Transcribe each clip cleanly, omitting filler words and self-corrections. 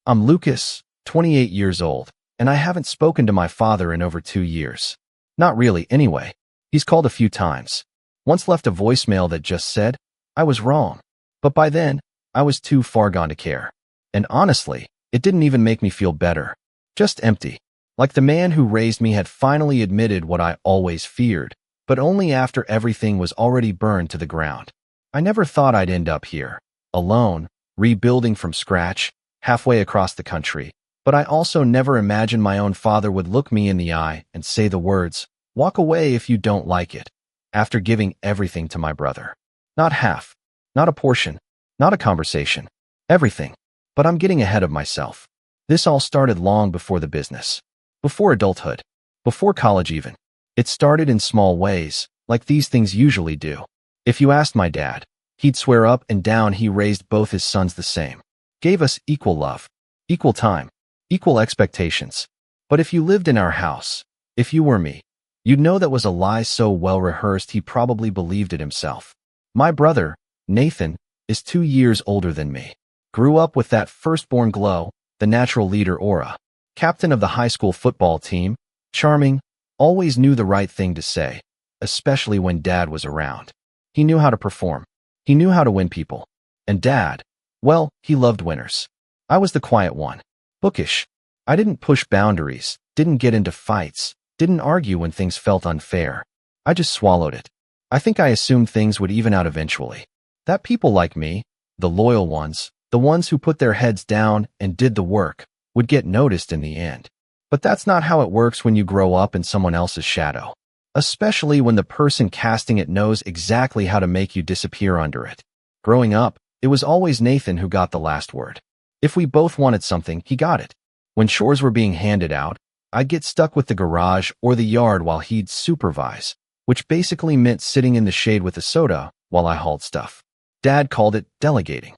I'm Lucas, 28 years old, and I haven't spoken to my father in over 2 years. Not really, anyway. He's called a few times. Once left a voicemail that just said, I was wrong. But by then, I was too far gone to care. And honestly, it didn't even make me feel better. Just empty. Like the man who raised me had finally admitted what I always feared, but only after everything was already burned to the ground. I never thought I'd end up here, alone, rebuilding from scratch, halfway across the country. But I also never imagined my own father would look me in the eye and say the words, walk away if you don't like it, after giving everything to my brother. Not half, not a portion, not a conversation, everything. But I'm getting ahead of myself. This all started long before the business, before adulthood, before college even. It started in small ways, like these things usually do. If you asked my dad, he'd swear up and down he raised both his sons the same. Gave us equal love, equal time, equal expectations. But if you lived in our house, if you were me, you'd know that was a lie so well rehearsed he probably believed it himself. My brother, Nathan, is 2 years older than me. Grew up with that firstborn glow, the natural leader aura. Captain of the high school football team, charming, always knew the right thing to say, especially when Dad was around. He knew how to perform. He knew how to win people. And Dad, well, he loved winners. I was the quiet one. Bookish. I didn't push boundaries, didn't get into fights, didn't argue when things felt unfair. I just swallowed it. I think I assumed things would even out eventually. That people like me, the loyal ones, the ones who put their heads down and did the work, would get noticed in the end. But that's not how it works when you grow up in someone else's shadow. Especially when the person casting it knows exactly how to make you disappear under it. Growing up, it was always Nathan who got the last word. If we both wanted something, he got it. When chores were being handed out, I'd get stuck with the garage or the yard while he'd supervise, which basically meant sitting in the shade with a soda while I hauled stuff. Dad called it delegating.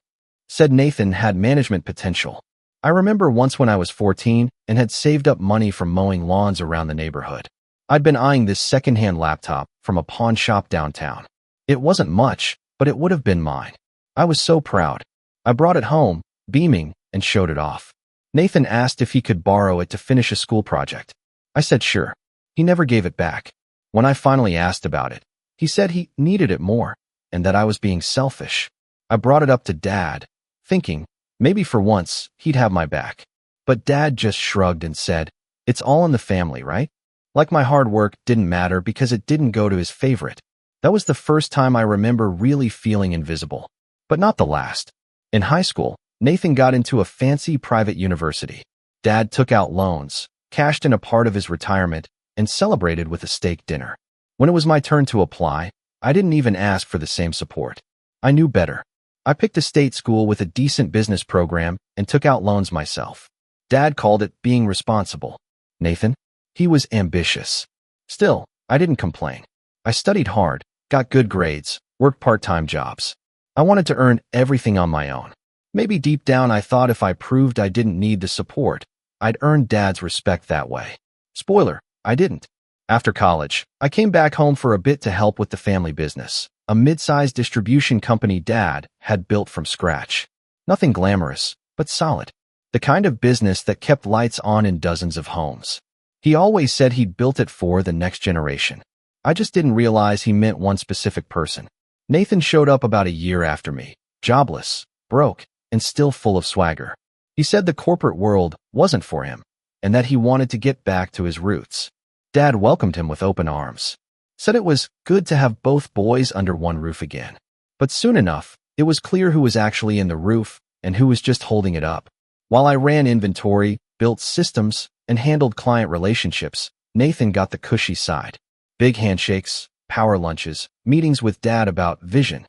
Said Nathan had management potential. I remember once when I was 14 and had saved up money from mowing lawns around the neighborhood. I'd been eyeing this secondhand laptop from a pawn shop downtown. It wasn't much, but it would have been mine. I was so proud. I brought it home, beaming, and showed it off. Nathan asked if he could borrow it to finish a school project. I said sure. He never gave it back. When I finally asked about it, he said he needed it more, and that I was being selfish. I brought it up to Dad, thinking, maybe for once, he'd have my back. But Dad just shrugged and said, it's all in the family, right? Like my hard work didn't matter because it didn't go to his favorite. That was the first time I remember really feeling invisible. But not the last. In high school, Nathan got into a fancy private university. Dad took out loans, cashed in a part of his retirement, and celebrated with a steak dinner. When it was my turn to apply, I didn't even ask for the same support. I knew better. I picked a state school with a decent business program and took out loans myself. Dad called it being responsible. Nathan? He was ambitious. Still, I didn't complain. I studied hard, got good grades, worked part-time jobs. I wanted to earn everything on my own. Maybe deep down I thought if I proved I didn't need the support, I'd earn Dad's respect that way. Spoiler, I didn't. After college, I came back home for a bit to help with the family business, a mid-sized distribution company Dad had built from scratch. Nothing glamorous, but solid. The kind of business that kept lights on in dozens of homes. He always said he'd built it for the next generation. I just didn't realize he meant one specific person. Nathan showed up about a year after me, jobless, broke, and still full of swagger. He said the corporate world wasn't for him, and that he wanted to get back to his roots. Dad welcomed him with open arms. Said it was good to have both boys under one roof again. But soon enough, it was clear who was actually in the roof and who was just holding it up. While I ran inventory, built systems, and handled client relationships, Nathan got the cushy side. Big handshakes, power lunches, meetings with Dad about vision.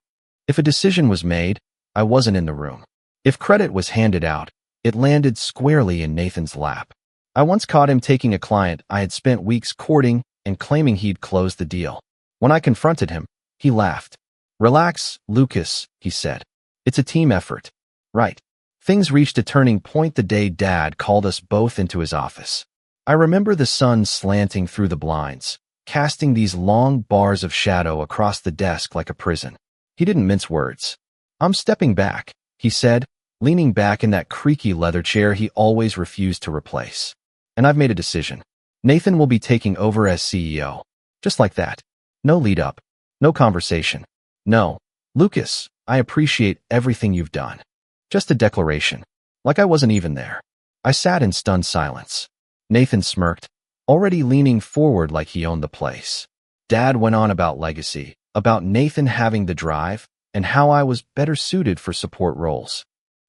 If a decision was made, I wasn't in the room. If credit was handed out, it landed squarely in Nathan's lap. I once caught him taking a client I had spent weeks courting and claiming he'd closed the deal. When I confronted him, he laughed. Relax, Lucas, he said. It's a team effort. Right. Things reached a turning point the day Dad called us both into his office. I remember the sun slanting through the blinds, casting these long bars of shadow across the desk like a prison. He didn't mince words. I'm stepping back, he said, leaning back in that creaky leather chair he always refused to replace. And I've made a decision. Nathan will be taking over as CEO. Just like that. No lead up. No conversation. No. Lucas, I appreciate everything you've done. Just a declaration. Like I wasn't even there. I sat in stunned silence. Nathan smirked, already leaning forward like he owned the place. Dad went on about legacy, about Nathan having the drive, and how I was better suited for support roles.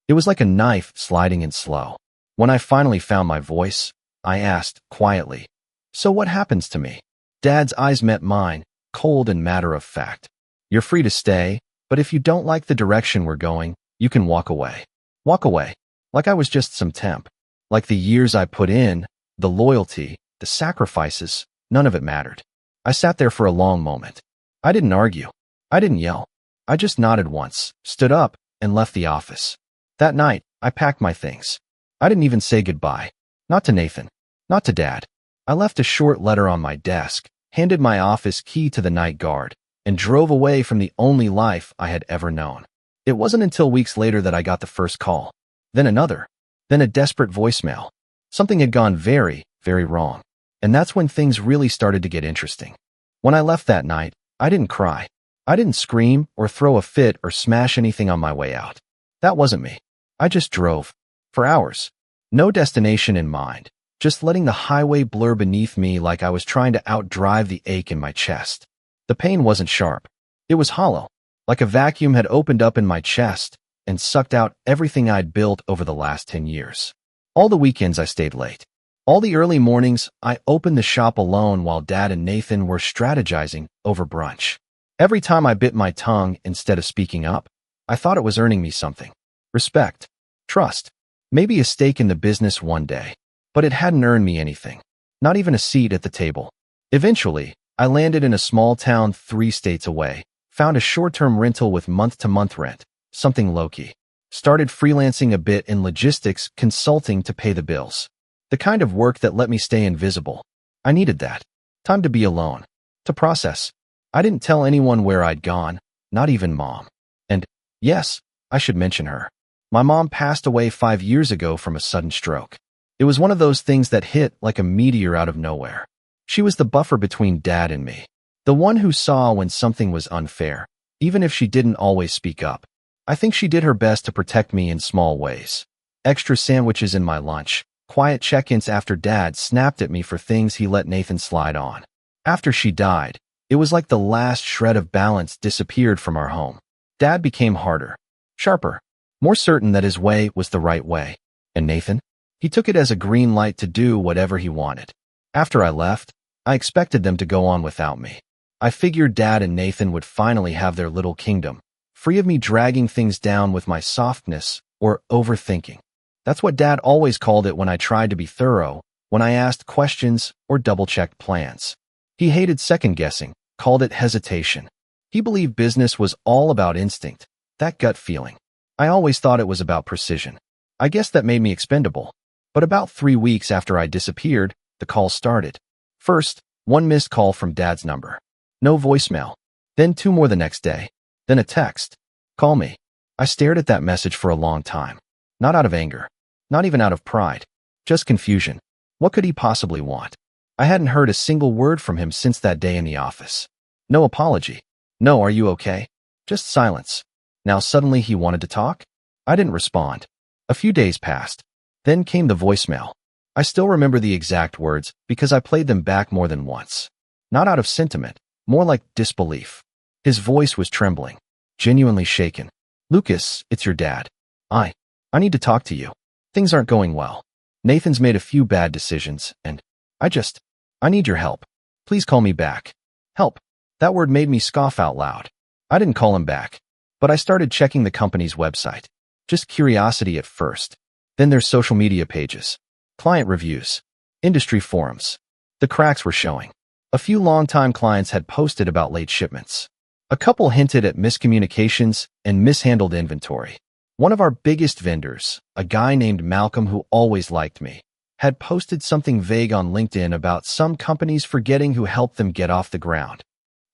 It was like a knife sliding in slow. When I finally found my voice, I asked, quietly, "So what happens to me?" Dad's eyes met mine, cold and matter-of-fact. "You're free to stay, but if you don't like the direction we're going, you can walk away." Walk away. Like I was just some temp. Like the years I put in, the loyalty, the sacrifices, none of it mattered. I sat there for a long moment. I didn't argue. I didn't yell. I just nodded once, stood up, and left the office. That night, I packed my things. I didn't even say goodbye. Not to Nathan. Not to Dad. I left a short letter on my desk, handed my office key to the night guard, and drove away from the only life I had ever known. It wasn't until weeks later that I got the first call. Then another. Then a desperate voicemail. Something had gone very, very wrong. And that's when things really started to get interesting. When I left that night, I didn't cry. I didn't scream or throw a fit or smash anything on my way out. That wasn't me. I just drove. For hours. No destination in mind. Just letting the highway blur beneath me like I was trying to outdrive the ache in my chest. The pain wasn't sharp. It was hollow. Like a vacuum had opened up in my chest and sucked out everything I'd built over the last 10 years. All the weekends I stayed late. All the early mornings I opened the shop alone while Dad and Nathan were strategizing over brunch. Every time I bit my tongue instead of speaking up, I thought it was earning me something. Respect. Trust. Maybe a stake in the business one day. But it hadn't earned me anything. Not even a seat at the table. Eventually, I landed in a small town 3 states away, found a short-term rental with month-to-month rent, something low-key. Started freelancing a bit in logistics consulting to pay the bills. The kind of work that let me stay invisible. I needed that. Time to be alone. To process. I didn't tell anyone where I'd gone, not even Mom. And, yes, I should mention her. My mom passed away 5 years ago from a sudden stroke. It was one of those things that hit like a meteor out of nowhere. She was the buffer between Dad and me. The one who saw when something was unfair, even if she didn't always speak up. I think she did her best to protect me in small ways. Extra sandwiches in my lunch, quiet check-ins after Dad snapped at me for things he let Nathan slide on. After she died, it was like the last shred of balance disappeared from our home. Dad became harder, sharper, more certain that his way was the right way. And Nathan? He took it as a green light to do whatever he wanted. After I left, I expected them to go on without me. I figured Dad and Nathan would finally have their little kingdom, free of me dragging things down with my softness or overthinking. That's what Dad always called it when I tried to be thorough, when I asked questions or double-checked plans. He hated second-guessing, called it hesitation. He believed business was all about instinct, that gut feeling. I always thought it was about precision. I guess that made me expendable. But about 3 weeks after I disappeared, the calls started. First, 1 missed call from Dad's number. No voicemail. Then 2 more the next day. Then a text. "Call me." I stared at that message for a long time. Not out of anger. Not even out of pride. Just confusion. What could he possibly want? I hadn't heard a single word from him since that day in the office. No apology. No, "Are you okay?" Just silence. Now suddenly he wanted to talk? I didn't respond. A few days passed. Then came the voicemail. I still remember the exact words because I played them back more than once. Not out of sentiment, more like disbelief. His voice was trembling, genuinely shaken. "Lucas, it's your dad. I need to talk to you. Things aren't going well. Nathan's made a few bad decisions, and I need your help. Please call me back." Help. That word made me scoff out loud. I didn't call him back, but I started checking the company's website. Just curiosity at first. Then their social media pages, client reviews, industry forums. The cracks were showing. A few longtime clients had posted about late shipments. A couple hinted at miscommunications and mishandled inventory. One of our biggest vendors, a guy named Malcolm who always liked me, had posted something vague on LinkedIn about some companies forgetting who helped them get off the ground.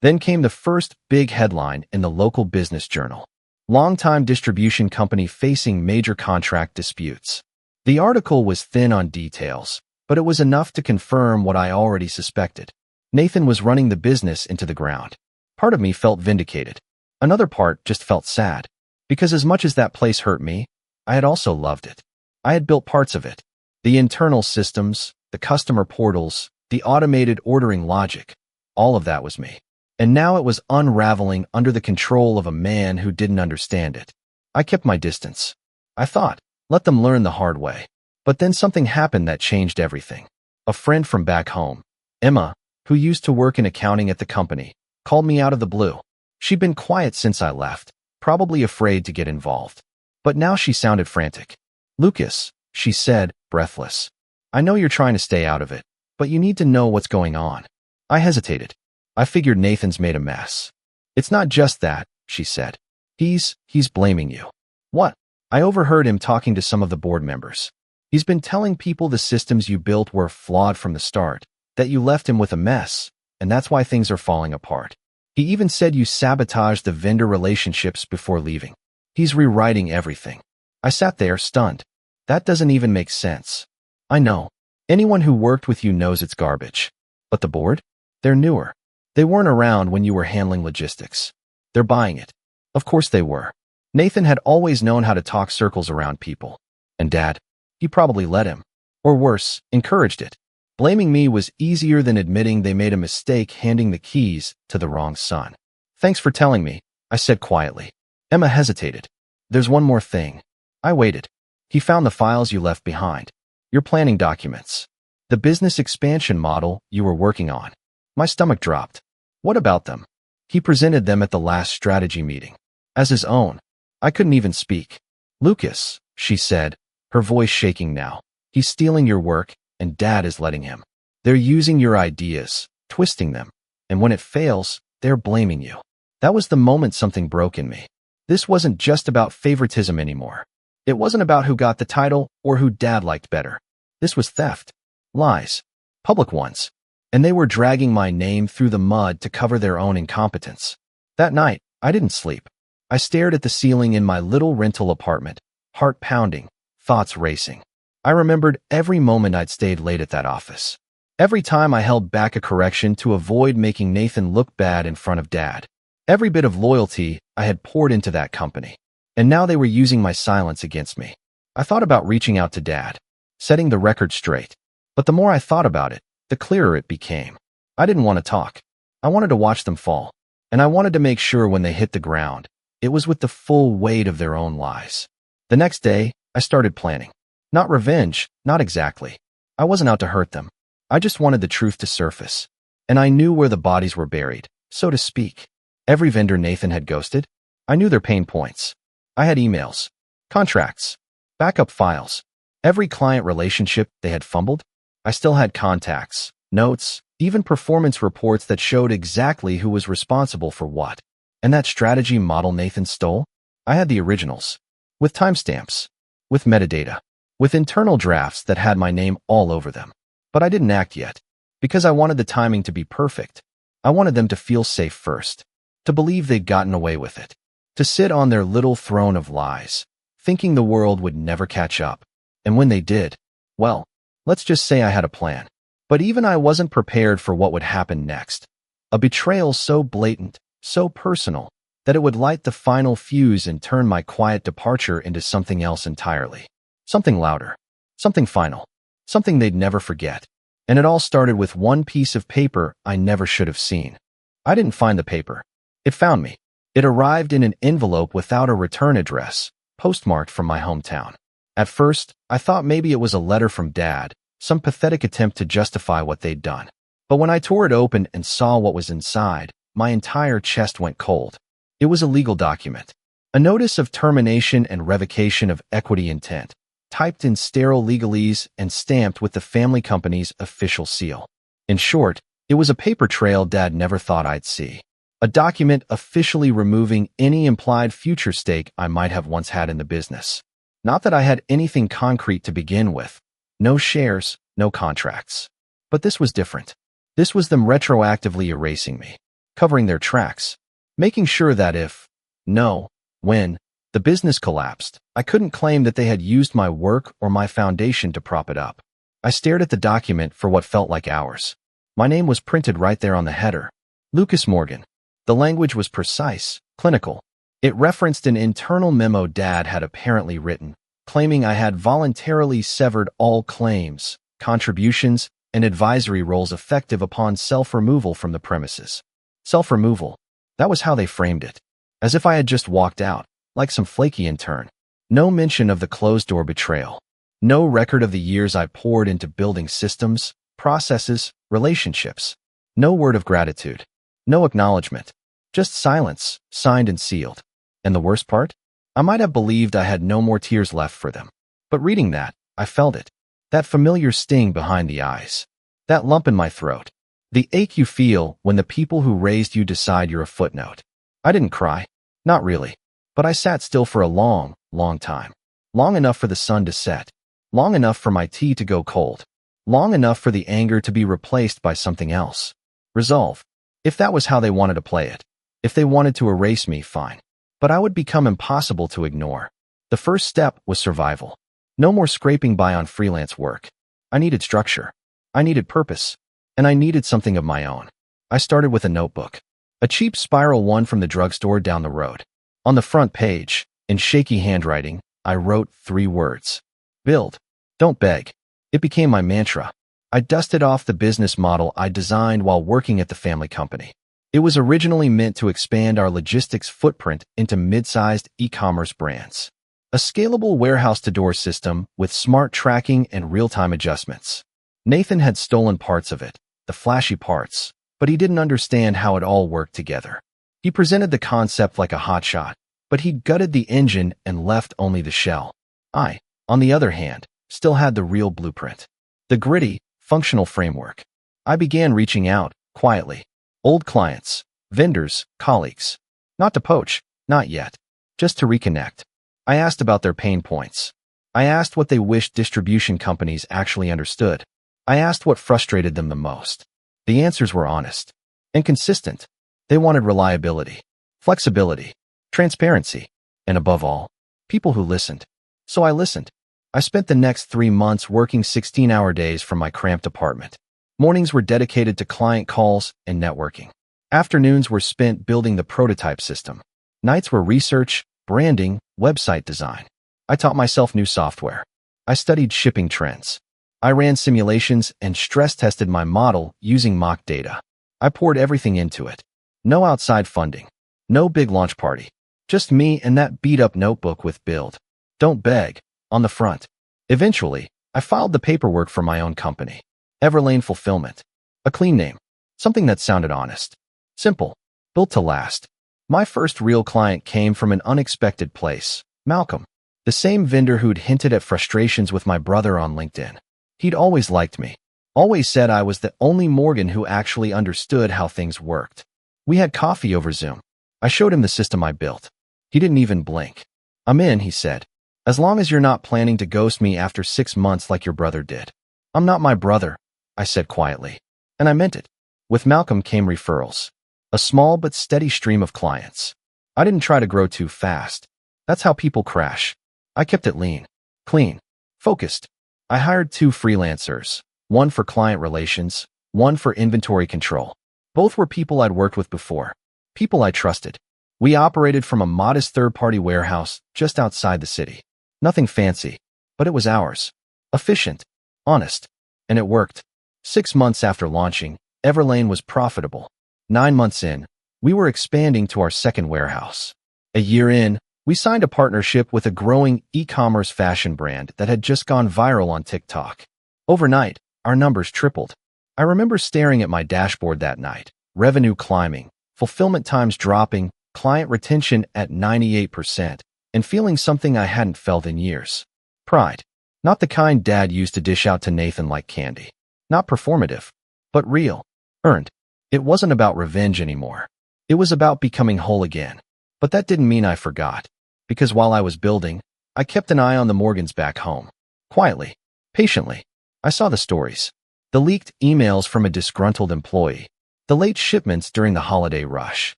Then came the first big headline in the local business journal. longtime distribution company facing major contract disputes. The article was thin on details, but it was enough to confirm what I already suspected. Nathan was running the business into the ground. Part of me felt vindicated. Another part just felt sad. Because as much as that place hurt me, I had also loved it. I had built parts of it. The internal systems, the customer portals, the automated ordering logic. All of that was me. And now it was unraveling under the control of a man who didn't understand it. I kept my distance. I thought, let them learn the hard way. But then something happened that changed everything. A friend from back home, Emma, who used to work in accounting at the company, called me out of the blue. She'd been quiet since I left, probably afraid to get involved. But now she sounded frantic. "Lucas," she said, breathless. "I know you're trying to stay out of it, but you need to know what's going on." I hesitated. I figured Nathan's made a mess. "It's not just that," she said. He's blaming you." "What?" "I overheard him talking to some of the board members. He's been telling people the systems you built were flawed from the start, that you left him with a mess, and that's why things are falling apart. He even said you sabotaged the vendor relationships before leaving. He's rewriting everything." I sat there, stunned. That doesn't even make sense. "I know. Anyone who worked with you knows it's garbage. But the board? They're newer. They weren't around when you were handling logistics. They're buying it." Of course they were. Nathan had always known how to talk circles around people. And Dad? He probably let him. Or worse, encouraged it. Blaming me was easier than admitting they made a mistake handing the keys to the wrong son. "Thanks for telling me," I said quietly. Emma hesitated. "There's one more thing." I waited. "He found the files you left behind. Your planning documents. The business expansion model you were working on." My stomach dropped. "What about them?" "He presented them at the last strategy meeting. As his own." I couldn't even speak. "Lucas," she said, her voice shaking now. "He's stealing your work, and Dad is letting him. They're using your ideas, twisting them, and when it fails, they're blaming you." That was the moment something broke in me. This wasn't just about favoritism anymore. It wasn't about who got the title or who Dad liked better. This was theft. Lies. Public ones. And they were dragging my name through the mud to cover their own incompetence. That night, I didn't sleep. I stared at the ceiling in my little rental apartment, heart pounding, thoughts racing. I remembered every moment I'd stayed late at that office. Every time I held back a correction to avoid making Nathan look bad in front of Dad. Every bit of loyalty I had poured into that company. And now they were using my silence against me. I thought about reaching out to Dad, setting the record straight. But the more I thought about it, the clearer it became. I didn't want to talk. I wanted to watch them fall. And I wanted to make sure when they hit the ground, it was with the full weight of their own lies. The next day, I started planning. Not revenge, not exactly. I wasn't out to hurt them. I just wanted the truth to surface. And I knew where the bodies were buried, so to speak. Every vendor Nathan had ghosted, I knew their pain points. I had emails, contracts, backup files. Every client relationship they had fumbled, I still had contacts, notes, even performance reports that showed exactly who was responsible for what. And that strategy model Nathan stole? I had the originals. With timestamps. With metadata. With internal drafts that had my name all over them. But I didn't act yet. Because I wanted the timing to be perfect. I wanted them to feel safe first. To believe they'd gotten away with it. To sit on their little throne of lies, thinking the world would never catch up. And when they did, well, let's just say I had a plan. But even I wasn't prepared for what would happen next. A betrayal so blatant, so personal, that it would light the final fuse and turn my quiet departure into something else entirely. Something louder. Something final. Something they'd never forget. And it all started with one piece of paper I never should have seen. I didn't find the paper. It found me. It arrived in an envelope without a return address, postmarked from my hometown. At first, I thought maybe it was a letter from Dad, some pathetic attempt to justify what they'd done. But when I tore it open and saw what was inside, my entire chest went cold. It was a legal document. A notice of termination and revocation of equity intent, typed in sterile legalese and stamped with the family company's official seal. In short, it was a paper trail Dad never thought I'd see. A document officially removing any implied future stake I might have once had in the business. Not that I had anything concrete to begin with. No shares, no contracts. But this was different. This was them retroactively erasing me, covering their tracks, making sure that if, no, When the business collapsed, I couldn't claim that they had used my work or my foundation to prop it up. I stared at the document for what felt like hours. My name was printed right there on the header. Lucas Morgan. The language was precise, clinical. It referenced an internal memo Dad had apparently written, claiming I had voluntarily severed all claims, contributions, and advisory roles effective upon self-removal from the premises. Self-removal. That was how they framed it. As if I had just walked out, like some flaky intern. No mention of the closed-door betrayal. No record of the years I poured into building systems, processes, relationships. No word of gratitude. No acknowledgement. Just silence, signed and sealed. And the worst part? I might have believed I had no more tears left for them. But reading that, I felt it. That familiar sting behind the eyes. That lump in my throat. The ache you feel when the people who raised you decide you're a footnote. I didn't cry. Not really. But I sat still for a long, long time. Long enough for the sun to set. Long enough for my tea to go cold. Long enough for the anger to be replaced by something else. Resolve. If that was how they wanted to play it. If they wanted to erase me, fine. But I would become impossible to ignore. The first step was survival. No more scraping by on freelance work. I needed structure. I needed purpose. And I needed something of my own. I started with a notebook. A cheap spiral one from the drugstore down the road. On the front page, in shaky handwriting, I wrote 3 words. Build. Don't beg. It became my mantra. I dusted off the business model I designed while working at the family company. It was originally meant to expand our logistics footprint into mid-sized e-commerce brands. A scalable warehouse-to-door system with smart tracking and real-time adjustments. Nathan had stolen parts of it, the flashy parts, but he didn't understand how it all worked together. He presented the concept like a hotshot, but he'd gutted the engine and left only the shell. I, on the other hand, still had the real blueprint. The gritty, functional framework. I began reaching out, quietly. Old clients, vendors, colleagues. Not to poach, not yet. Just to reconnect. I asked about their pain points. I asked what they wished distribution companies actually understood. I asked what frustrated them the most. The answers were honest and consistent. They wanted reliability, flexibility, transparency, and above all, people who listened. So I listened. I spent the next 3 months working 16-hour days from my cramped apartment. Mornings were dedicated to client calls and networking. Afternoons were spent building the prototype system. Nights were research, branding, website design. I taught myself new software. I studied shipping trends. I ran simulations and stress-tested my model using mock data. I poured everything into it. No outside funding. No big launch party. Just me and that beat-up notebook with Build. Don't beg. On the front. Eventually, I filed the paperwork for my own company. Everlane Fulfillment. A clean name. Something that sounded honest. Simple. Built to last. My first real client came from an unexpected place. Malcolm. The same vendor who'd hinted at frustrations with my brother on LinkedIn. He'd always liked me. Always said I was the only Morgan who actually understood how things worked. We had coffee over Zoom. I showed him the system I built. He didn't even blink. I'm in, he said. As long as you're not planning to ghost me after 6 months like your brother did. I'm not my brother, I said quietly. And I meant it. With Malcolm came referrals. A small but steady stream of clients. I didn't try to grow too fast. That's how people crash. I kept it lean, clean, focused. I hired 2 freelancers, one for client relations, one for inventory control. Both were people I'd worked with before, people I trusted. We operated from a modest third-party warehouse just outside the city. Nothing fancy, but it was ours. Efficient, honest, and it worked. 6 months after launching, Everlane was profitable. 9 months in, we were expanding to our second warehouse. A year in, we signed a partnership with a growing e-commerce fashion brand that had just gone viral on TikTok. Overnight, our numbers tripled. I remember staring at my dashboard that night, revenue climbing, fulfillment times dropping, client retention at 98%, and feeling something I hadn't felt in years. Pride. Not the kind Dad used to dish out to Nathan like candy. Not performative, but real. Earned. It wasn't about revenge anymore. It was about becoming whole again. But that didn't mean I forgot. Because while I was building, I kept an eye on the Morgans back home. Quietly. Patiently. I saw the stories. The leaked emails from a disgruntled employee. The late shipments during the holiday rush.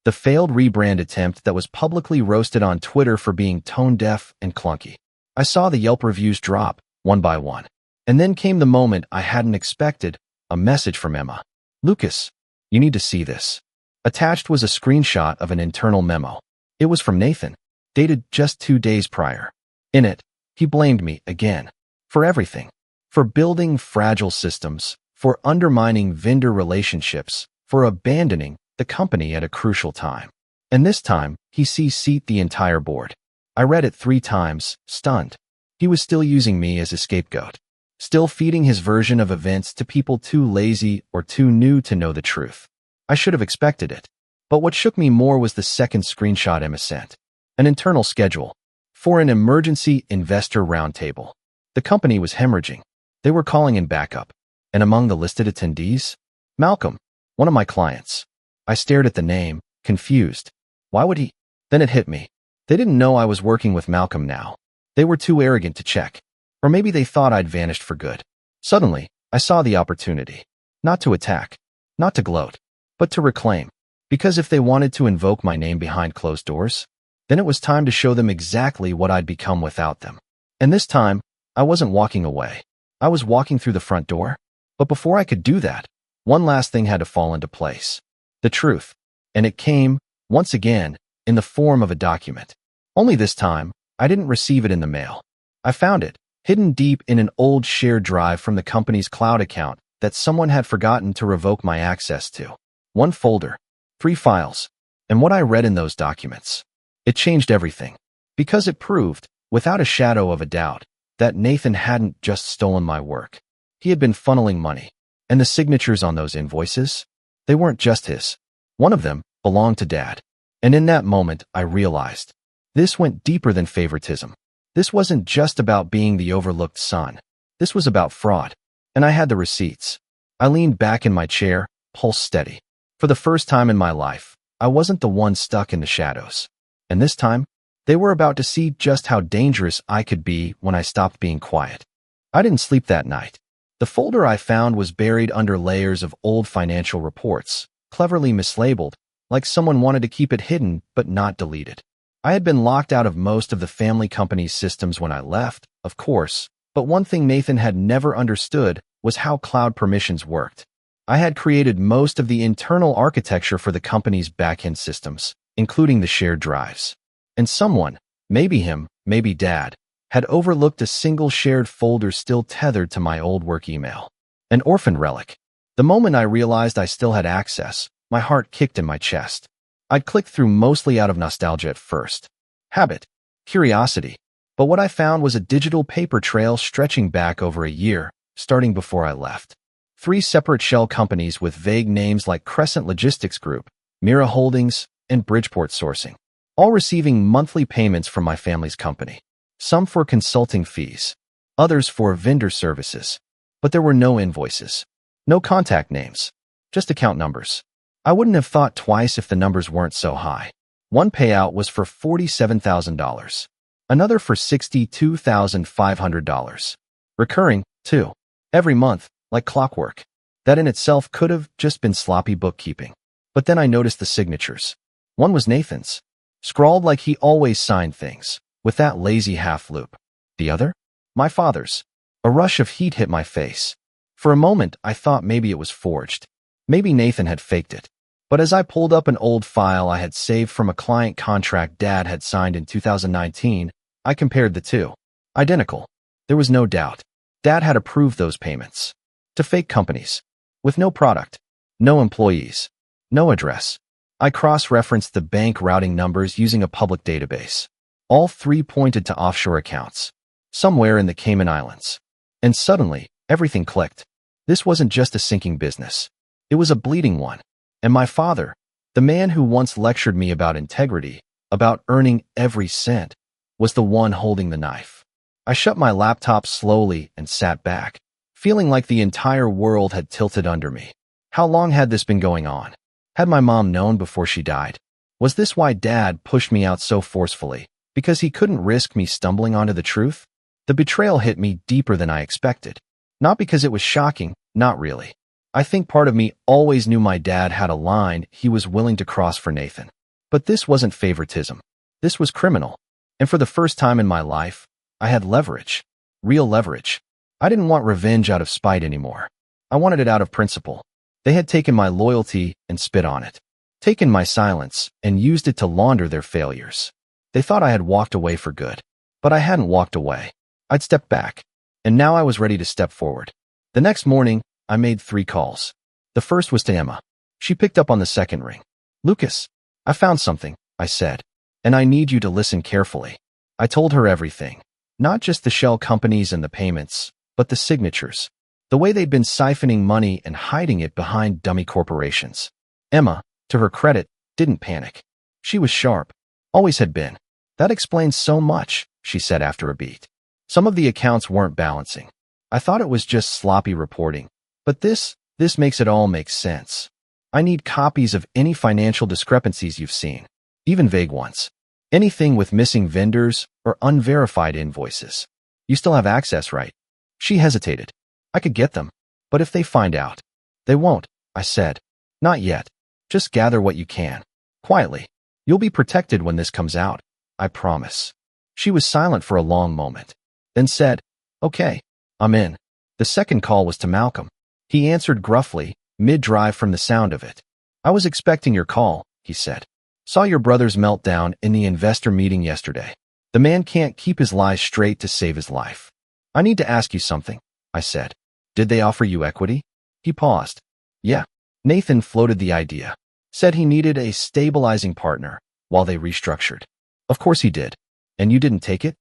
The failed rebrand attempt that was publicly roasted on Twitter for being tone-deaf and clunky. I saw the Yelp reviews drop, one by one. And then came the moment I hadn't expected, a message from Emma. "Lucas, you need to see this." Attached was a screenshot of an internal memo. It was from Nathan, dated just 2 days prior. In it, he blamed me again. For everything. For building fragile systems, for undermining vendor relationships, for abandoning the company at a crucial time. And this time, he CC'd the entire board. I read it 3 times, stunned. He was still using me as a scapegoat. Still feeding his version of events to people too lazy or too new to know the truth. I should have expected it. But what shook me more was the second screenshot Emma sent. An internal schedule. For an emergency investor roundtable. The company was hemorrhaging. They were calling in backup. And among the listed attendees? Malcolm, one of my clients. I stared at the name, confused. Why would he? Then it hit me. They didn't know I was working with Malcolm now. They were too arrogant to check. Or maybe they thought I'd vanished for good. Suddenly, I saw the opportunity. Not to attack. Not to gloat. But to reclaim. Because if they wanted to invoke my name behind closed doors, then it was time to show them exactly what I'd become without them. And this time, I wasn't walking away. I was walking through the front door. But before I could do that, one last thing had to fall into place. The truth. And it came, once again, in the form of a document. Only this time, I didn't receive it in the mail. I found it, hidden deep in an old shared drive from the company's cloud account that someone had forgotten to revoke my access to. 1 folder, 3 files, and what I read in those documents. It changed everything. Because it proved, without a shadow of a doubt, that Nathan hadn't just stolen my work. He had been funneling money. And the signatures on those invoices? They weren't just his. One of them belonged to Dad. And in that moment, I realized. This went deeper than favoritism. This wasn't just about being the overlooked son. This was about fraud. And I had the receipts. I leaned back in my chair, pulse steady. For the first time in my life, I wasn't the one stuck in the shadows. And this time, they were about to see just how dangerous I could be when I stopped being quiet. I didn't sleep that night. The folder I found was buried under layers of old financial reports, cleverly mislabeled, like someone wanted to keep it hidden but not deleted. I had been locked out of most of the family company's systems when I left, of course, but one thing Nathan had never understood was how cloud permissions worked. I had created most of the internal architecture for the company's backend systems, including the shared drives. And someone, maybe him, maybe Dad, had overlooked a single shared folder still tethered to my old work email. An orphan relic. The moment I realized I still had access, my heart kicked in my chest. I'd clicked through mostly out of nostalgia at first. Habit. Curiosity. But what I found was a digital paper trail stretching back over a year, starting before I left. 3 separate shell companies with vague names like Crescent Logistics Group, Mira Holdings, and Bridgeport Sourcing, all receiving monthly payments from my family's company. Some for consulting fees, others for vendor services. But there were no invoices, no contact names, just account numbers. I wouldn't have thought twice if the numbers weren't so high. One payout was for $47,000, another for $62,500. Recurring, too, every month, like clockwork. That in itself could have just been sloppy bookkeeping. But then I noticed the signatures. One was Nathan's, scrawled like he always signed things, with that lazy half loop. The other? My father's. A rush of heat hit my face. For a moment, I thought maybe it was forged. Maybe Nathan had faked it. But as I pulled up an old file I had saved from a client contract Dad had signed in 2019, I compared the two. Identical. There was no doubt. Dad had approved those payments. To fake companies. With no product. No employees. No address. I cross-referenced the bank routing numbers using a public database. All 3 pointed to offshore accounts. Somewhere in the Cayman Islands. And suddenly, everything clicked. This wasn't just a sinking business. It was a bleeding one. And my father, the man who once lectured me about integrity, about earning every cent, was the one holding the knife. I shut my laptop slowly and sat back, feeling like the entire world had tilted under me. How long had this been going on? Had my mom known before she died? Was this why Dad pushed me out so forcefully? Because he couldn't risk me stumbling onto the truth? The betrayal hit me deeper than I expected. Not because it was shocking, not really. I think part of me always knew my dad had a line he was willing to cross for Nathan. But this wasn't favoritism. This was criminal. And for the first time in my life, I had leverage. Real leverage. I didn't want revenge out of spite anymore. I wanted it out of principle. They had taken my loyalty and spit on it. Taken my silence and used it to launder their failures. They thought I had walked away for good. But I hadn't walked away. I'd stepped back. And now I was ready to step forward. The next morning, I made 3 calls. The first was to Emma. She picked up on the second ring. Lucas, I found something, I said. And I need you to listen carefully. I told her everything. Not just the shell companies and the payments, but the signatures. The way they'd been siphoning money and hiding it behind dummy corporations. Emma, to her credit, didn't panic. She was sharp. Always had been. That explains so much, she said after a beat. Some of the accounts weren't balancing. I thought it was just sloppy reporting. But this makes it all make sense. I need copies of any financial discrepancies you've seen, even vague ones. Anything with missing vendors or unverified invoices. You still have access, right? She hesitated. I could get them, but if they find out, they won't, I said. Not yet. Just gather what you can. Quietly. You'll be protected when this comes out. I promise. She was silent for a long moment, then said, okay, I'm in. The second call was to Malcolm. He answered gruffly, mid-drive from the sound of it. I was expecting your call, he said. Saw your brother's meltdown in the investor meeting yesterday. The man can't keep his lies straight to save his life. I need to ask you something, I said. Did they offer you equity? He paused. Yeah. Nathan floated the idea. Said he needed a stabilizing partner while they restructured. Of course he did. And you didn't take it?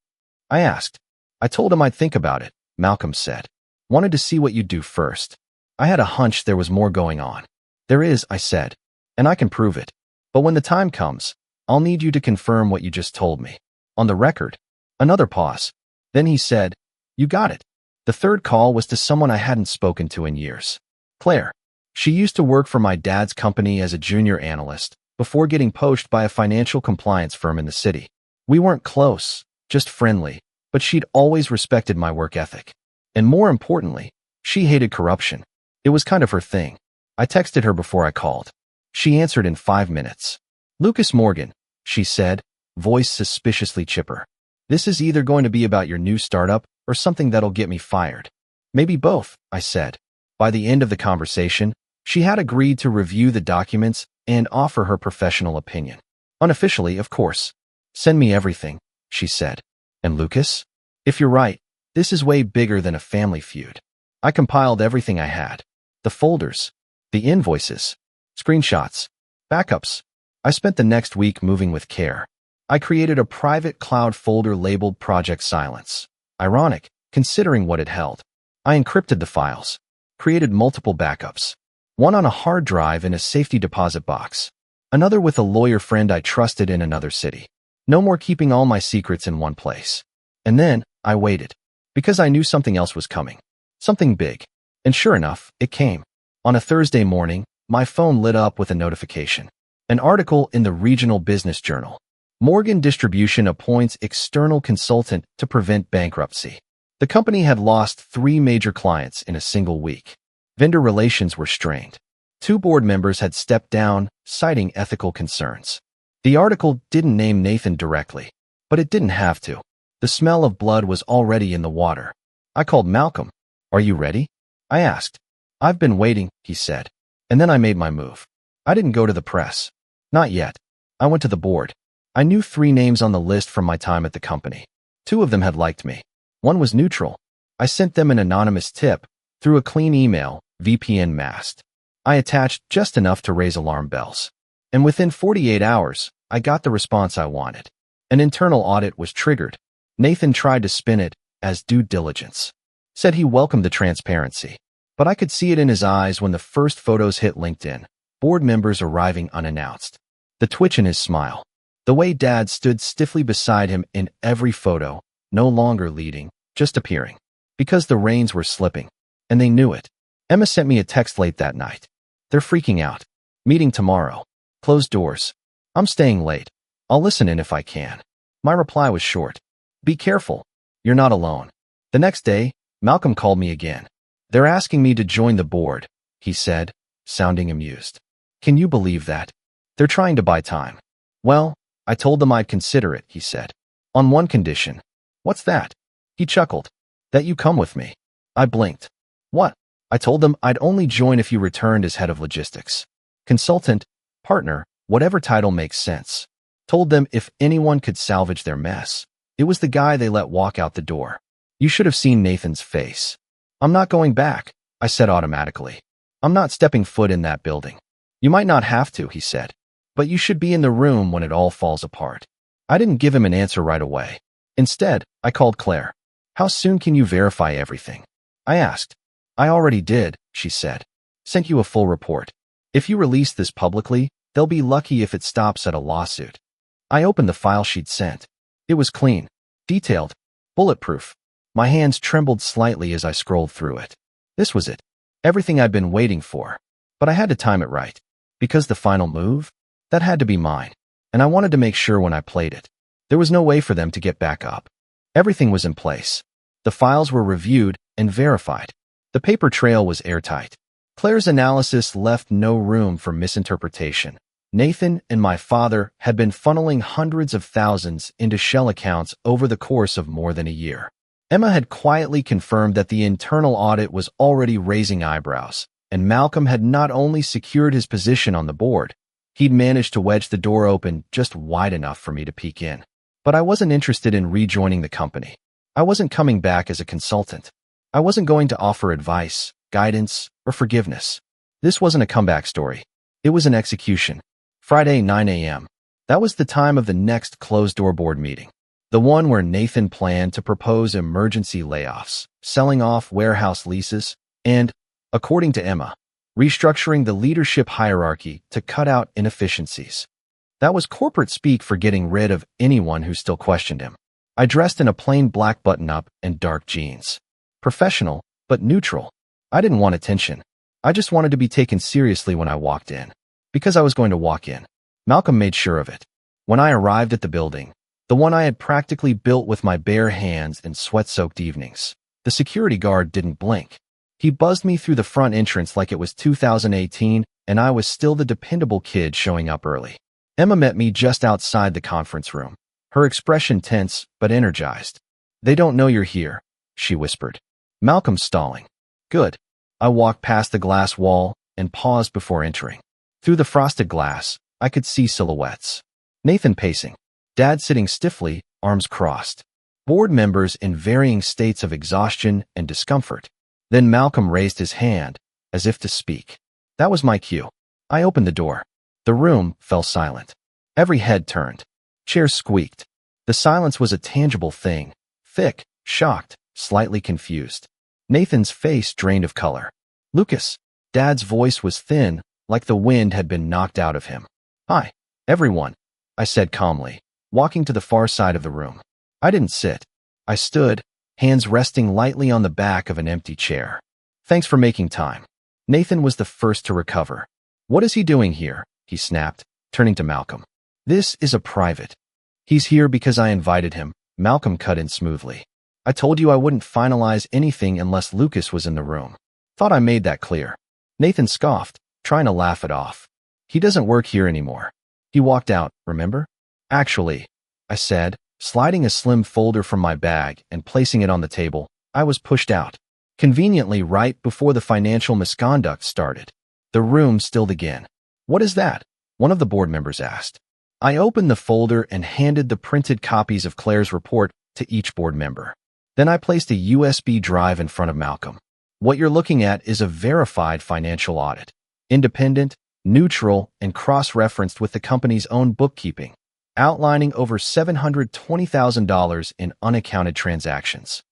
I asked. I told him I'd think about it, Malcolm said. Wanted to see what you'd do first. I had a hunch there was more going on. There is, I said. And I can prove it. But when the time comes, I'll need you to confirm what you just told me. On the record. Another pause. Then he said, you got it. The third call was to someone I hadn't spoken to in years. Claire. She used to work for my dad's company as a junior analyst before getting poached by a financial compliance firm in the city. We weren't close, just friendly, but she'd always respected my work ethic. And more importantly, she hated corruption. It was kind of her thing. I texted her before I called. She answered in 5 minutes. Lucas Morgan, she said, voice suspiciously chipper. This is either going to be about your new startup or something that'll get me fired. Maybe both, I said. By the end of the conversation, she had agreed to review the documents and offer her professional opinion. Unofficially, of course. Send me everything, she said. And Lucas? If you're right, this is way bigger than a family feud. I compiled everything I had. The folders, the invoices, screenshots, backups. I spent the next week moving with care. I created a private cloud folder labeled Project Silence. Ironic, considering what it held. I encrypted the files, created multiple backups. One on a hard drive in a safety deposit box. Another with a lawyer friend I trusted in another city. No more keeping all my secrets in one place. And then, I waited. Because I knew something else was coming. Something big. And sure enough, it came. On a Thursday morning, my phone lit up with a notification. An article in the Regional Business Journal. Morgan Distribution appoints external consultant to prevent bankruptcy. The company had lost 3 major clients in a single week. Vendor relations were strained. 2 board members had stepped down, citing ethical concerns. The article didn't name Nathan directly, but it didn't have to. The smell of blood was already in the water. I called Malcolm. Are you ready? I asked. I've been waiting, he said. And then I made my move. I didn't go to the press. Not yet. I went to the board. I knew 3 names on the list from my time at the company. 2 of them had liked me. One was neutral. I sent them an anonymous tip through a clean email, VPN masked. I attached just enough to raise alarm bells. And within 48 hours, I got the response I wanted. An internal audit was triggered. Nathan tried to spin it as due diligence. Said he welcomed the transparency. But I could see it in his eyes when the first photos hit LinkedIn. Board members arriving unannounced. The twitch in his smile. The way Dad stood stiffly beside him in every photo, no longer leading, just appearing. Because the reins were slipping. And they knew it. Emma sent me a text late that night. They're freaking out. Meeting tomorrow. Closed doors. I'm staying late. I'll listen in if I can. My reply was short. Be careful. You're not alone. The next day, Malcolm called me again. They're asking me to join the board, he said, sounding amused. Can you believe that? They're trying to buy time. Well, I told them I'd consider it, he said. On one condition. What's that? He chuckled. That you come with me. I blinked. What? I told them I'd only join if you returned as head of logistics. Consultant, partner, whatever title makes sense. Told them if anyone could salvage their mess, it was the guy they let walk out the door. You should have seen Nathan's face. I'm not going back, I said automatically. I'm not stepping foot in that building. You might not have to, he said. But you should be in the room when it all falls apart. I didn't give him an answer right away. Instead, I called Claire. How soon can you verify everything? I asked. I already did, she said. Sent you a full report. If you release this publicly, they'll be lucky if it stops at a lawsuit. I opened the file she'd sent. It was clean, detailed, bulletproof. My hands trembled slightly as I scrolled through it. This was it. Everything I'd been waiting for. But I had to time it right. Because the final move? That had to be mine. And I wanted to make sure when I played it. There was no way for them to get back up. Everything was in place. The files were reviewed and verified. The paper trail was airtight. Claire's analysis left no room for misinterpretation. Nathan and my father had been funneling hundreds of thousands into shell accounts over the course of more than a year. Emma had quietly confirmed that the internal audit was already raising eyebrows, and Malcolm had not only secured his position on the board, he'd managed to wedge the door open just wide enough for me to peek in. But I wasn't interested in rejoining the company. I wasn't coming back as a consultant. I wasn't going to offer advice, guidance, or forgiveness. This wasn't a comeback story. It was an execution. Friday, 9 a.m. That was the time of the next closed-door board meeting. The one where Nathan planned to propose emergency layoffs, selling off warehouse leases, and, according to Emma, restructuring the leadership hierarchy to cut out inefficiencies. That was corporate speak for getting rid of anyone who still questioned him. I dressed in a plain black button-up and dark jeans. Professional, but neutral. I didn't want attention. I just wanted to be taken seriously when I walked in. Because I was going to walk in. Malcolm made sure of it. When I arrived at the building, the one I had practically built with my bare hands and sweat-soaked evenings, the security guard didn't blink. He buzzed me through the front entrance like it was 2018 and I was still the dependable kid showing up early. Emma met me just outside the conference room, her expression tense but energized. They don't know you're here, she whispered. Malcolm's stalling. Good. I walked past the glass wall and paused before entering. Through the frosted glass, I could see silhouettes. Nathan pacing. Dad sitting stiffly, arms crossed. Board members in varying states of exhaustion and discomfort. Then Malcolm raised his hand, as if to speak. That was my cue. I opened the door. The room fell silent. Every head turned. Chairs squeaked. The silence was a tangible thing. Thick, shocked, slightly confused. Nathan's face drained of color. Lucas. Dad's voice was thin, like the wind had been knocked out of him. Hi, everyone, I said calmly, walking to the far side of the room. I didn't sit. I stood, hands resting lightly on the back of an empty chair. Thanks for making time. Nathan was the first to recover. What is he doing here? He snapped, turning to Malcolm. This is a private. He's here because I invited him, Malcolm cut in smoothly. I told you I wouldn't finalize anything unless Lucas was in the room. Thought I made that clear. Nathan scoffed, trying to laugh it off. He doesn't work here anymore. He walked out, remember? Actually, I said, sliding a slim folder from my bag and placing it on the table, I was pushed out. Conveniently right before the financial misconduct started. The room stilled again. What is that? One of the board members asked. I opened the folder and handed the printed copies of Claire's report to each board member. Then I placed a USB drive in front of Malcolm. What you're looking at is a verified financial audit. Independent, neutral, and cross-referenced with the company's own bookkeeping, outlining over $720,000 in unaccounted transactions.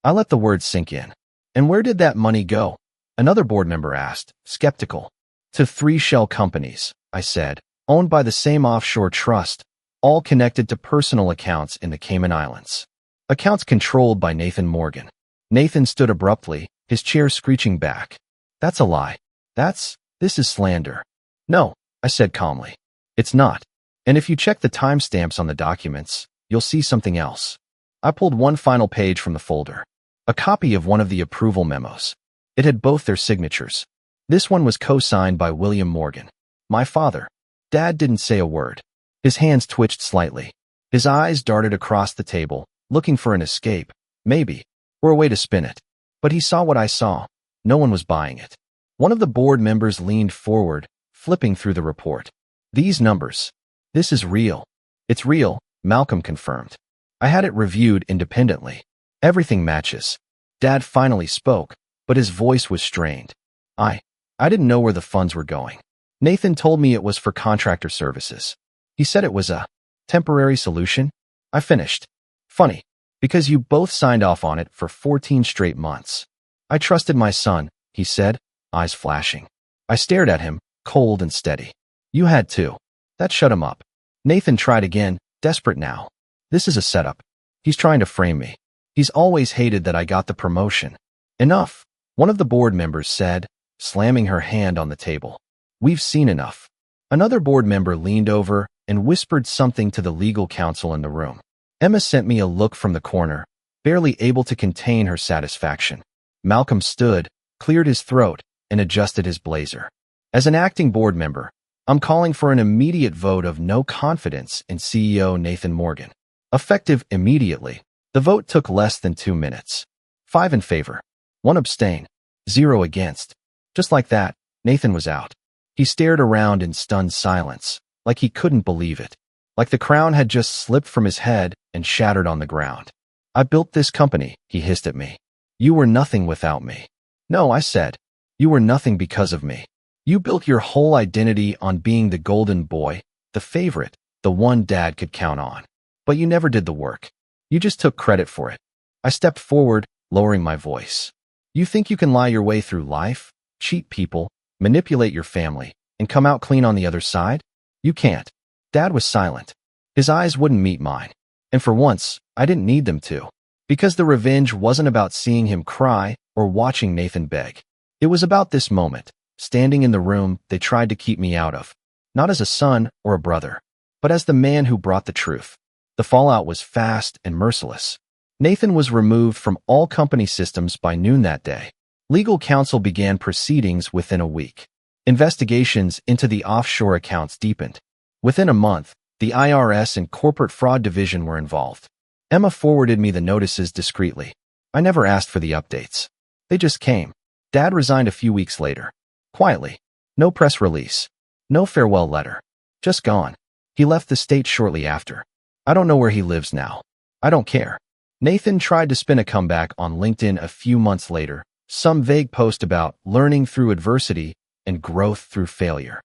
I let the words sink in. And where did that money go? Another board member asked, skeptical. To 3 shell companies, I said, owned by the same offshore trust, all connected to personal accounts in the Cayman Islands. Accounts controlled by Nathan Morgan. Nathan stood abruptly, his chair screeching back. That's a lie. This is slander. No, I said calmly. It's not. And if you check the timestamps on the documents, you'll see something else. I pulled one final page from the folder. A copy of one of the approval memos. It had both their signatures. This one was co-signed by William Morgan, my father. Dad didn't say a word. His hands twitched slightly. His eyes darted across the table, looking for an escape, maybe, or a way to spin it. But he saw what I saw. No one was buying it. One of the board members leaned forward, flipping through the report. These numbers. This is real. It's real, Malcolm confirmed. I had it reviewed independently. Everything matches. Dad finally spoke, but his voice was strained. I didn't know where the funds were going. Nathan told me it was for contractor services. He said it was a temporary solution. I finished. Funny, because you both signed off on it for 14 straight months. I trusted my son, he said, eyes flashing. I stared at him, cold and steady. You had too. That shut him up. Nathan tried again, desperate now. This is a setup. He's trying to frame me. He's always hated that I got the promotion. Enough, one of the board members said, slamming her hand on the table. We've seen enough. Another board member leaned over and whispered something to the legal counsel in the room. Emma sent me a look from the corner, barely able to contain her satisfaction. Malcolm stood, cleared his throat, and adjusted his blazer. As an acting board member, I'm calling for an immediate vote of no confidence in CEO Nathan Morgan. Effective immediately. The vote took less than 2 minutes. 5 in favor. 1 abstain. 0 against. Just like that, Nathan was out. He stared around in stunned silence, like he couldn't believe it. Like the crown had just slipped from his head and shattered on the ground. I built this company, he hissed at me. You were nothing without me. No, I said. You were nothing because of me. You built your whole identity on being the golden boy, the favorite, the one Dad could count on. But you never did the work. You just took credit for it. I stepped forward, lowering my voice. You think you can lie your way through life, cheat people, manipulate your family, and come out clean on the other side? You can't. Dad was silent. His eyes wouldn't meet mine. And for once, I didn't need them to. Because the revenge wasn't about seeing him cry or watching Nathan beg. It was about this moment, standing in the room they tried to keep me out of. Not as a son or a brother, but as the man who brought the truth. The fallout was fast and merciless. Nathan was removed from all company systems by noon that day. Legal counsel began proceedings within a week. Investigations into the offshore accounts deepened. Within a month, the IRS and corporate fraud division were involved. Emma forwarded me the notices discreetly. I never asked for the updates. They just came. Dad resigned a few weeks later. Quietly. No press release. No farewell letter. Just gone. He left the state shortly after. I don't know where he lives now. I don't care. Nathan tried to spin a comeback on LinkedIn a few months later. Some vague post about learning through adversity and growth through failure.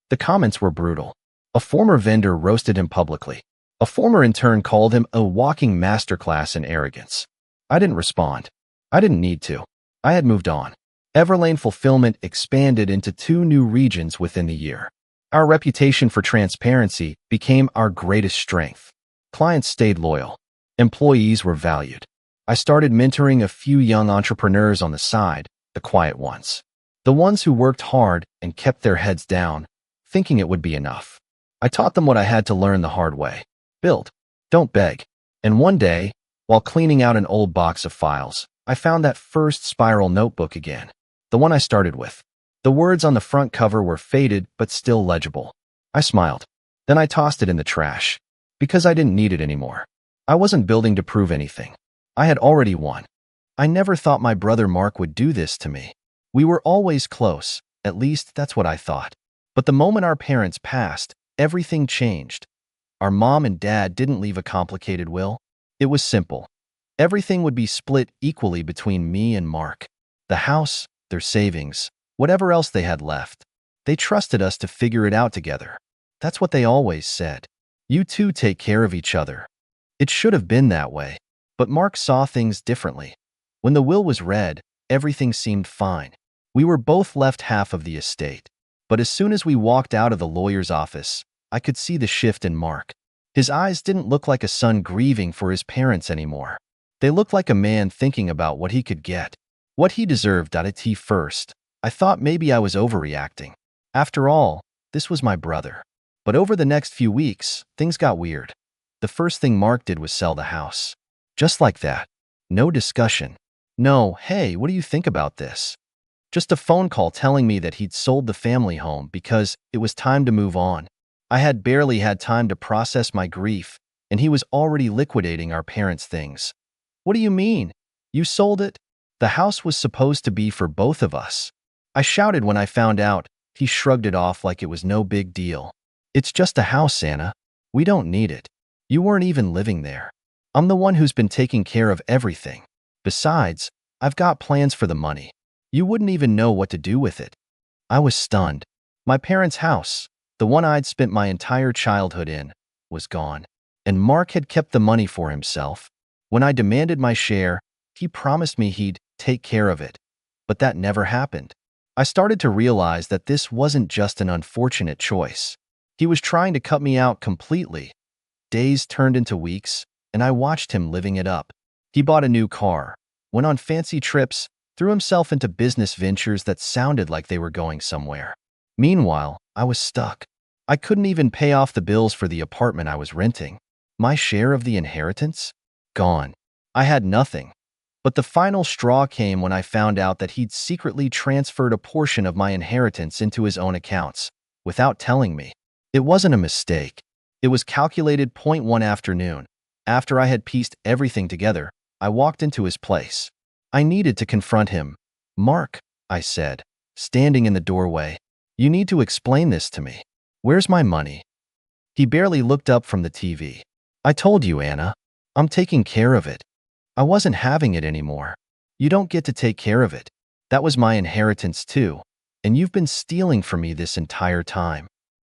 The comments were brutal. A former vendor roasted him publicly. A former intern called him a walking masterclass in arrogance. I didn't respond. I didn't need to. I had moved on. Everlane Fulfillment expanded into 2 new regions within the year. Our reputation for transparency became our greatest strength. Clients stayed loyal. Employees were valued. I started mentoring a few young entrepreneurs on the side, the quiet ones. The ones who worked hard and kept their heads down, thinking it would be enough. I taught them what I had to learn the hard way. Build. Don't beg. And one day, while cleaning out an old box of files, I found that first spiral notebook again. The one I started with. The words on the front cover were faded but still legible. I smiled. Then I tossed it in the trash. Because I didn't need it anymore. I wasn't building to prove anything. I had already won. I never thought my brother Mark would do this to me. We were always close, at least that's what I thought. But the moment our parents passed, everything changed. Our mom and dad didn't leave a complicated will. It was simple. Everything would be split equally between me and Mark. The house, their savings, whatever else they had left. They trusted us to figure it out together. That's what they always said. You two take care of each other. It should have been that way. But Mark saw things differently. When the will was read, everything seemed fine. We were both left half of the estate. But as soon as we walked out of the lawyer's office, I could see the shift in Mark. His eyes didn't look like a son grieving for his parents anymore. They looked like a man thinking about what he could get. What he deserved. At first, I thought maybe I was overreacting. After all, this was my brother. But over the next few weeks, things got weird. The first thing Mark did was sell the house. Just like that. No discussion. No, hey, what do you think about this? Just a phone call telling me that he'd sold the family home because it was time to move on. I had barely had time to process my grief, and he was already liquidating our parents' things. What do you mean? You sold it? The house was supposed to be for both of us. I shouted when I found out. He shrugged it off like it was no big deal. It's just a house, Anna. We don't need it. You weren't even living there. I'm the one who's been taking care of everything. Besides, I've got plans for the money. You wouldn't even know what to do with it. I was stunned. My parents' house, the one I'd spent my entire childhood in, was gone. And Mark had kept the money for himself. When I demanded my share, he promised me he'd take care of it. But that never happened. I started to realize that this wasn't just an unfortunate choice. He was trying to cut me out completely. Days turned into weeks, and I watched him living it up. He bought a new car, went on fancy trips, threw himself into business ventures that sounded like they were going somewhere. Meanwhile, I was stuck. I couldn't even pay off the bills for the apartment I was renting. My share of the inheritance? Gone. I had nothing. But the final straw came when I found out that he'd secretly transferred a portion of my inheritance into his own accounts, without telling me. It wasn't a mistake. It was calculated. One afternoon, after I had pieced everything together, I walked into his place. I needed to confront him. Mark, I said, standing in the doorway, you need to explain this to me. Where's my money? He barely looked up from the TV. I told you, Anna. I'm taking care of it. I wasn't having it anymore. You don't get to take care of it. That was my inheritance too, and you've been stealing from me this entire time.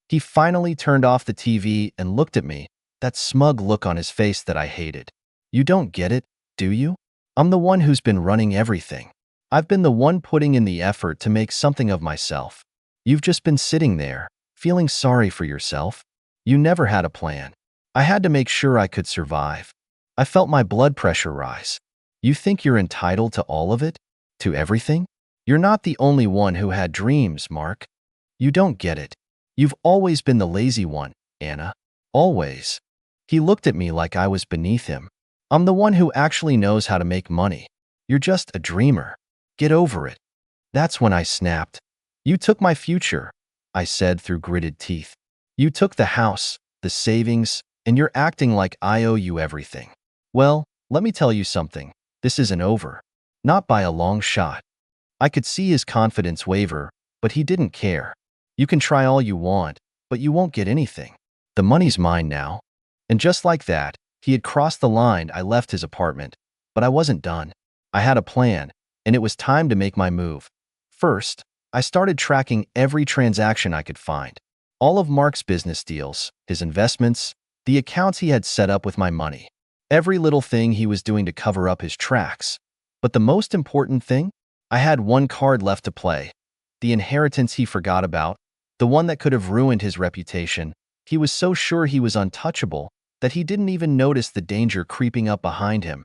He finally turned off the TV and looked at me, that smug look on his face that I hated. You don't get it, do you? I'm the one who's been running everything. I've been the one putting in the effort to make something of myself. You've just been sitting there, feeling sorry for yourself. You never had a plan. I had to make sure I could survive. I felt my blood pressure rise. You think you're entitled to all of it? To everything? You're not the only one who had dreams, Mark. You don't get it. You've always been the lazy one, Anna. Always. He looked at me like I was beneath him. I'm the one who actually knows how to make money. You're just a dreamer. Get over it. That's when I snapped. You took my future, I said through gritted teeth. You took the house, the savings, and you're acting like I owe you everything. Well, let me tell you something. This isn't over. Not by a long shot. I could see his confidence waver, but he didn't care. You can try all you want, but you won't get anything. The money's mine now. And just like that, he had crossed the line. I left his apartment, but I wasn't done. I had a plan, and it was time to make my move. First, I started tracking every transaction I could find. All of Mark's business deals, his investments, the accounts he had set up with my money. Every little thing he was doing to cover up his tracks. But the most important thing? I had one card left to play. The inheritance he forgot about, the one that could have ruined his reputation. He was so sure he was untouchable that he didn't even notice the danger creeping up behind him.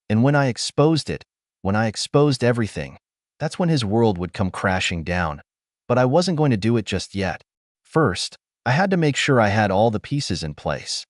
And when I exposed it, when I exposed everything, that's when his world would come crashing down. But I wasn't going to do it just yet. First, I had to make sure I had all the pieces in place.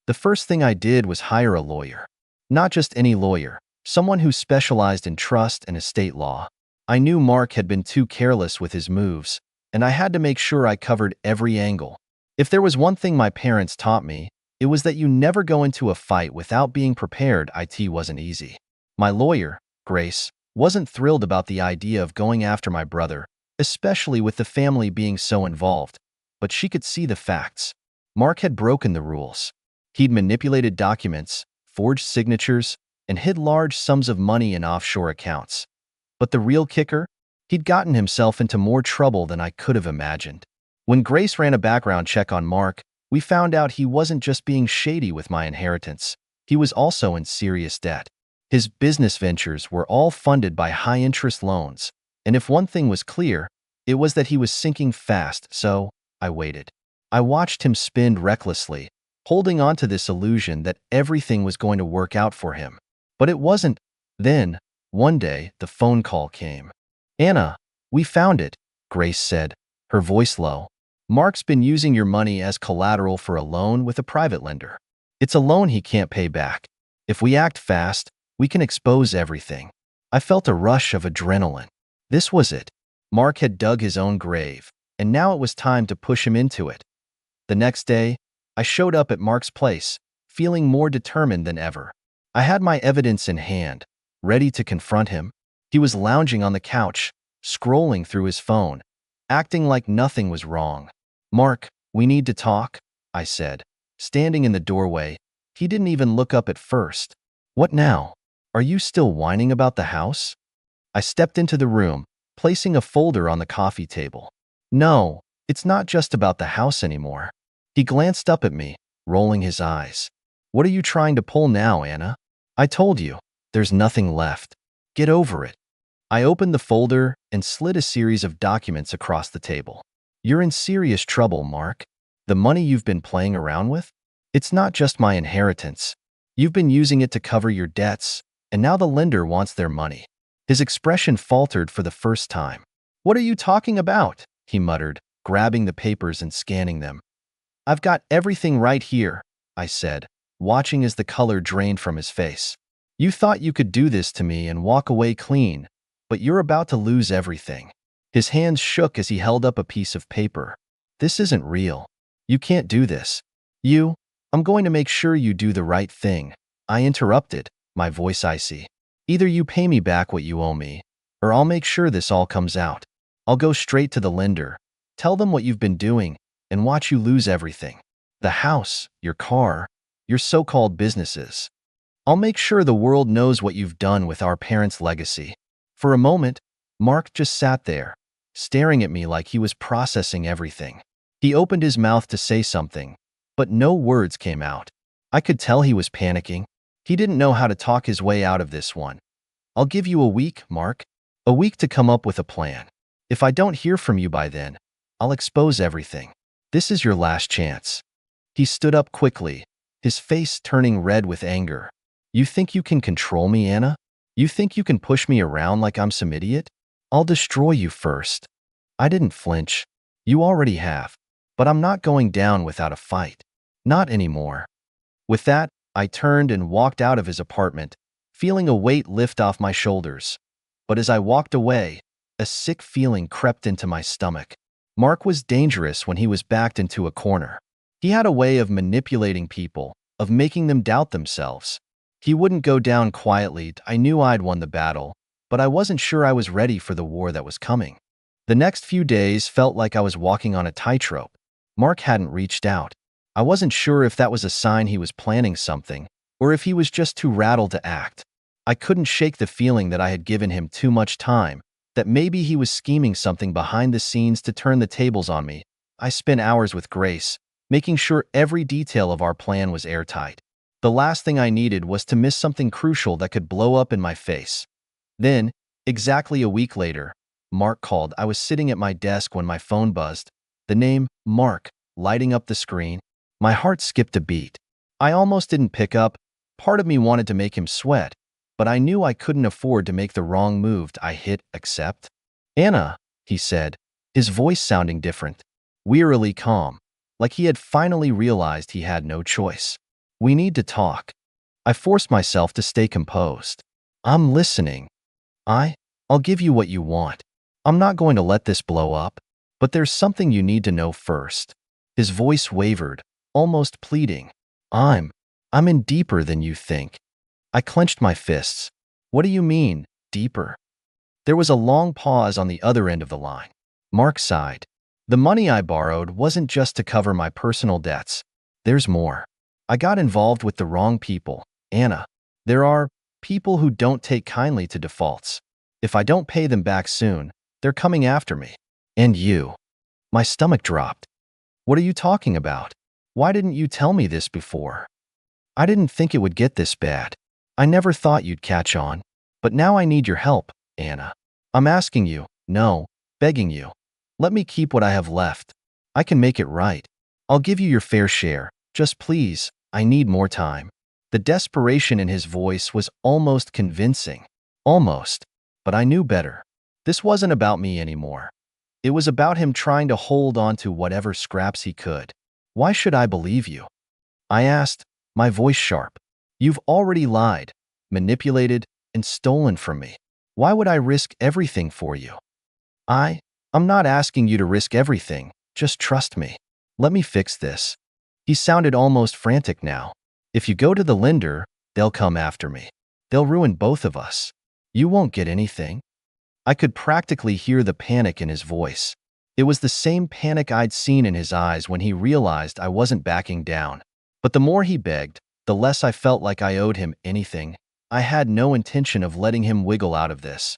The first thing I did was hire a lawyer. Not just any lawyer, someone who specialized in trust and estate law. I knew Mark had been too careless with his moves, and I had to make sure I covered every angle. If there was one thing my parents taught me, it was that you never go into a fight without being prepared. It wasn't easy. My lawyer, Grace, wasn't thrilled about the idea of going after my brother, especially with the family being so involved. But she could see the facts. Mark had broken the rules. He'd manipulated documents, forged signatures, and hid large sums of money in offshore accounts. But the real kicker? He'd gotten himself into more trouble than I could have imagined. When Grace ran a background check on Mark, we found out he wasn't just being shady with my inheritance. He was also in serious debt. His business ventures were all funded by high-interest loans, and if one thing was clear, it was that he was sinking fast, so I waited. I watched him spend recklessly, holding on to this illusion that everything was going to work out for him. But it wasn't. Then, one day, the phone call came. Anna, we found it, Grace said, her voice low. Mark's been using your money as collateral for a loan with a private lender. It's a loan he can't pay back. If we act fast, we can expose everything. I felt a rush of adrenaline. This was it. Mark had dug his own grave, and now it was time to push him into it. The next day, I showed up at Mark's place, feeling more determined than ever. I had my evidence in hand, ready to confront him. He was lounging on the couch, scrolling through his phone, acting like nothing was wrong. "Mark, we need to talk," I said. Standing in the doorway, he didn't even look up at first. "What now? Are you still whining about the house?" I stepped into the room, placing a folder on the coffee table. "No, it's not just about the house anymore." He glanced up at me, rolling his eyes. "What are you trying to pull now, Anna? I told you, there's nothing left. Get over it." I opened the folder and slid a series of documents across the table. "You're in serious trouble, Mark. The money you've been playing around with? It's not just my inheritance. You've been using it to cover your debts, and now the lender wants their money." His expression faltered for the first time. "What are you talking about?" he muttered, grabbing the papers and scanning them. "I've got everything right here," I said, watching as the color drained from his face. "You thought you could do this to me and walk away clean, but you're about to lose everything." His hands shook as he held up a piece of paper. "This isn't real. You can't do this. I'm going to make sure you do the right thing," I interrupted, my voice icy. "Either you pay me back what you owe me, or I'll make sure this all comes out. I'll go straight to the lender, tell them what you've been doing, and watch you lose everything. The house, your car, your so-called businesses. I'll make sure the world knows what you've done with our parents' legacy." For a moment, Mark just sat there, staring at me like he was processing everything. He opened his mouth to say something, but no words came out. I could tell he was panicking. He didn't know how to talk his way out of this one. "I'll give you a week, Mark. A week to come up with a plan. If I don't hear from you by then, I'll expose everything. This is your last chance." He stood up quickly, his face turning red with anger. "You think you can control me, Anna? You think you can push me around like I'm some idiot? I'll destroy you first." I didn't flinch. "You already have. But I'm not going down without a fight. Not anymore." With that, I turned and walked out of his apartment, feeling a weight lift off my shoulders. But as I walked away, a sick feeling crept into my stomach. Mark was dangerous when he was backed into a corner. He had a way of manipulating people, of making them doubt themselves. He wouldn't go down quietly. I knew I'd won the battle, but I wasn't sure I was ready for the war that was coming. The next few days felt like I was walking on a tightrope. Mark hadn't reached out. I wasn't sure if that was a sign he was planning something, or if he was just too rattled to act. I couldn't shake the feeling that I had given him too much time, that maybe he was scheming something behind the scenes to turn the tables on me. I spent hours with Grace, making sure every detail of our plan was airtight. The last thing I needed was to miss something crucial that could blow up in my face. Then, exactly a week later, Mark called. I was sitting at my desk when my phone buzzed. The name, Mark, lighting up the screen. My heart skipped a beat. I almost didn't pick up. Part of me wanted to make him sweat, but I knew I couldn't afford to make the wrong move. I hit accept. "Anna," he said, his voice sounding different, wearily calm, like he had finally realized he had no choice. "We need to talk." I forced myself to stay composed. "I'm listening. I'll give you what you want. I'm not going to let this blow up. But there's something you need to know first." His voice wavered, almost pleading. I'm in deeper than you think." I clenched my fists. "What do you mean, deeper?" There was a long pause on the other end of the line. Mark sighed. "The money I borrowed wasn't just to cover my personal debts. There's more. I got involved with the wrong people, Anna. There are people who don't take kindly to defaults. If I don't pay them back soon, they're coming after me. And you." My stomach dropped. "What are you talking about? Why didn't you tell me this before?" "I didn't think it would get this bad. I never thought you'd catch on. But now I need your help, Anna. I'm asking you, no, begging you. Let me keep what I have left. I can make it right. I'll give you your fair share. Just please, I need more time." The desperation in his voice was almost convincing. Almost. But I knew better. This wasn't about me anymore. It was about him trying to hold on to whatever scraps he could. "Why should I believe you?" I asked, my voice sharp. "You've already lied, manipulated, and stolen from me. Why would I risk everything for you?" I'm not asking you to risk everything. Just trust me. Let me fix this. He sounded almost frantic now. If you go to the lender, they'll come after me. They'll ruin both of us. You won't get anything. I could practically hear the panic in his voice. It was the same panic I'd seen in his eyes when he realized I wasn't backing down. But the more he begged, the less I felt like I owed him anything. I had no intention of letting him wiggle out of this.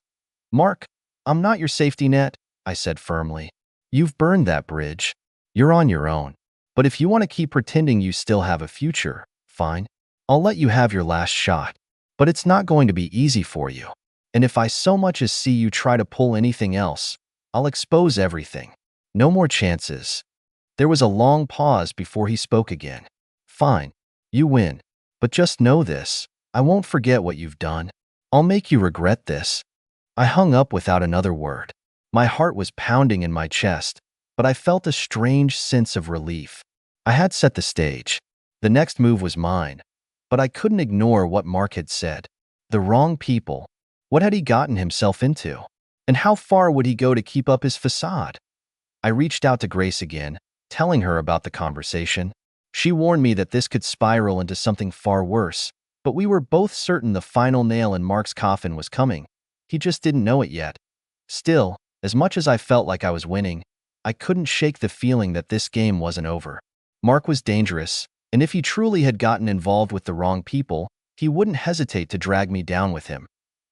Mark, I'm not your safety net, I said firmly. You've burned that bridge. You're on your own. But if you want to keep pretending you still have a future, fine. I'll let you have your last shot. But it's not going to be easy for you. And if I so much as see you try to pull anything else, I'll expose everything. No more chances. There was a long pause before he spoke again. Fine. You win. But just know this. I won't forget what you've done. I'll make you regret this. I hung up without another word. My heart was pounding in my chest, but I felt a strange sense of relief. I had set the stage. The next move was mine, but I couldn't ignore what Mark had said. The wrong people. What had he gotten himself into? And how far would he go to keep up his facade? I reached out to Grace again, telling her about the conversation. She warned me that this could spiral into something far worse, but we were both certain the final nail in Mark's coffin was coming. He just didn't know it yet. Still, as much as I felt like I was winning, I couldn't shake the feeling that this game wasn't over. Mark was dangerous, and if he truly had gotten involved with the wrong people, he wouldn't hesitate to drag me down with him.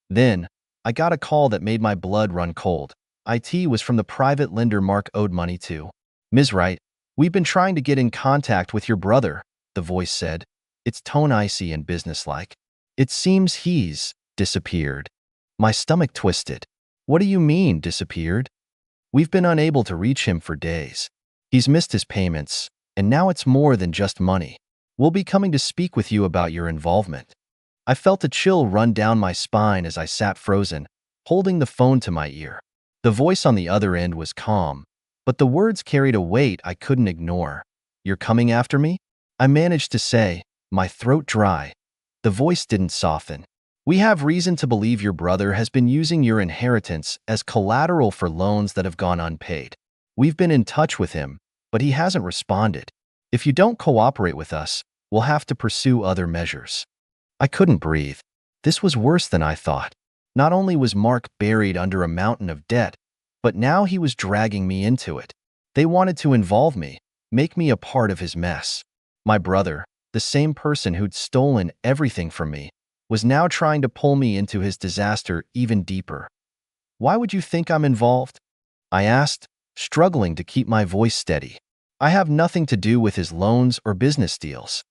Then, I got a call that made my blood run cold. It was from the private lender Mark owed money to. Ms. Wright, we've been trying to get in contact with your brother, the voice said, its tone icy and businesslike. It seems he's disappeared. My stomach twisted. What do you mean, disappeared? We've been unable to reach him for days. He's missed his payments, and now it's more than just money. We'll be coming to speak with you about your involvement. I felt a chill run down my spine as I sat frozen, holding the phone to my ear. The voice on the other end was calm, but the words carried a weight I couldn't ignore. You're coming after me? I managed to say, my throat dry. The voice didn't soften. We have reason to believe your brother has been using your inheritance as collateral for loans that have gone unpaid. We've been in touch with him, but he hasn't responded. If you don't cooperate with us, we'll have to pursue other measures. I couldn't breathe. This was worse than I thought. Not only was Mark buried under a mountain of debt, but now he was dragging me into it. They wanted to involve me, make me a part of his mess. My brother, the same person who'd stolen everything from me, was now trying to pull me into his disaster even deeper. Why would you think I'm involved? I asked, struggling to keep my voice steady. I have nothing to do with his loans or business deals.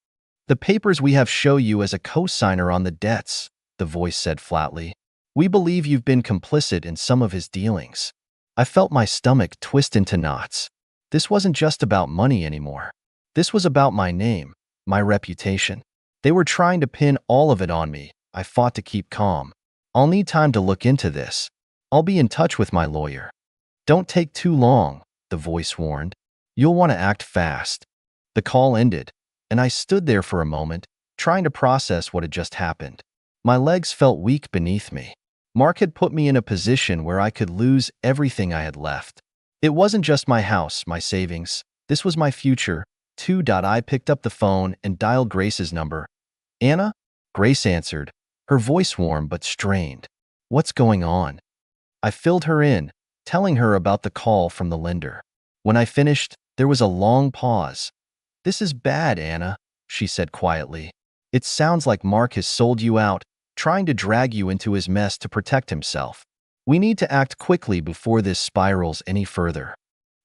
The papers we have show you as a co-signer on the debts, the voice said flatly. We believe you've been complicit in some of his dealings. I felt my stomach twist into knots. This wasn't just about money anymore. This was about my name, my reputation. They were trying to pin all of it on me. I fought to keep calm. I'll need time to look into this. I'll be in touch with my lawyer. Don't take too long, the voice warned. You'll want to act fast. The call ended, and I stood there for a moment, trying to process what had just happened. My legs felt weak beneath me. Mark had put me in a position where I could lose everything I had left. It wasn't just my house, my savings. This was my future. I picked up the phone and dialed Grace's number. Anna? Grace answered, her voice warm but strained. What's going on? I filled her in, telling her about the call from the lender. When I finished, there was a long pause. This is bad, Anna, she said quietly. It sounds like Mark has sold you out, trying to drag you into his mess to protect himself. We need to act quickly before this spirals any further.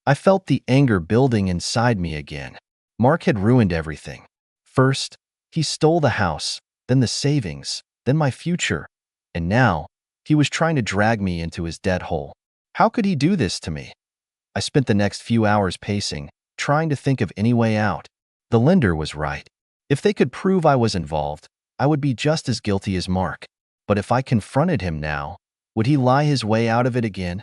I felt the anger building inside me again. Mark had ruined everything. First, he stole the house, then the savings, then my future, and now, he was trying to drag me into his debt hole. How could he do this to me? I spent the next few hours pacing, trying to think of any way out. The lender was right. If they could prove I was involved, I would be just as guilty as Mark. But if I confronted him now, would he lie his way out of it again?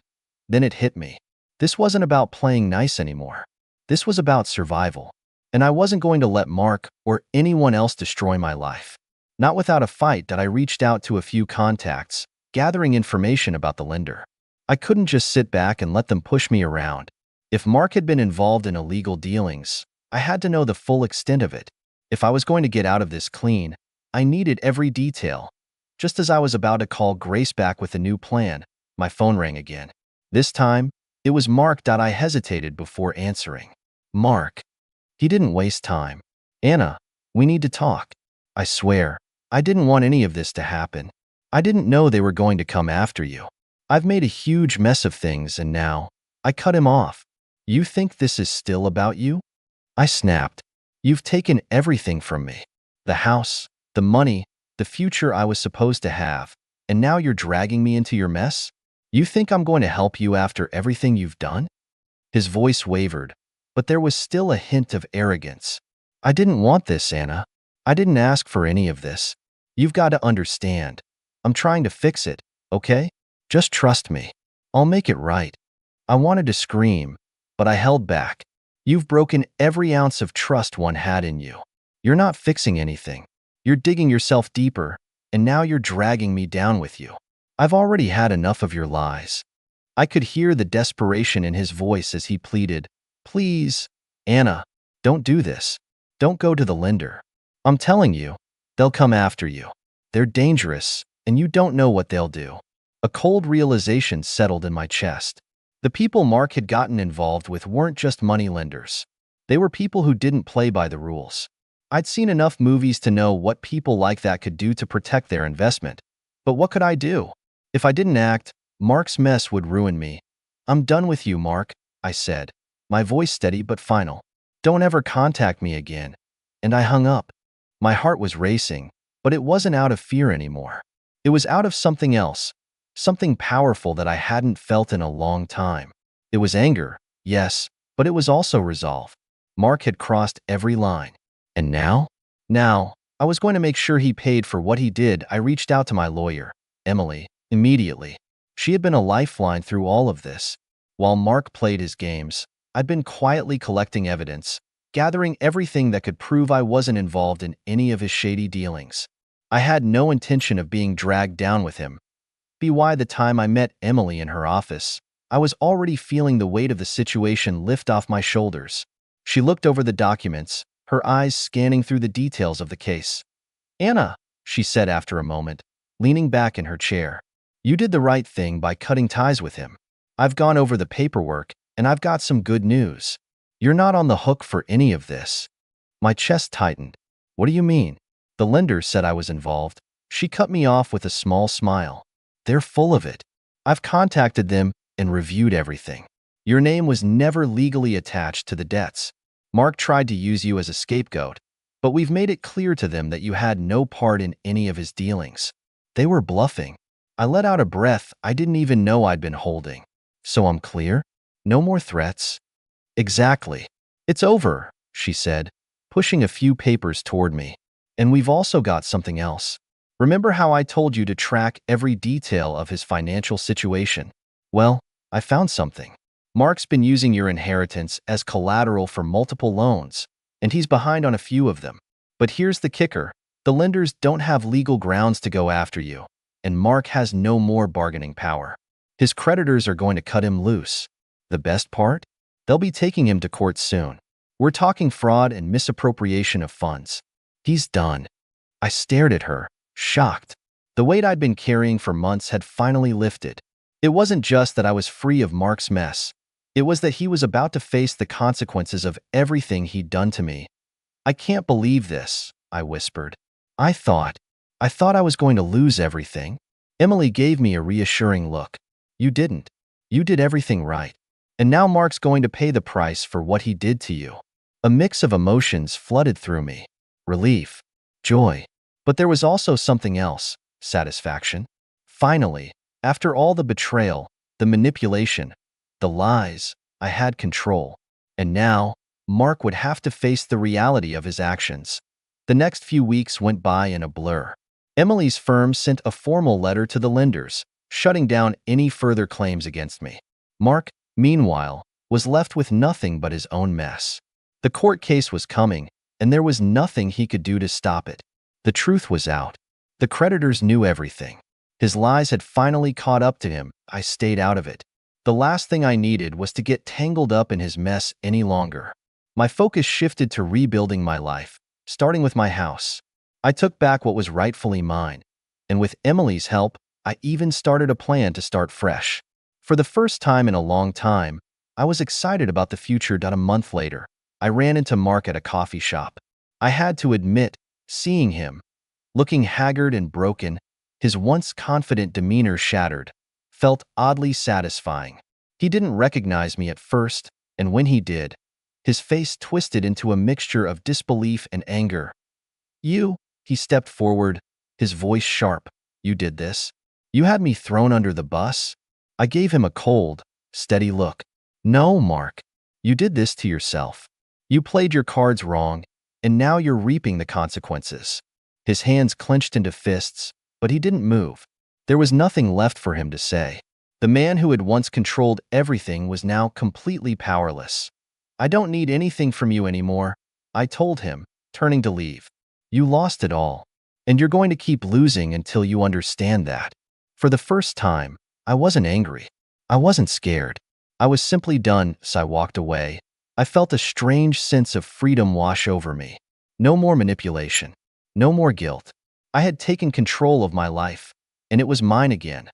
Then it hit me. This wasn't about playing nice anymore. This was about survival. And I wasn't going to let Mark or anyone else destroy my life. Not without a fight that I reached out to a few contacts, gathering information about the lender. I couldn't just sit back and let them push me around. If Mark had been involved in illegal dealings, I had to know the full extent of it. If I was going to get out of this clean, I needed every detail. Just as I was about to call Grace back with a new plan, my phone rang again. This time, it was Mark. I hesitated before answering. Mark. He didn't waste time. Anna, we need to talk. I swear, I didn't want any of this to happen. I didn't know they were going to come after you. I've made a huge mess of things and now, I cut him off. You think this is still about you? I snapped. You've taken everything from me. The house, the money, the future I was supposed to have, and now you're dragging me into your mess? You think I'm going to help you after everything you've done? His voice wavered, but there was still a hint of arrogance. I didn't want this, Anna. I didn't ask for any of this. You've got to understand. I'm trying to fix it, okay? Just trust me. I'll make it right. I wanted to scream, but I held back. You've broken every ounce of trust one had in you. You're not fixing anything. You're digging yourself deeper, and now you're dragging me down with you. I've already had enough of your lies. I could hear the desperation in his voice as he pleaded, Please, Anna, don't do this. Don't go to the lender. I'm telling you, they'll come after you. They're dangerous, and you don't know what they'll do. A cold realization settled in my chest. The people Mark had gotten involved with weren't just money lenders. They were people who didn't play by the rules. I'd seen enough movies to know what people like that could do to protect their investment. But what could I do? If I didn't act, Mark's mess would ruin me. I'm done with you, Mark, I said, my voice steady but final. Don't ever contact me again. And I hung up. My heart was racing, but it wasn't out of fear anymore. It was out of something else, something powerful that I hadn't felt in a long time. It was anger, yes, but it was also resolve. Mark had crossed every line. And now? Now, I was going to make sure he paid for what he did. I reached out to my lawyer, Emily, immediately. She had been a lifeline through all of this. While Mark played his games, I'd been quietly collecting evidence, gathering everything that could prove I wasn't involved in any of his shady dealings. I had no intention of being dragged down with him. By the time I met Emily in her office, I was already feeling the weight of the situation lift off my shoulders. She looked over the documents, her eyes scanning through the details of the case. Anna, she said after a moment, leaning back in her chair, you did the right thing by cutting ties with him. I've gone over the paperwork, and I've got some good news. You're not on the hook for any of this. My chest tightened. What do you mean? The lender said I was involved. She cut me off with a small smile. They're full of it. I've contacted them and reviewed everything. Your name was never legally attached to the debts. Mark tried to use you as a scapegoat, but we've made it clear to them that you had no part in any of his dealings. They were bluffing. I let out a breath I didn't even know I'd been holding. So I'm clear? No more threats? Exactly. It's over, she said, pushing a few papers toward me. And we've also got something else. Remember how I told you to track every detail of his financial situation? Well, I found something. Mark's been using your inheritance as collateral for multiple loans, and he's behind on a few of them. But here's the kicker. The lenders don't have legal grounds to go after you, and Mark has no more bargaining power. His creditors are going to cut him loose. The best part? They'll be taking him to court soon. We're talking fraud and misappropriation of funds. He's done. I stared at her, shocked. The weight I'd been carrying for months had finally lifted. It wasn't just that I was free of Mark's mess. It was that he was about to face the consequences of everything he'd done to me. I can't believe this, I whispered. I thought I was going to lose everything. Emily gave me a reassuring look. You didn't. You did everything right. And now Mark's going to pay the price for what he did to you. A mix of emotions flooded through me. Relief, joy. But there was also something else, satisfaction. Finally, after all the betrayal, the manipulation, the lies, I had control. And now, Mark would have to face the reality of his actions. The next few weeks went by in a blur. Emily's firm sent a formal letter to the lenders, shutting down any further claims against me. Mark, meanwhile, was left with nothing but his own mess. The court case was coming, and there was nothing he could do to stop it. The truth was out. The creditors knew everything. His lies had finally caught up to him. I stayed out of it. The last thing I needed was to get tangled up in his mess any longer. My focus shifted to rebuilding my life, starting with my house. I took back what was rightfully mine, and with Emily's help, I even started a plan to start fresh. For the first time in a long time, I was excited about the future. A month later, I ran into Mark at a coffee shop. I had to admit, seeing him, looking haggard and broken, his once confident demeanor shattered, felt oddly satisfying. He didn't recognize me at first, and when he did, his face twisted into a mixture of disbelief and anger. "You," he stepped forward, his voice sharp. "You did this? You had me thrown under the bus?" I gave him a cold, steady look. "No, Mark. You did this to yourself. You played your cards wrong, and now you're reaping the consequences." His hands clenched into fists, but he didn't move. There was nothing left for him to say. The man who had once controlled everything was now completely powerless. "I don't need anything from you anymore," I told him, turning to leave. "You lost it all, and you're going to keep losing until you understand that." For the first time, I wasn't angry. I wasn't scared. I was simply done. As I walked away, I felt a strange sense of freedom wash over me. No more manipulation. No more guilt. I had taken control of my life, and it was mine again.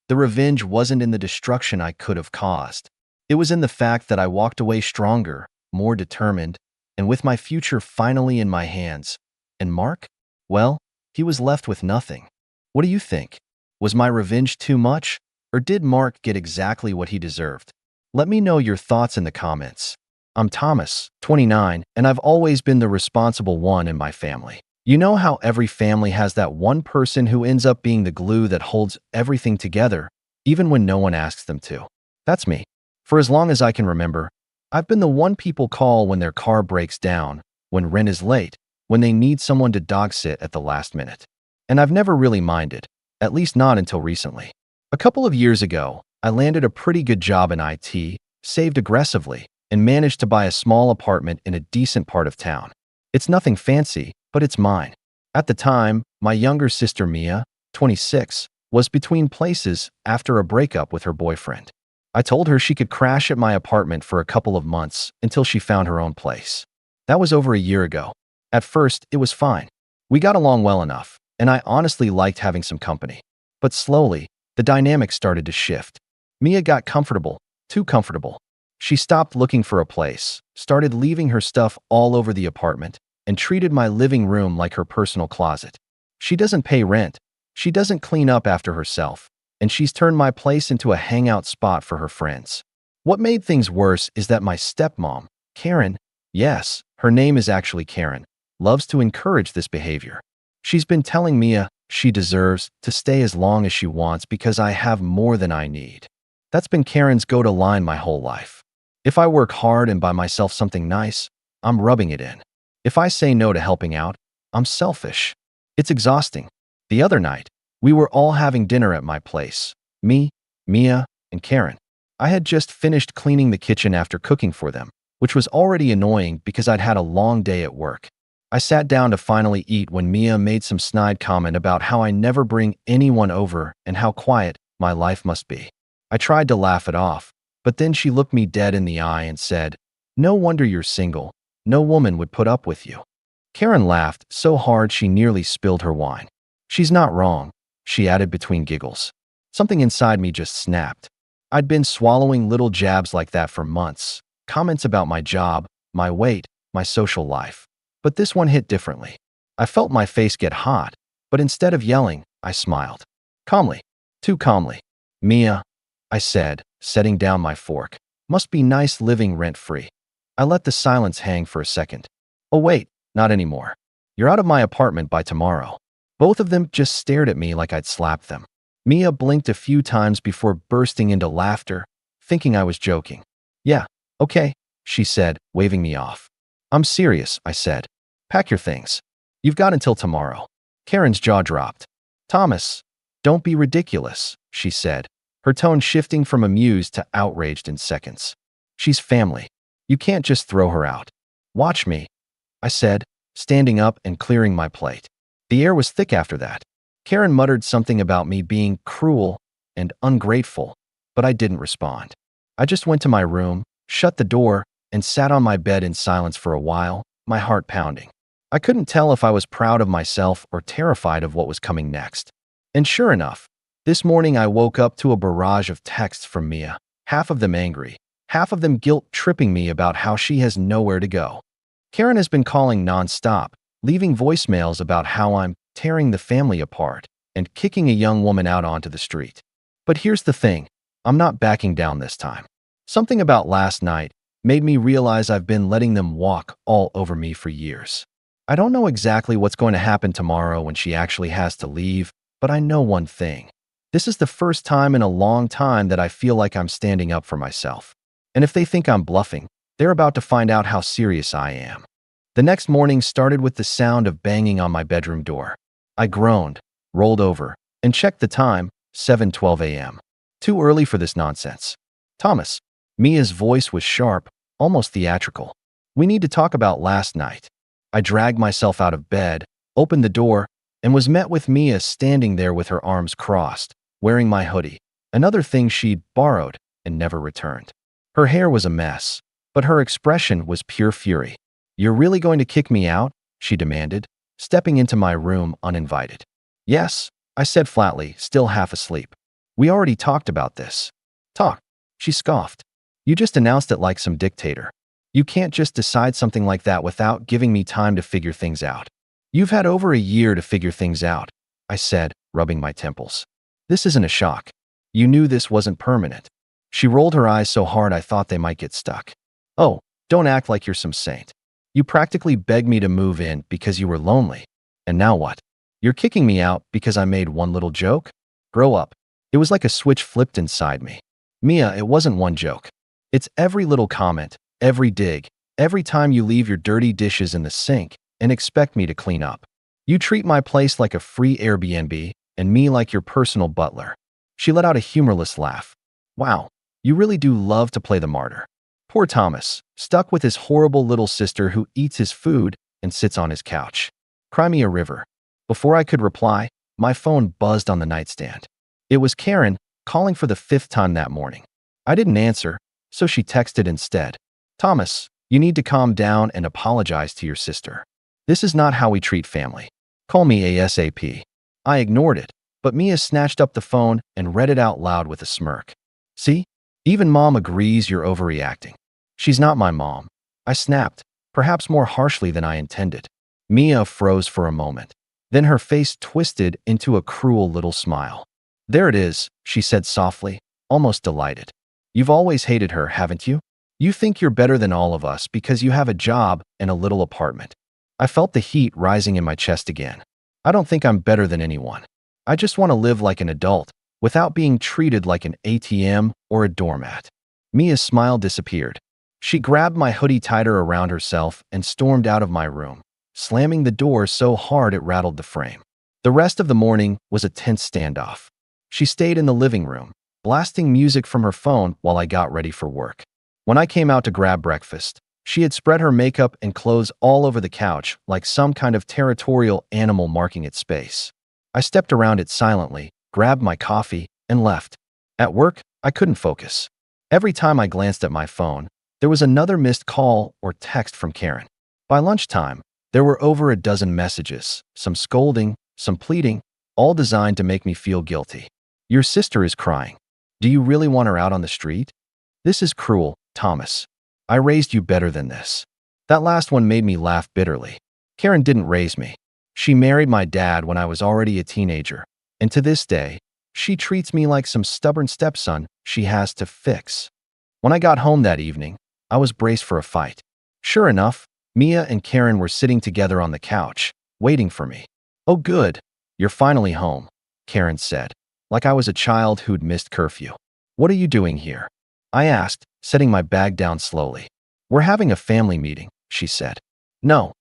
The revenge wasn't in the destruction I could have caused. It was in the fact that I walked away stronger, more determined, and with my future finally in my hands. And Mark? Well, he was left with nothing. What do you think? Was my revenge too much, or did Mark get exactly what he deserved? Let me know your thoughts in the comments. I'm Thomas, 29, and I've always been the responsible one in my family. You know how every family has that one person who ends up being the glue that holds everything together, even when no one asks them to? That's me. For as long as I can remember, I've been the one people call when their car breaks down, when rent is late, when they need someone to dog sit at the last minute. And I've never really minded, at least not until recently. A couple of years ago, I landed a pretty good job in IT, saved aggressively, and managed to buy a small apartment in a decent part of town. It's nothing fancy, but it's mine. At the time, my younger sister Mia, 26, was between places after a breakup with her boyfriend. I told her she could crash at my apartment for a couple of months until she found her own place. That was over a year ago. At first, it was fine. We got along well enough, and I honestly liked having some company. But slowly, the dynamic started to shift. Mia got comfortable, too comfortable. She stopped looking for a place, started leaving her stuff all over the apartment, and treated my living room like her personal closet. She doesn't pay rent, she doesn't clean up after herself, and she's turned my place into a hangout spot for her friends. What made things worse is that my stepmom, Karen, yes, her name is actually Karen, loves to encourage this behavior. She's been telling Mia she deserves to stay as long as she wants because I have more than I need. That's been Karen's go-to line my whole life. If I work hard and buy myself something nice, I'm rubbing it in. If I say no to helping out, I'm selfish. It's exhausting. The other night, we were all having dinner at my place. Me, Mia, and Karen. I had just finished cleaning the kitchen after cooking for them, which was already annoying because I'd had a long day at work. I sat down to finally eat when Mia made some snide comment about how I never bring anyone over and how quiet my life must be. I tried to laugh it off, but then she looked me dead in the eye and said, "No wonder you're single. No woman would put up with you." Karen laughed so hard she nearly spilled her wine. "She's not wrong," she added between giggles. Something inside me just snapped. I'd been swallowing little jabs like that for months, comments about my job, my weight, my social life. But this one hit differently. I felt my face get hot, but instead of yelling, I smiled. Calmly. Too calmly. "Mia," I said, setting down my fork. "Must be nice living rent-free." I let the silence hang for a second. "Oh wait, not anymore. You're out of my apartment by tomorrow." Both of them just stared at me like I'd slapped them. Mia blinked a few times before bursting into laughter, thinking I was joking. "Yeah, okay," she said, waving me off. "I'm serious," I said. "Pack your things. You've got until tomorrow." Karen's jaw dropped. "Thomas, don't be ridiculous," she said, her tone shifting from amused to outraged in seconds. "She's family. You can't just throw her out." "Watch me," I said, standing up and clearing my plate. The air was thick after that. Karen muttered something about me being cruel and ungrateful, but I didn't respond. I just went to my room, shut the door, and sat on my bed in silence for a while, my heart pounding. I couldn't tell if I was proud of myself or terrified of what was coming next. And sure enough, this morning I woke up to a barrage of texts from Mia, half of them angry, half of them guilt-tripping me about how she has nowhere to go. Karen has been calling nonstop, leaving voicemails about how I'm tearing the family apart and kicking a young woman out onto the street. But here's the thing, I'm not backing down this time. Something about last night made me realize I've been letting them walk all over me for years. I don't know exactly what's going to happen tomorrow when she actually has to leave, but I know one thing. This is the first time in a long time that I feel like I'm standing up for myself. And if they think I'm bluffing, they're about to find out how serious I am. The next morning started with the sound of banging on my bedroom door. I groaned, rolled over, and checked the time, 7:12 a.m. Too early for this nonsense. Thomas. Mia's voice was sharp, almost theatrical. We need to talk about last night. I dragged myself out of bed, opened the door, and was met with Mia standing there with her arms crossed, wearing my hoodie, another thing she'd borrowed and never returned. Her hair was a mess, but her expression was pure fury. "You're really going to kick me out?" she demanded, stepping into my room uninvited. "Yes," I said flatly, still half asleep. "We already talked about this." "Talk," she scoffed. "You just announced it like some dictator. You can't just decide something like that without giving me time to figure things out." "You've had over a year to figure things out," I said, rubbing my temples. "This isn't a shock. You knew this wasn't permanent." She rolled her eyes so hard I thought they might get stuck. "Oh, don't act like you're some saint. You practically begged me to move in because you were lonely. And now what? You're kicking me out because I made one little joke? Grow up." It was like a switch flipped inside me. "Mia, it wasn't one joke. It's every little comment, every dig, every time you leave your dirty dishes in the sink and expect me to clean up. You treat my place like a free Airbnb and me like your personal butler." She let out a humorless laugh. "Wow, you really do love to play the martyr." Poor Thomas, stuck with his horrible little sister who eats his food and sits on his couch. Cry me a river. Before I could reply, my phone buzzed on the nightstand. It was Karen, calling for the 5th time that morning. I didn't answer, so she texted instead. "Thomas, you need to calm down and apologize to your sister. This is not how we treat family. Call me ASAP." I ignored it, but Mia snatched up the phone and read it out loud with a smirk. "See? Even Mom agrees you're overreacting." "She's not my mom." I snapped, perhaps more harshly than I intended. Mia froze for a moment. Then her face twisted into a cruel little smile. "There it is," she said softly, almost delighted. "You've always hated her, haven't you? You think you're better than all of us because you have a job and a little apartment." I felt the heat rising in my chest again. I don't think I'm better than anyone. I just want to live like an adult, without being treated like an ATM or a doormat. Mia's smile disappeared. She grabbed my hoodie tighter around herself and stormed out of my room, slamming the door so hard it rattled the frame. The rest of the morning was a tense standoff. She stayed in the living room, blasting music from her phone while I got ready for work. When I came out to grab breakfast, she had spread her makeup and clothes all over the couch like some kind of territorial animal marking its space. I stepped around it silently, grabbed my coffee, and left. At work, I couldn't focus. Every time I glanced at my phone, there was another missed call or text from Karen. By lunchtime, there were over a dozen messages, some scolding, some pleading, all designed to make me feel guilty. "Your sister is crying. Do you really want her out on the street? This is cruel, Thomas. I raised you better than this." That last one made me laugh bitterly. Karen didn't raise me. She married my dad when I was already a teenager, and to this day, she treats me like some stubborn stepson she has to fix. When I got home that evening, I was braced for a fight. Sure enough, Mia and Karen were sitting together on the couch, waiting for me. "Oh good, you're finally home," Karen said, like I was a child who'd missed curfew. "What are you doing here?" I asked, setting my bag down slowly. "We're having a family meeting," she said. "No,"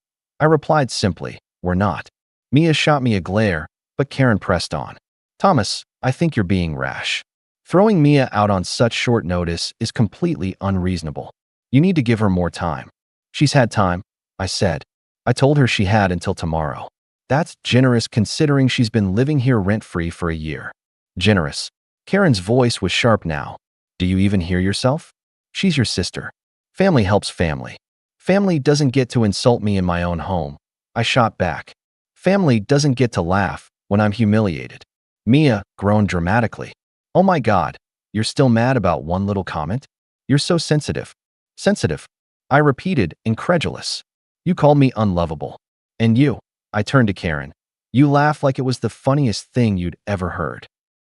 I replied simply, "we're not." Mia shot me a glare, but Karen pressed on. "Thomas, I think you're being rash. Throwing Mia out on such short notice is completely unreasonable. You need to give her more time." "She's had time," I said. "I told her she had until tomorrow." That's generous considering she's been living here rent-free for a year. Generous. Karen's voice was sharp now. Do you even hear yourself? She's your sister. Family helps family. Family doesn't get to insult me in my own home. I shot back. Family doesn't get to laugh when I'm humiliated. Mia groaned dramatically. Oh my God, you're still mad about one little comment? You're so sensitive. Sensitive. I repeated, incredulous. You called me unlovable. And you, I turned to Karen. You laugh like it was the funniest thing you'd ever heard.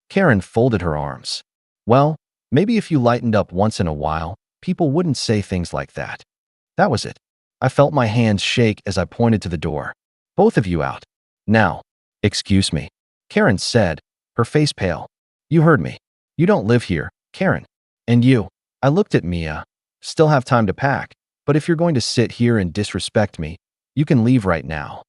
Karen folded her arms. Well, maybe if you lightened up once in a while, people wouldn't say things like that. That was it. I felt my hands shake as I pointed to the door. Both of you out. Now. Excuse me. Karen said, her face pale. You heard me. You don't live here, Karen. And you. I looked at Mia. Still have time to pack, but if you're going to sit here and disrespect me, you can leave right now.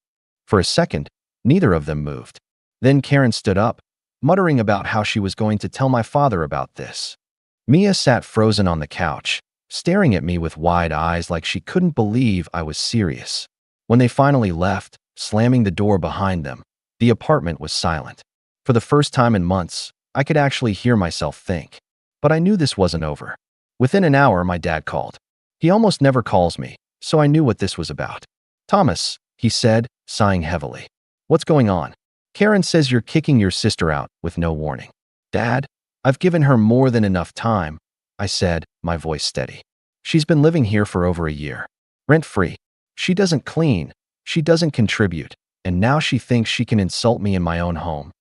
For a second, neither of them moved. Then Karen stood up, muttering about how she was going to tell my father about this. Mia sat frozen on the couch, staring at me with wide eyes like she couldn't believe I was serious. When they finally left, slamming the door behind them, the apartment was silent. For the first time in months, I could actually hear myself think. But I knew this wasn't over. Within an hour, my dad called. He almost never calls me, so I knew what this was about. Thomas, he said, sighing heavily. What's going on? Karen says you're kicking your sister out with no warning. Dad, I've given her more than enough time, I said, my voice steady. She's been living here for over a year. Rent-free. She doesn't clean. She doesn't contribute. And now she thinks she can insult me in my own home.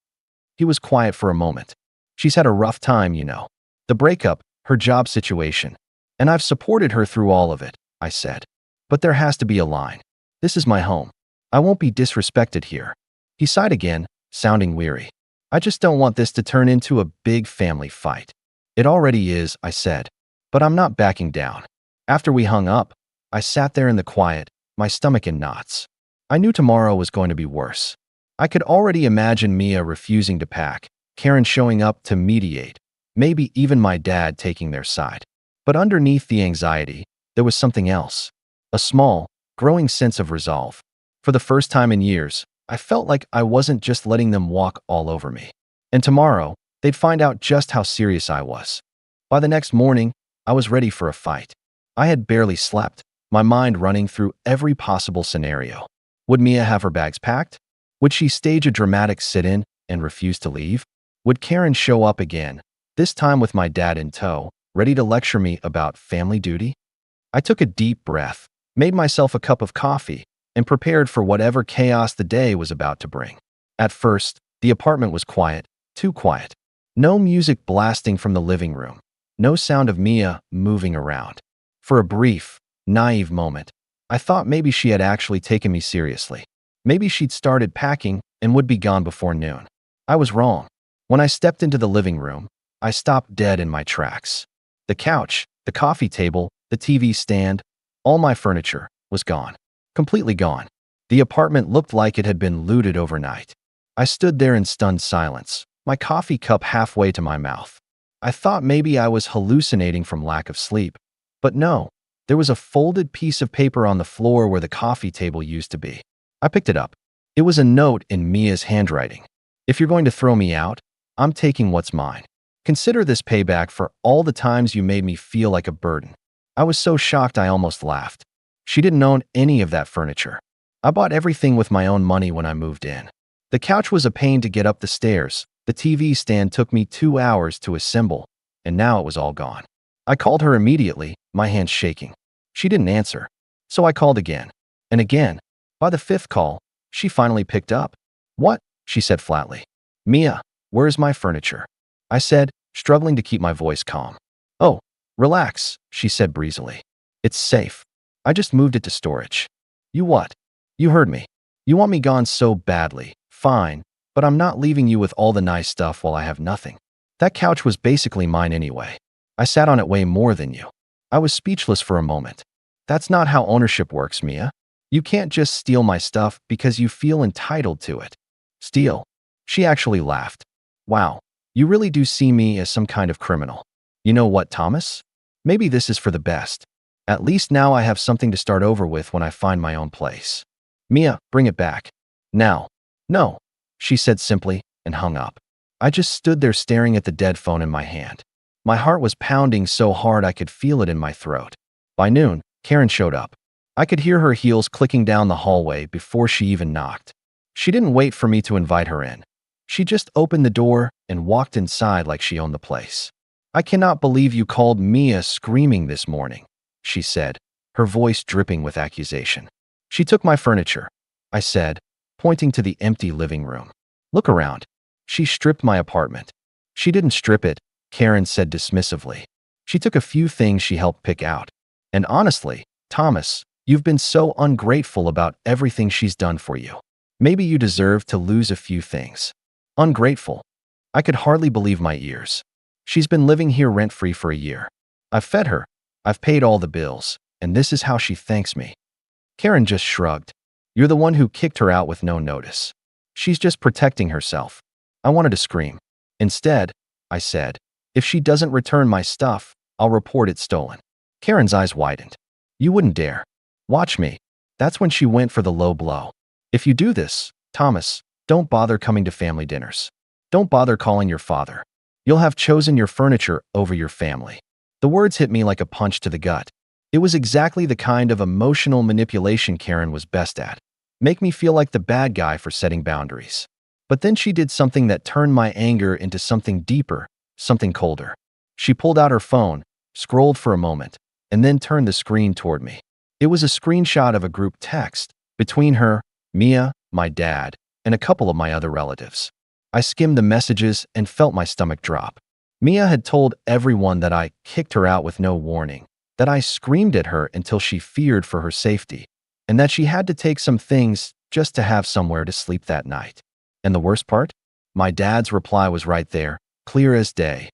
He was quiet for a moment. She's had a rough time, you know. The breakup, her job situation. And I've supported her through all of it, I said. But there has to be a line. This is my home. I won't be disrespected here. He sighed again, sounding weary. I just don't want this to turn into a big family fight. It already is, I said. But I'm not backing down. After we hung up, I sat there in the quiet, my stomach in knots. I knew tomorrow was going to be worse. I could already imagine Mia refusing to pack, Karen showing up to mediate, maybe even my dad taking their side. But underneath the anxiety, there was something else. A small, growing sense of resolve. For the first time in years, I felt like I wasn't just letting them walk all over me. And tomorrow, they'd find out just how serious I was. By the next morning, I was ready for a fight. I had barely slept, my mind running through every possible scenario. Would Mia have her bags packed? Would she stage a dramatic sit-in and refuse to leave? Would Karen show up again, this time with my dad in tow, ready to lecture me about family duty? I took a deep breath, made myself a cup of coffee, and prepared for whatever chaos the day was about to bring. At first, the apartment was quiet, too quiet. No music blasting from the living room. No sound of Mia moving around. For a brief, naive moment, I thought maybe she had actually taken me seriously. Maybe she'd started packing and would be gone before noon. I was wrong. When I stepped into the living room, I stopped dead in my tracks. The couch, the coffee table, the TV stand, all my furniture was gone. Completely gone. The apartment looked like it had been looted overnight. I stood there in stunned silence, my coffee cup halfway to my mouth. I thought maybe I was hallucinating from lack of sleep. But no, there was a folded piece of paper on the floor where the coffee table used to be. I picked it up. It was a note in Mia's handwriting. If you're going to throw me out, I'm taking what's mine. Consider this payback for all the times you made me feel like a burden. I was so shocked I almost laughed. She didn't own any of that furniture. I bought everything with my own money when I moved in. The couch was a pain to get up the stairs. The TV stand took me 2 hours to assemble, and now it was all gone. I called her immediately, my hands shaking. She didn't answer, so I called again and again. By the 5th call, she finally picked up. What? She said flatly. Mia, where's my furniture? I said, struggling to keep my voice calm. Oh, relax, she said breezily. It's safe. I just moved it to storage. You what? You heard me. You want me gone so badly. Fine, but I'm not leaving you with all the nice stuff while I have nothing. That couch was basically mine anyway. I sat on it way more than you. I was speechless for a moment. That's not how ownership works, Mia. You can't just steal my stuff because you feel entitled to it. Steal? She actually laughed. Wow, you really do see me as some kind of criminal. You know what, Thomas? Maybe this is for the best. At least now I have something to start over with when I find my own place. Mia, bring it back. Now. No, she said simply and hung up. I just stood there staring at the dead phone in my hand. My heart was pounding so hard I could feel it in my throat. By noon, Karen showed up. I could hear her heels clicking down the hallway before she even knocked. She didn't wait for me to invite her in. She just opened the door and walked inside like she owned the place. "I cannot believe you called Mia screaming this morning," she said, her voice dripping with accusation. "She took my furniture," I said, pointing to the empty living room. "Look around. She stripped my apartment." "She didn't strip it," Karen said dismissively. "She took a few things she helped pick out. And honestly, Thomas, you've been so ungrateful about everything she's done for you. Maybe you deserve to lose a few things." Ungrateful? I could hardly believe my ears. She's been living here rent-free for a year. I've fed her, I've paid all the bills, and this is how she thanks me. Karen just shrugged. "You're the one who kicked her out with no notice. She's just protecting herself." I wanted to scream. "Instead," I said, "if she doesn't return my stuff, I'll report it stolen." Karen's eyes widened. "You wouldn't dare. Watch me." That's when she went for the low blow. "If you do this, Thomas, don't bother coming to family dinners. Don't bother calling your father. You'll have chosen your furniture over your family." The words hit me like a punch to the gut. It was exactly the kind of emotional manipulation Karen was best at. Make me feel like the bad guy for setting boundaries. But then she did something that turned my anger into something deeper, something colder. She pulled out her phone, scrolled for a moment, and then turned the screen toward me. It was a screenshot of a group text between her, Mia, my dad, and a couple of my other relatives. I skimmed the messages and felt my stomach drop. Mia had told everyone that I kicked her out with no warning, that I screamed at her until she feared for her safety, and that she had to take some things just to have somewhere to sleep that night. And the worst part? My dad's reply was right there, clear as day.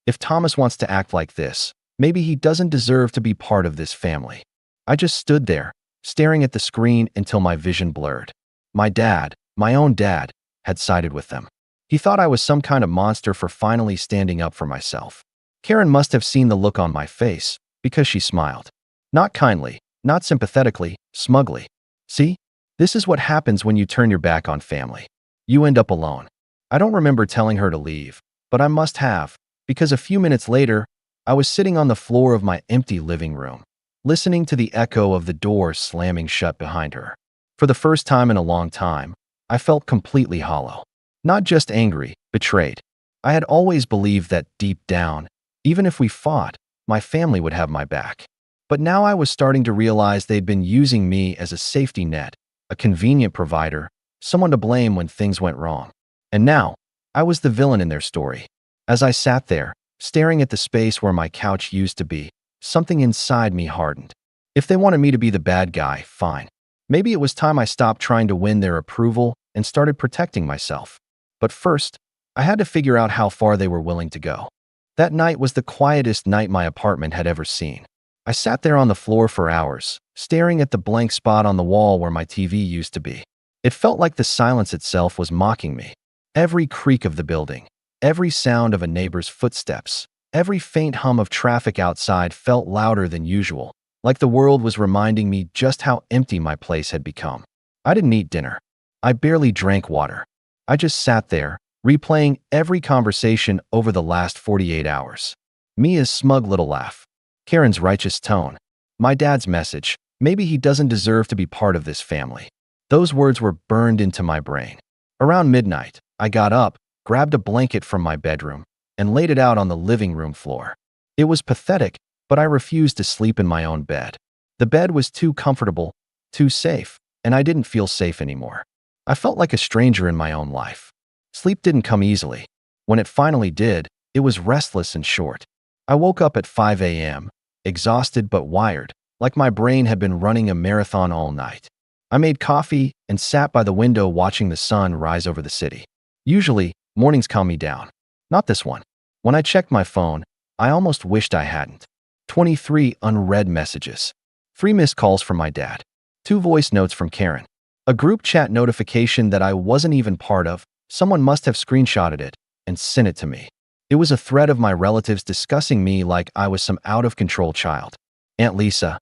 If Thomas wants to act like this, maybe he doesn't deserve to be part of this family. I just stood there, staring at the screen until my vision blurred. My dad, my own dad, had sided with them. He thought I was some kind of monster for finally standing up for myself. Karen must have seen the look on my face, because she smiled. Not kindly, not sympathetically, smugly. "See? This is what happens when you turn your back on family. You end up alone." I don't remember telling her to leave, but I must have, because a few minutes later, I was sitting on the floor of my empty living room, listening to the echo of the door slamming shut behind her. For the first time in a long time, I felt completely hollow. Not just angry, betrayed. I had always believed that deep down, even if we fought, my family would have my back. But now I was starting to realize they'd been using me as a safety net, a convenient provider, someone to blame when things went wrong. And now, I was the villain in their story. As I sat there, staring at the space where my couch used to be, something inside me hardened. If they wanted me to be the bad guy, fine. Maybe it was time I stopped trying to win their approval and started protecting myself. But first, I had to figure out how far they were willing to go. That night was the quietest night my apartment had ever seen. I sat there on the floor for hours, staring at the blank spot on the wall where my TV used to be. It felt like the silence itself was mocking me. Every creak of the building, every sound of a neighbor's footsteps, every faint hum of traffic outside felt louder than usual, like the world was reminding me just how empty my place had become. I didn't eat dinner. I barely drank water. I just sat there, replaying every conversation over the last 48 hours. Mia's smug little laugh. Karen's righteous tone. My dad's message. Maybe he doesn't deserve to be part of this family. Those words were burned into my brain. Around midnight, I got up, grabbed a blanket from my bedroom, and laid it out on the living room floor. It was pathetic, but I refused to sleep in my own bed. The bed was too comfortable, too safe, and I didn't feel safe anymore. I felt like a stranger in my own life. Sleep didn't come easily. When it finally did, it was restless and short. I woke up at 5 a.m., exhausted but wired, like my brain had been running a marathon all night. I made coffee and sat by the window watching the sun rise over the city. Usually, mornings calm me down. Not this one. When I checked my phone, I almost wished I hadn't. 23 unread messages. 3 missed calls from my dad. 2 voice notes from Karen. A group chat notification that I wasn't even part of. Someone must have screenshotted it and sent it to me. It was a thread of my relatives discussing me like I was some out-of-control child. Aunt Lisa.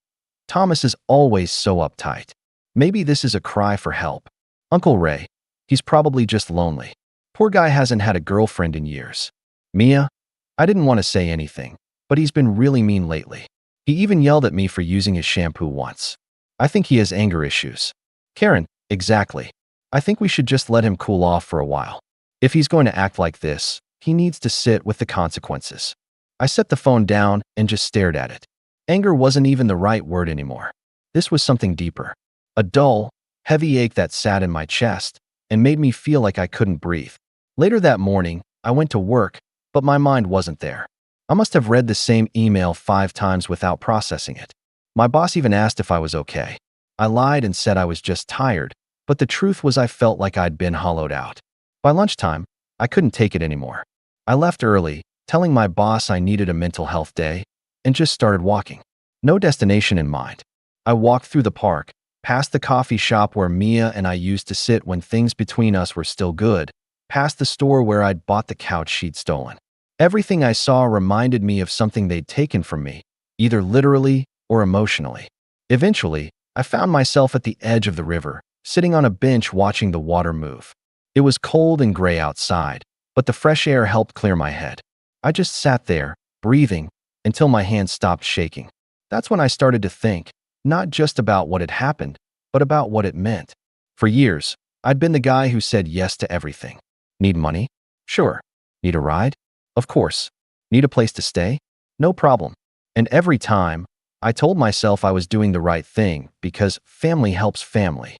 Thomas is always so uptight. Maybe this is a cry for help. Uncle Ray. He's probably just lonely. Poor guy hasn't had a girlfriend in years. Mia? I didn't want to say anything, but he's been really mean lately. He even yelled at me for using his shampoo once. I think he has anger issues. Karen, exactly. I think we should just let him cool off for a while. If he's going to act like this, he needs to sit with the consequences. I set the phone down and just stared at it. Anger wasn't even the right word anymore. This was something deeper. A dull, heavy ache that sat in my chest and made me feel like I couldn't breathe. Later that morning, I went to work, but my mind wasn't there. I must have read the same email 5 times without processing it. My boss even asked if I was okay. I lied and said I was just tired, but the truth was I felt like I'd been hollowed out. By lunchtime, I couldn't take it anymore. I left early, telling my boss I needed a mental health day, and just started walking. No destination in mind. I walked through the park, past the coffee shop where Mia and I used to sit when things between us were still good, past the store where I'd bought the couch she'd stolen. Everything I saw reminded me of something they'd taken from me, either literally or emotionally. Eventually, I found myself at the edge of the river, sitting on a bench watching the water move. It was cold and gray outside, but the fresh air helped clear my head. I just sat there, breathing, until my hands stopped shaking. That's when I started to think, not just about what had happened, but about what it meant. For years, I'd been the guy who said yes to everything. Need money? Sure. Need a ride? Of course. Need a place to stay? No problem. And every time, I told myself I was doing the right thing because family helps family.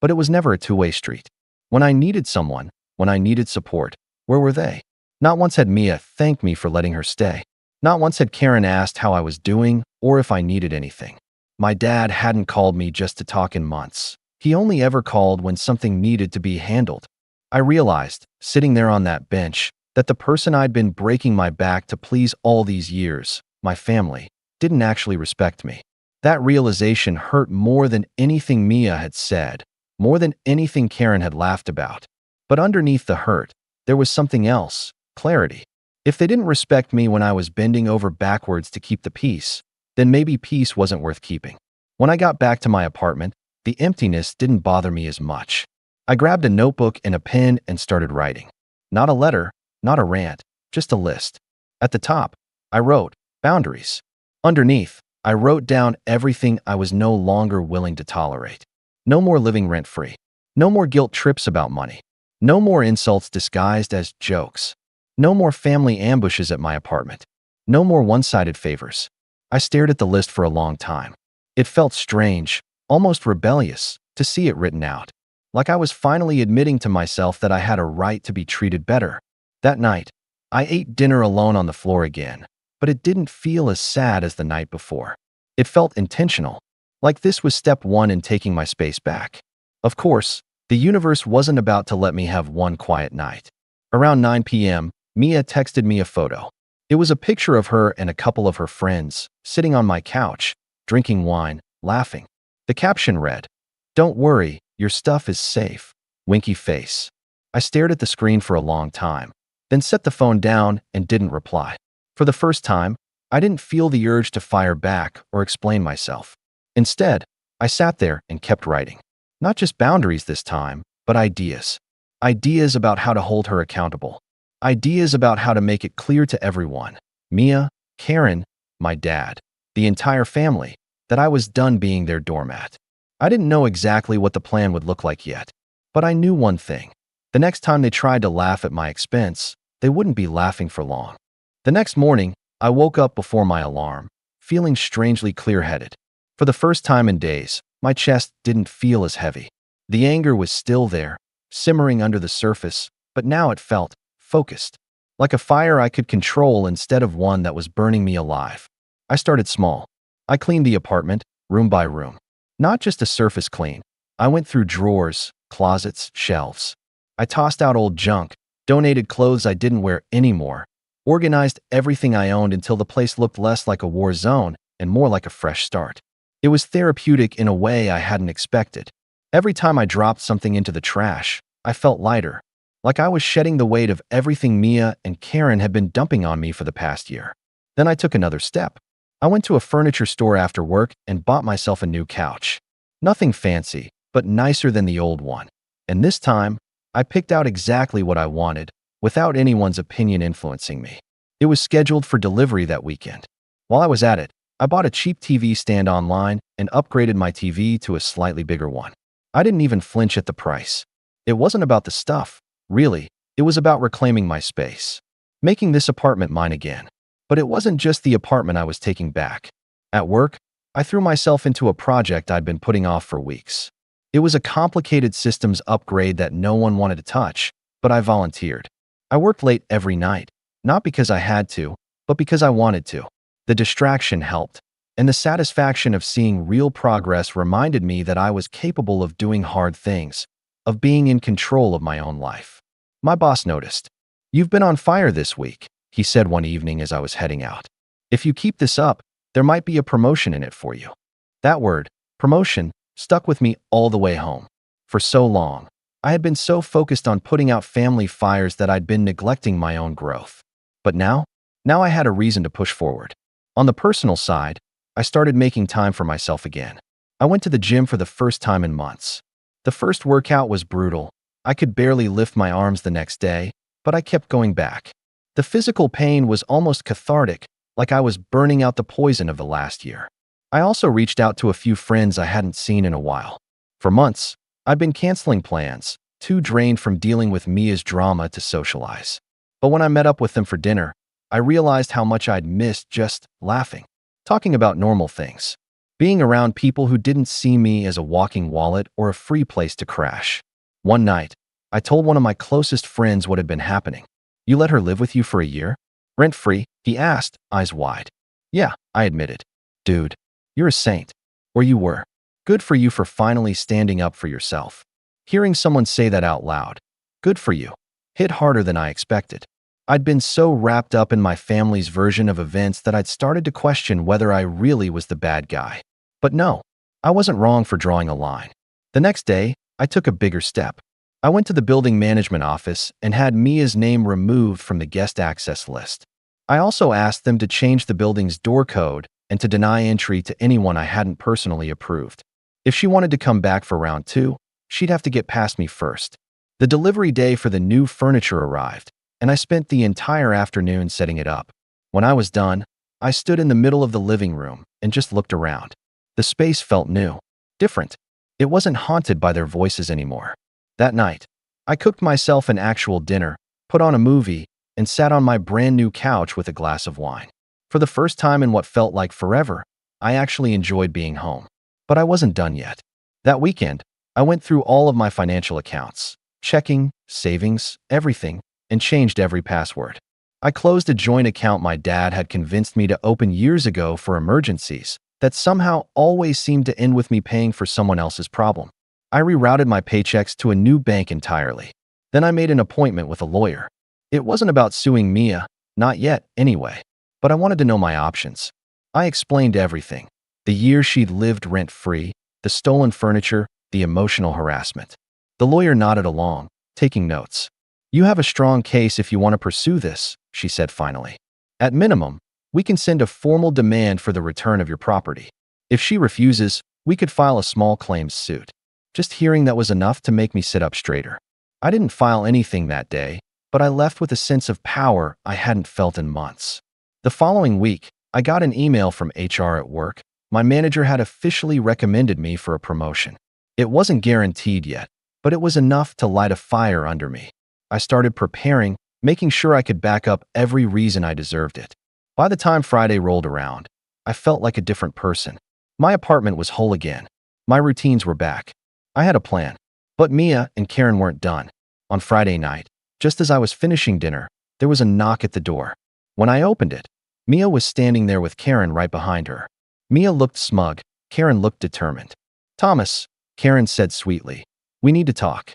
But it was never a two-way street. When I needed someone, when I needed support, where were they? Not once had Mia thanked me for letting her stay. Not once had Karen asked how I was doing or if I needed anything. My dad hadn't called me just to talk in months. He only ever called when something needed to be handled. I realized, sitting there on that bench, that the person I'd been breaking my back to please all these years, my family, didn't actually respect me. That realization hurt more than anything Mia had said, more than anything Karen had laughed about. But underneath the hurt, there was something else, clarity. If they didn't respect me when I was bending over backwards to keep the peace, then maybe peace wasn't worth keeping. When I got back to my apartment, the emptiness didn't bother me as much. I grabbed a notebook and a pen and started writing. Not a letter, not a rant, just a list. At the top, I wrote, boundaries. Underneath, I wrote down everything I was no longer willing to tolerate. No more living rent-free. No more guilt trips about money. No more insults disguised as jokes. No more family ambushes at my apartment. No more one-sided favors. I stared at the list for a long time. It felt strange, almost rebellious, to see it written out. Like I was finally admitting to myself that I had a right to be treated better. That night, I ate dinner alone on the floor again, but it didn't feel as sad as the night before. It felt intentional, like this was step 1 in taking my space back. Of course, the universe wasn't about to let me have one quiet night. Around 9 p.m., Mia texted me a photo. It was a picture of her and a couple of her friends, sitting on my couch, drinking wine, laughing. The caption read, "Don't worry, your stuff is safe." Winky face. I stared at the screen for a long time, then set the phone down and didn't reply. For the first time, I didn't feel the urge to fire back or explain myself. Instead, I sat there and kept writing. Not just boundaries this time, but ideas. Ideas about how to hold her accountable. Ideas about how to make it clear to everyone, Mia, Karen, my dad, the entire family, that I was done being their doormat. I didn't know exactly what the plan would look like yet, but I knew one thing. The next time they tried to laugh at my expense, they wouldn't be laughing for long. The next morning, I woke up before my alarm, feeling strangely clear-headed. For the first time in days, my chest didn't feel as heavy. The anger was still there, simmering under the surface, but now it felt focused, like a fire I could control instead of one that was burning me alive. I started small. I cleaned the apartment, room by room. Not just a surface clean. I went through drawers, closets, shelves. I tossed out old junk, donated clothes I didn't wear anymore, organized everything I owned until the place looked less like a war zone and more like a fresh start. It was therapeutic in a way I hadn't expected. Every time I dropped something into the trash, I felt lighter, like I was shedding the weight of everything Mia and Karen had been dumping on me for the past year. Then I took another step. I went to a furniture store after work and bought myself a new couch. Nothing fancy, but nicer than the old one. And this time, I picked out exactly what I wanted, without anyone's opinion influencing me. It was scheduled for delivery that weekend. While I was at it, I bought a cheap TV stand online and upgraded my TV to a slightly bigger one. I didn't even flinch at the price. It wasn't about the stuff, really. It was about reclaiming my space, making this apartment mine again. But it wasn't just the apartment I was taking back. At work, I threw myself into a project I'd been putting off for weeks. It was a complicated systems upgrade that no one wanted to touch, but I volunteered. I worked late every night, not because I had to, but because I wanted to. The distraction helped, and the satisfaction of seeing real progress reminded me that I was capable of doing hard things, of being in control of my own life. My boss noticed. "You've been on fire this week," he said one evening as I was heading out. "If you keep this up, there might be a promotion in it for you." That word, promotion, stuck with me all the way home. For so long, I had been so focused on putting out family fires that I'd been neglecting my own growth. But now I had a reason to push forward. On the personal side, I started making time for myself again. I went to the gym for the first time in months. The first workout was brutal. I could barely lift my arms the next day, but I kept going back. The physical pain was almost cathartic, like I was burning out the poison of the last year. I also reached out to a few friends I hadn't seen in a while. For months, I'd been canceling plans, too drained from dealing with Mia's drama to socialize. But when I met up with them for dinner, I realized how much I'd missed just laughing, talking about normal things, being around people who didn't see me as a walking wallet or a free place to crash. One night, I told one of my closest friends what had been happening. "You let her live with you for a year? Rent-free?" he asked, eyes wide. "Yeah," I admitted. "Dude, you're a saint." Or you were. Good for you for finally standing up for yourself. Hearing someone say that out loud, "Good for you," hit harder than I expected. I'd been so wrapped up in my family's version of events that I'd started to question whether I really was the bad guy. But no, I wasn't wrong for drawing a line. The next day, I took a bigger step. I went to the building management office and had Mia's name removed from the guest access list. I also asked them to change the building's door code and to deny entry to anyone I hadn't personally approved. If she wanted to come back for round 2, she'd have to get past me first. The delivery day for the new furniture arrived, and I spent the entire afternoon setting it up. When I was done, I stood in the middle of the living room and just looked around. The space felt new, different. It wasn't haunted by their voices anymore. That night, I cooked myself an actual dinner, put on a movie, and sat on my brand new couch with a glass of wine. For the first time in what felt like forever, I actually enjoyed being home. But I wasn't done yet. That weekend, I went through all of my financial accounts, checking, savings, everything, and changed every password. I closed a joint account my dad had convinced me to open years ago for emergencies that somehow always seemed to end with me paying for someone else's problem. I rerouted my paychecks to a new bank entirely. Then I made an appointment with a lawyer. It wasn't about suing Mia, not yet, anyway, but I wanted to know my options. I explained everything. The year she'd lived rent-free, the stolen furniture, the emotional harassment. The lawyer nodded along, taking notes. "You have a strong case if you want to pursue this," she said finally. "At minimum, we can send a formal demand for the return of your property. If she refuses, we could file a small claims suit." Just hearing that was enough to make me sit up straighter. I didn't file anything that day, but I left with a sense of power I hadn't felt in months. The following week, I got an email from HR at work. My manager had officially recommended me for a promotion. It wasn't guaranteed yet, but it was enough to light a fire under me. I started preparing, making sure I could back up every reason I deserved it. By the time Friday rolled around, I felt like a different person. My apartment was whole again. My routines were back. I had a plan. But Mia and Karen weren't done. On Friday night, just as I was finishing dinner, there was a knock at the door. When I opened it, Mia was standing there with Karen right behind her. Mia looked smug. Karen looked determined. "Thomas," Karen said sweetly, "we need to talk."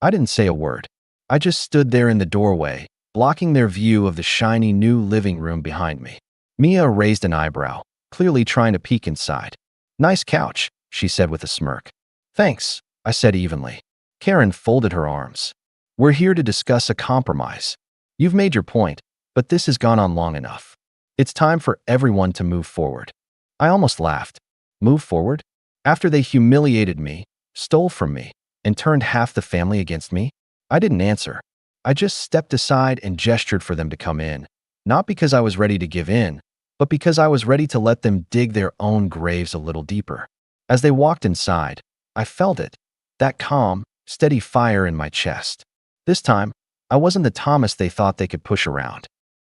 I didn't say a word. I just stood there in the doorway, blocking their view of the shiny new living room behind me. Mia raised an eyebrow, clearly trying to peek inside. "Nice couch," she said with a smirk. "Thanks," I said evenly. Karen folded her arms. "We're here to discuss a compromise. You've made your point, but this has gone on long enough. It's time for everyone to move forward." I almost laughed. Move forward? After they humiliated me, stole from me, and turned half the family against me? I didn't answer. I just stepped aside and gestured for them to come in, not because I was ready to give in, but because I was ready to let them dig their own graves a little deeper. As they walked inside, I felt it, that calm, steady fire in my chest. This time, I wasn't the Thomas they thought they could push around.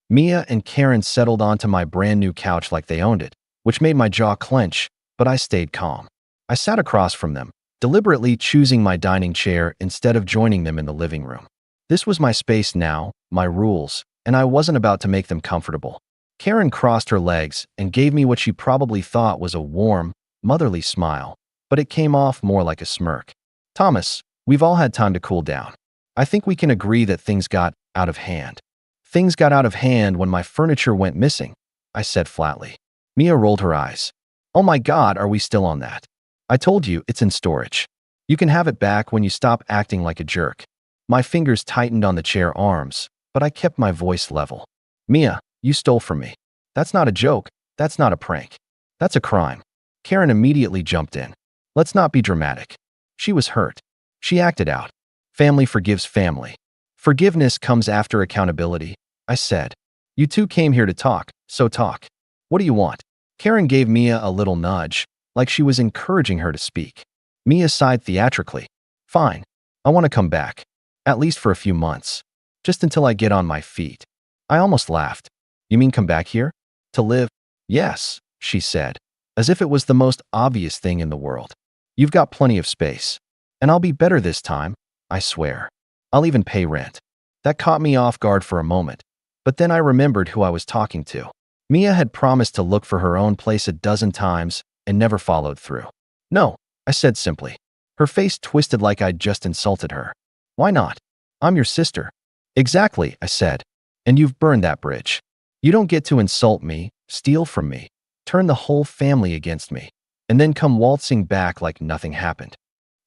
Mia and Karen settled onto my brand new couch like they owned it, which made my jaw clench, but I stayed calm. I sat across from them, deliberately choosing my dining chair instead of joining them in the living room. This was my space now, my rules, and I wasn't about to make them comfortable. Karen crossed her legs and gave me what she probably thought was a warm, motherly smile, but it came off more like a smirk. Thomas, we've all had time to cool down. I think we can agree that things got out of hand. Things got out of hand when my furniture went missing, I said flatly. Mia rolled her eyes. Oh my God, are we still on that? I told you it's in storage. You can have it back when you stop acting like a jerk. My fingers tightened on the chair arms, but I kept my voice level. Mia, you stole from me. That's not a joke. That's not a prank. That's a crime. Karen immediately jumped in. Let's not be dramatic. She was hurt. She acted out. Family forgives family. Forgiveness comes after accountability, I said. You two came here to talk, so talk. What do you want? Karen gave Mia a little nudge, like she was encouraging her to speak. Mia sighed theatrically. Fine. I want to come back. At least for a few months. Just until I get on my feet. I almost laughed. You mean come back here? To live? Yes, she said, as if it was the most obvious thing in the world. You've got plenty of space. And I'll be better this time, I swear. I'll even pay rent. That caught me off guard for a moment, but then I remembered who I was talking to. Mia had promised to look for her own place a dozen times and never followed through. No, I said simply. Her face twisted like I'd just insulted her. Why not? I'm your sister. Exactly, I said. And you've burned that bridge. You don't get to insult me, steal from me, turn the whole family against me, and then come waltzing back like nothing happened.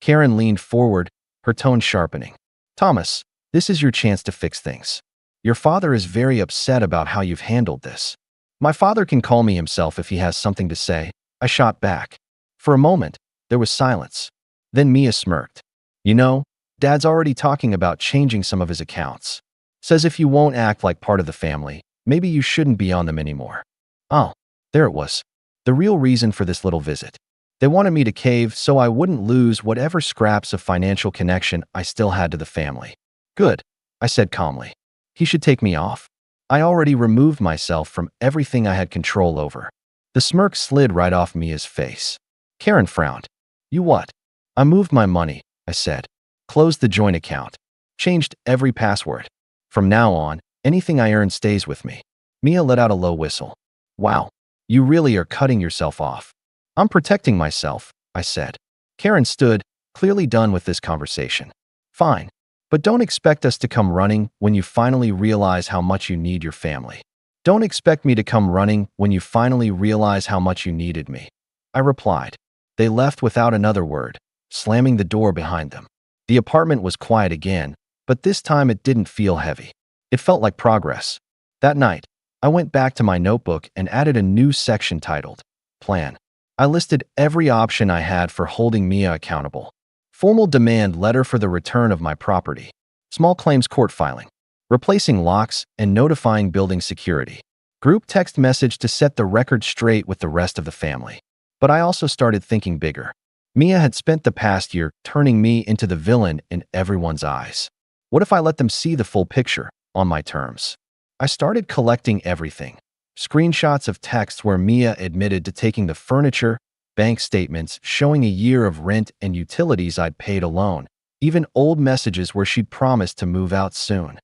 Karen leaned forward, her tone sharpening. Thomas, this is your chance to fix things. Your father is very upset about how you've handled this. My father can call me himself if he has something to say, I shot back. For a moment, there was silence. Then Mia smirked. You know, Dad's already talking about changing some of his accounts. Says if you won't act like part of the family, maybe you shouldn't be on them anymore. Oh, there it was. The real reason for this little visit. They wanted me to cave so I wouldn't lose whatever scraps of financial connection I still had to the family. Good, I said calmly. He should take me off. I already removed myself from everything I had control over. The smirk slid right off Mia's face. Karen frowned. You what? I moved my money, I said. Closed the joint account. Changed every password. From now on, anything I earn stays with me. Mia let out a low whistle. Wow, you really are cutting yourself off. I'm protecting myself, I said. Karen stood, clearly done with this conversation. Fine, but don't expect us to come running when you finally realize how much you need your family. Don't expect me to come running when you finally realize how much you needed me. I replied. They left without another word, slamming the door behind them. The apartment was quiet again, but this time it didn't feel heavy. It felt like progress. That night, I went back to my notebook and added a new section titled, Plan. I listed every option I had for holding Mia accountable. Formal demand letter for the return of my property. Small claims court filing. Replacing locks and notifying building security. Group text message to set the record straight with the rest of the family. But I also started thinking bigger. Mia had spent the past year turning me into the villain in everyone's eyes. What if I let them see the full picture, on my terms? I started collecting everything. Screenshots of texts where Mia admitted to taking the furniture, bank statements showing a year of rent and utilities I'd paid alone, even old messages where she'd promised to move out soon.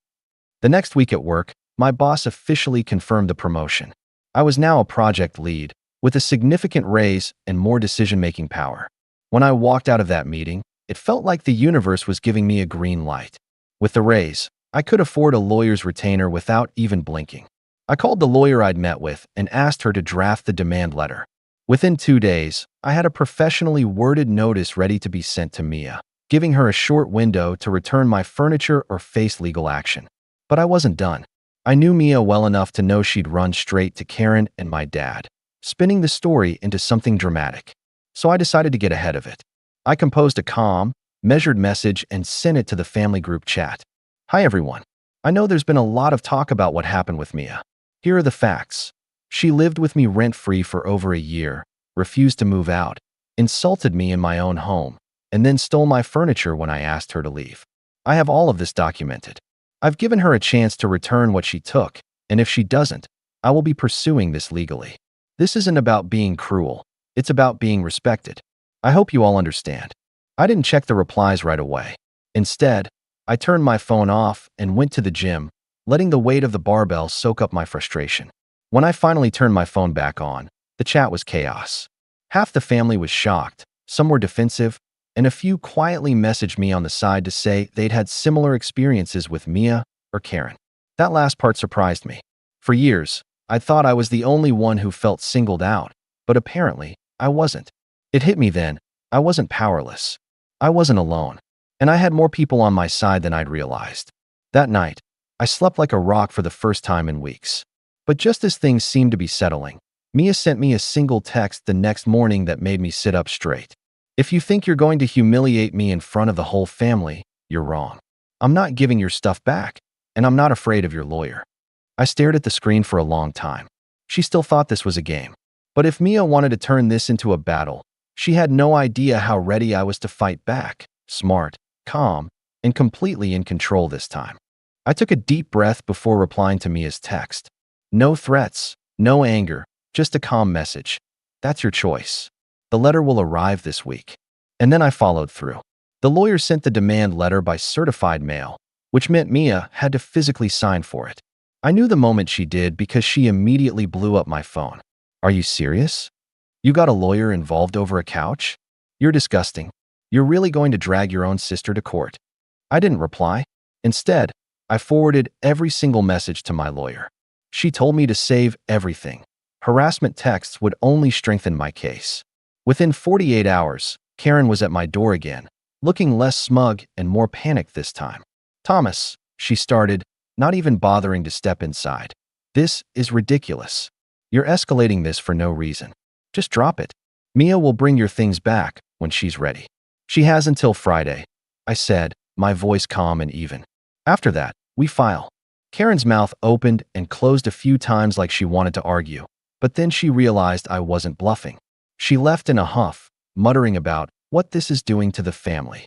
The next week at work, my boss officially confirmed the promotion. I was now a project lead, with a significant raise and more decision-making power. When I walked out of that meeting, it felt like the universe was giving me a green light. With the raise, I could afford a lawyer's retainer without even blinking. I called the lawyer I'd met with and asked her to draft the demand letter. Within 2 days, I had a professionally worded notice ready to be sent to Mia, giving her a short window to return my furniture or face legal action. But I wasn't done. I knew Mia well enough to know she'd run straight to Karen and my dad, spinning the story into something dramatic. So I decided to get ahead of it. I composed a calm, measured message, and sent it to the family group chat. Hi everyone. I know there's been a lot of talk about what happened with Mia. Here are the facts. She lived with me rent-free for over a year, refused to move out, insulted me in my own home, and then stole my furniture when I asked her to leave. I have all of this documented. I've given her a chance to return what she took, and if she doesn't, I will be pursuing this legally. This isn't about being cruel. It's about being respected. I hope you all understand. I didn't check the replies right away. Instead, I turned my phone off and went to the gym, letting the weight of the barbell soak up my frustration. When I finally turned my phone back on, the chat was chaos. Half the family was shocked, some were defensive, and a few quietly messaged me on the side to say they'd had similar experiences with Mia or Karen. That last part surprised me. For years, I thought I was the only one who felt singled out, but apparently, I wasn't. It hit me then. I wasn't powerless. I wasn't alone. And I had more people on my side than I'd realized. That night, I slept like a rock for the first time in weeks. But just as things seemed to be settling, Mia sent me a single text the next morning that made me sit up straight. If you think you're going to humiliate me in front of the whole family, you're wrong. I'm not giving your stuff back, and I'm not afraid of your lawyer. I stared at the screen for a long time. She still thought this was a game. But if Mia wanted to turn this into a battle, she had no idea how ready I was to fight back. Smart, calm, and completely in control this time. I took a deep breath before replying to Mia's text. No threats, no anger, just a calm message. That's your choice. The letter will arrive this week. And then I followed through. The lawyer sent the demand letter by certified mail, which meant Mia had to physically sign for it. I knew the moment she did because she immediately blew up my phone. Are you serious? You got a lawyer involved over a couch? You're disgusting. You're really going to drag your own sister to court? I didn't reply. Instead, I forwarded every single message to my lawyer. She told me to save everything. Harassment texts would only strengthen my case. Within 48 hours, Karen was at my door again, looking less smug and more panicked this time. Thomas, she started, not even bothering to step inside. This is ridiculous. You're escalating this for no reason. Just drop it. Mia will bring your things back when she's ready. She has until Friday, I said, my voice calm and even. After that, we file. Karen's mouth opened and closed a few times like she wanted to argue, but then she realized I wasn't bluffing. She left in a huff, muttering about what this is doing to the family.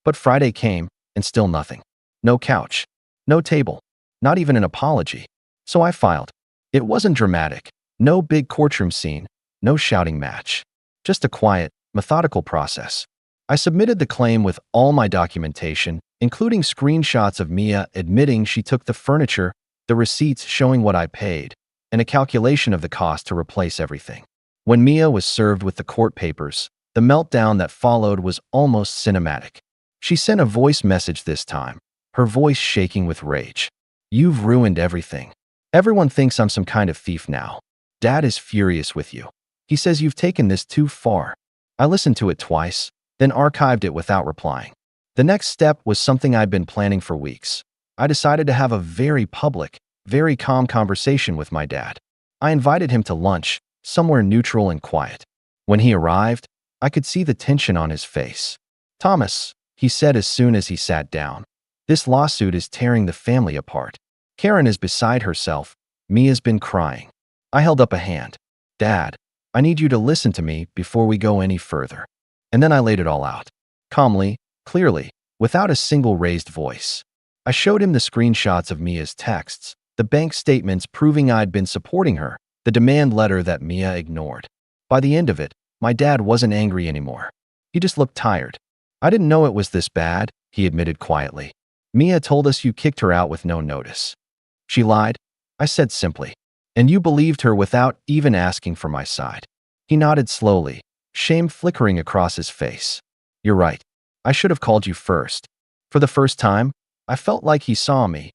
But Friday came, and still nothing. No couch. No table. Not even an apology. So I filed. It wasn't dramatic. No big courtroom scene. No shouting match. Just a quiet, methodical process. I submitted the claim with all my documentation, including screenshots of Mia admitting she took the furniture, the receipts showing what I paid, and a calculation of the cost to replace everything. When Mia was served with the court papers, the meltdown that followed was almost cinematic. She sent a voice message this time, her voice shaking with rage. You've ruined everything. Everyone thinks I'm some kind of thief now. Dad is furious with you. He says you've taken this too far. I listened to it twice, then archived it without replying. The next step was something I'd been planning for weeks. I decided to have a very public, very calm conversation with my dad. I invited him to lunch, somewhere neutral and quiet. When he arrived, I could see the tension on his face. Thomas, he said as soon as he sat down, this lawsuit is tearing the family apart. Karen is beside herself. Mia's been crying. I held up a hand. Dad, I need you to listen to me before we go any further. And then I laid it all out. Calmly, clearly, without a single raised voice. I showed him the screenshots of Mia's texts, the bank statements proving I'd been supporting her, the demand letter that Mia ignored. By the end of it, my dad wasn't angry anymore. He just looked tired. I didn't know it was this bad, he admitted quietly. Mia told us you kicked her out with no notice. She lied, I said simply. And you believed her without even asking for my side. He nodded slowly, shame flickering across his face. You're right. I should have called you first. For the first time, I felt like he saw me,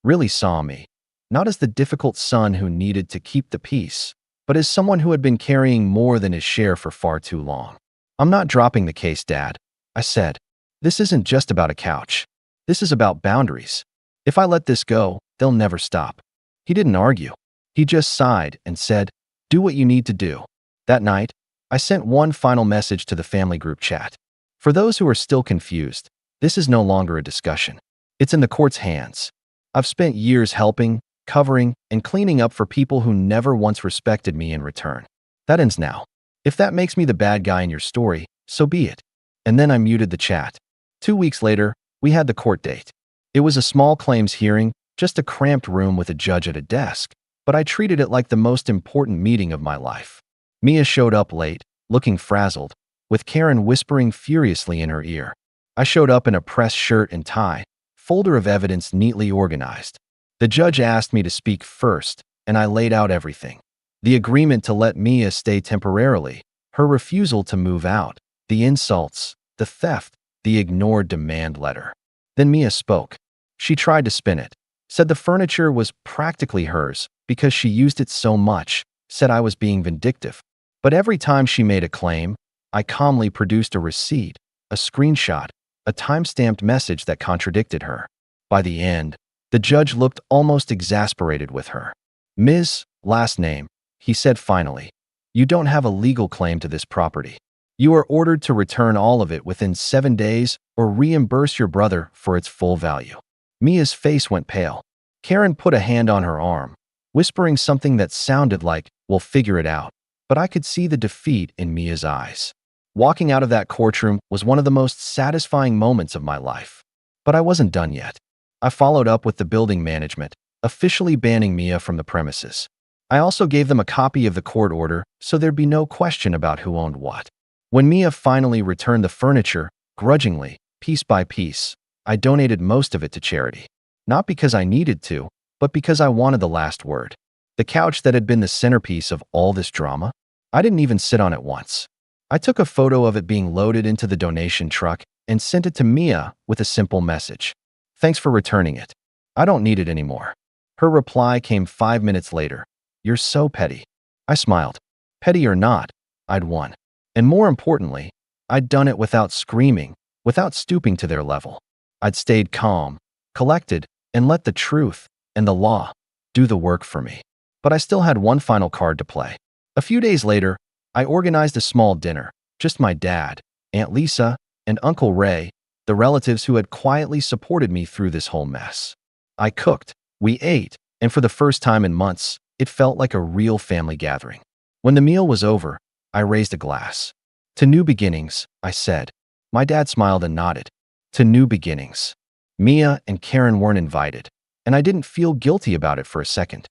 really saw me, not as the difficult son who needed to keep the peace, but as someone who had been carrying more than his share for far too long. I'm not dropping the case, Dad, I said. This isn't just about a couch. This is about boundaries. If I let this go, they'll never stop. He didn't argue. He just sighed and said, do what you need to do. That night, I sent one final message to the family group chat. For those who are still confused, this is no longer a discussion. It's in the court's hands. I've spent years helping, covering, and cleaning up for people who never once respected me in return. That ends now. If that makes me the bad guy in your story, so be it. And then I muted the chat. 2 weeks later, we had the court date. It was a small claims hearing, just a cramped room with a judge at a desk, but I treated it like the most important meeting of my life. Mia showed up late, looking frazzled, with Karen whispering furiously in her ear. I showed up in a pressed shirt and tie, folder of evidence neatly organized. The judge asked me to speak first, and I laid out everything. The agreement to let Mia stay temporarily, her refusal to move out, the insults, the theft, the ignored demand letter. Then Mia spoke. She tried to spin it, said the furniture was practically hers because she used it so much, said I was being vindictive. But every time she made a claim, I calmly produced a receipt, a screenshot, a time-stamped message that contradicted her. By the end, the judge looked almost exasperated with her. "Ms. Last name," he said finally, "you don't have a legal claim to this property. You are ordered to return all of it within 7 days or reimburse your brother for its full value." Mia's face went pale. Karen put a hand on her arm, whispering something that sounded like, "We'll figure it out," but I could see the defeat in Mia's eyes. Walking out of that courtroom was one of the most satisfying moments of my life. But I wasn't done yet. I followed up with the building management, officially banning Mia from the premises. I also gave them a copy of the court order so there'd be no question about who owned what. When Mia finally returned the furniture, grudgingly, piece by piece, I donated most of it to charity. Not because I needed to, but because I wanted the last word. The couch that had been the centerpiece of all this drama, I didn't even sit on it once. I took a photo of it being loaded into the donation truck and sent it to Mia with a simple message. "Thanks for returning it. I don't need it anymore." Her reply came 5 minutes later. "You're so petty." I smiled. Petty or not, I'd won. And more importantly, I'd done it without screaming, without stooping to their level. I'd stayed calm, collected, and let the truth and the law do the work for me. But I still had one final card to play. A few days later, I organized a small dinner, just my dad, Aunt Lisa, and Uncle Ray, the relatives who had quietly supported me through this whole mess. I cooked, we ate, and for the first time in months, it felt like a real family gathering. When the meal was over, I raised a glass. "To new beginnings," I said. My dad smiled and nodded. "To new beginnings." Mia and Karen weren't invited, and I didn't feel guilty about it for a second.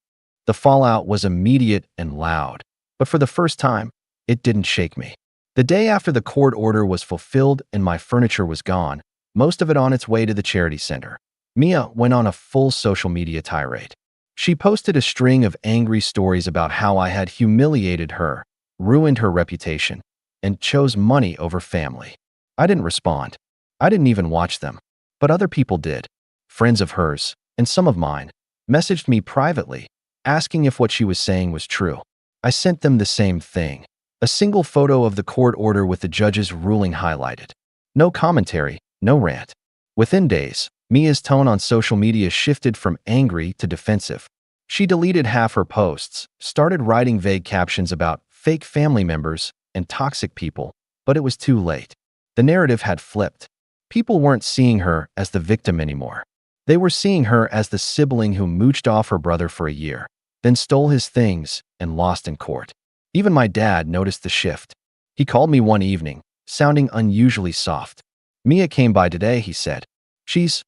The fallout was immediate and loud, but for the first time, it didn't shake me. The day after the court order was fulfilled and my furniture was gone, most of it on its way to the charity center, Mia went on a full social media tirade. She posted a string of angry stories about how I had humiliated her, ruined her reputation, and chose money over family. I didn't respond. I didn't even watch them. But other people did. Friends of hers, and some of mine, messaged me privately, asking if what she was saying was true. I sent them the same thing. A single photo of the court order with the judge's ruling highlighted. No commentary, no rant. Within days, Mia's tone on social media shifted from angry to defensive. She deleted half her posts, started writing vague captions about fake family members and toxic people, but it was too late. The narrative had flipped. People weren't seeing her as the victim anymore. They were seeing her as the sibling who mooched off her brother for a year, then stole his things and lost in court. Even my dad noticed the shift. He called me one evening, sounding unusually soft. "Mia came by today," he said. She's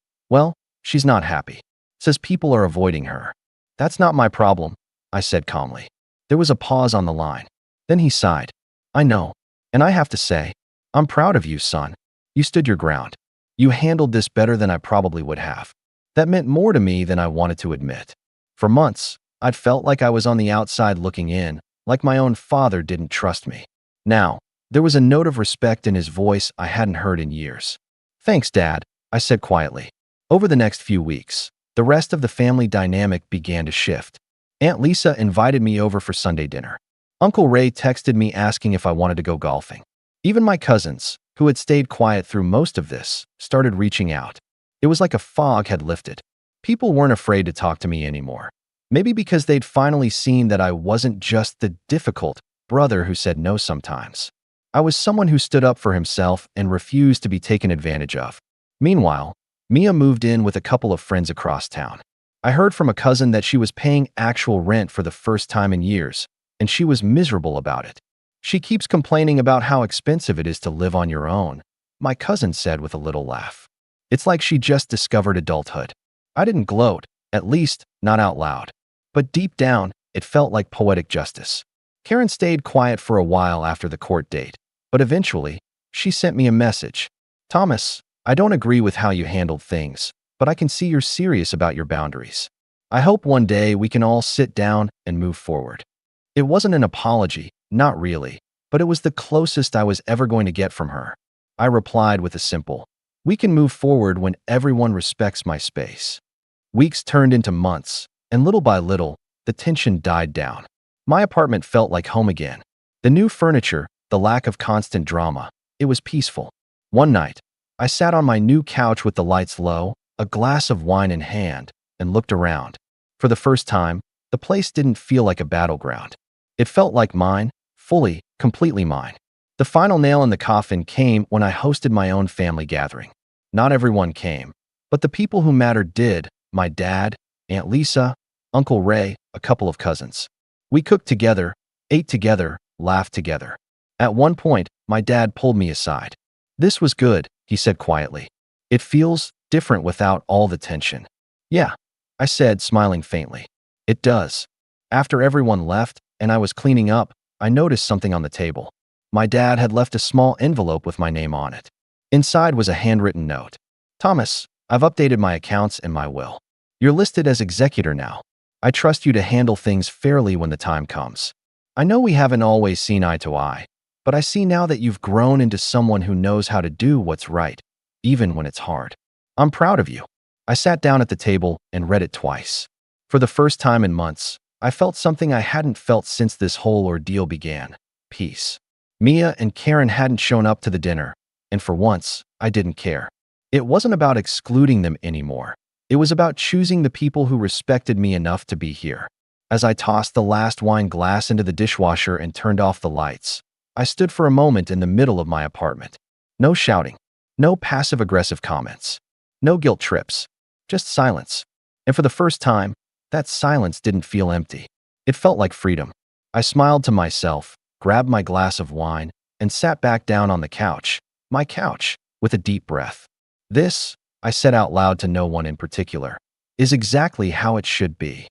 not happy. Says people are avoiding her." "That's not my problem," I said calmly. There was a pause on the line. Then he sighed. "I know. And I have to say, I'm proud of you, son. You stood your ground. You handled this better than I probably would have." That meant more to me than I wanted to admit. For months, I'd felt like I was on the outside looking in, like my own father didn't trust me. Now, there was a note of respect in his voice I hadn't heard in years. "Thanks, Dad," I said quietly. Over the next few weeks, the rest of the family dynamic began to shift. Aunt Lisa invited me over for Sunday dinner. Uncle Ray texted me asking if I wanted to go golfing. Even my cousins, who had stayed quiet through most of this, started reaching out. It was like a fog had lifted. People weren't afraid to talk to me anymore. Maybe because they'd finally seen that I wasn't just the difficult brother who said no sometimes. I was someone who stood up for himself and refused to be taken advantage of. Meanwhile, Mia moved in with a couple of friends across town. I heard from a cousin that she was paying actual rent for the first time in years, and she was miserable about it. She keeps complaining about how expensive it is to live on your own, my cousin said with a little laugh. It's like she just discovered adulthood. I didn't gloat, at least not out loud. But deep down, it felt like poetic justice. Karen stayed quiet for a while after the court date, but eventually, she sent me a message. Thomas, I don't agree with how you handled things, but I can see you're serious about your boundaries. I hope one day we can all sit down and move forward. It wasn't an apology, not really, but it was the closest I was ever going to get from her. I replied with a simple, we can move forward when everyone respects my space. Weeks turned into months, and little by little, the tension died down. My apartment felt like home again. The new furniture, the lack of constant drama, it was peaceful. One night, I sat on my new couch with the lights low, a glass of wine in hand, and looked around. For the first time, the place didn't feel like a battleground. It felt like mine, fully, completely mine. The final nail in the coffin came when I hosted my own family gathering. Not everyone came, but the people who mattered did: my dad, Aunt Lisa, Uncle Ray, a couple of cousins. We cooked together, ate together, laughed together. At one point, my dad pulled me aside. This was good, he said quietly. It feels different without all the tension. Yeah, I said, smiling faintly. It does. After everyone left and I was cleaning up, I noticed something on the table. My dad had left a small envelope with my name on it. Inside was a handwritten note. Thomas, I've updated my accounts and my will. You're listed as executor now. I trust you to handle things fairly when the time comes. I know we haven't always seen eye to eye, but I see now that you've grown into someone who knows how to do what's right, even when it's hard. I'm proud of you. I sat down at the table and read it twice. For the first time in months, I felt something I hadn't felt since this whole ordeal began: peace. Mia and Karen hadn't shown up to the dinner, and for once, I didn't care. It wasn't about excluding them anymore. It was about choosing the people who respected me enough to be here. As I tossed the last wine glass into the dishwasher and turned off the lights, I stood for a moment in the middle of my apartment. No shouting, no passive-aggressive comments, no guilt trips, just silence. And for the first time, that silence didn't feel empty. It felt like freedom. I smiled to myself, grabbed my glass of wine, and sat back down on the couch, my couch, with a deep breath. This, I said out loud to no one in particular, is exactly how it should be.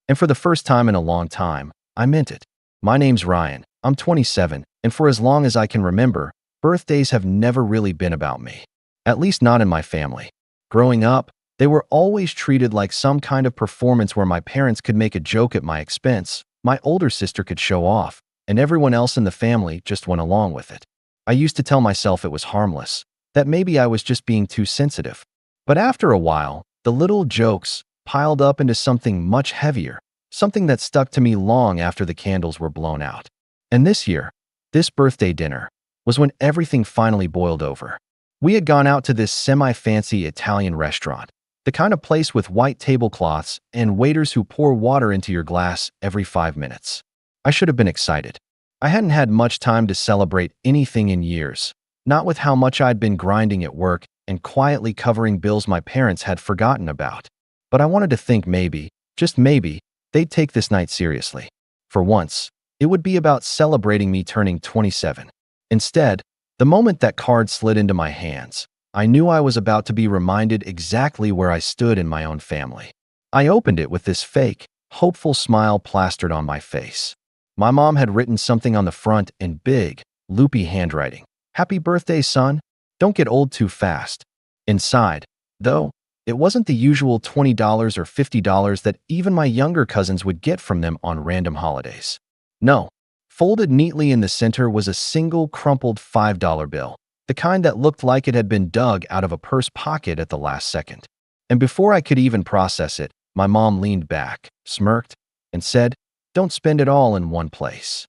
And for the first time in a long time, I meant it. My name's Ryan, I'm 27, and for as long as I can remember, birthdays have never really been about me. At least not in my family. Growing up, they were always treated like some kind of performance where my parents could make a joke at my expense, my older sister could show off, and everyone else in the family just went along with it. I used to tell myself it was harmless, that maybe I was just being too sensitive. But after a while, the little jokes piled up into something much heavier, something that stuck to me long after the candles were blown out. And this year, this birthday dinner, was when everything finally boiled over. We had gone out to this semi-fancy Italian restaurant, the kind of place with white tablecloths and waiters who pour water into your glass every 5 minutes. I should have been excited. I hadn't had much time to celebrate anything in years, not with how much I'd been grinding at work and quietly covering bills my parents had forgotten about. But I wanted to think maybe, just maybe, they'd take this night seriously. For once, it would be about celebrating me turning 27. Instead, the moment that card slid into my hands, I knew I was about to be reminded exactly where I stood in my own family. I opened it with this fake, hopeful smile plastered on my face. My mom had written something on the front in big, loopy handwriting. Happy birthday, son. Don't get old too fast. Inside, though, it wasn't the usual $20 or $50 that even my younger cousins would get from them on random holidays. No, folded neatly in the center was a single crumpled $5 bill, the kind that looked like it had been dug out of a purse pocket at the last second. And before I could even process it, my mom leaned back, smirked, and said, "Don't spend it all in one place."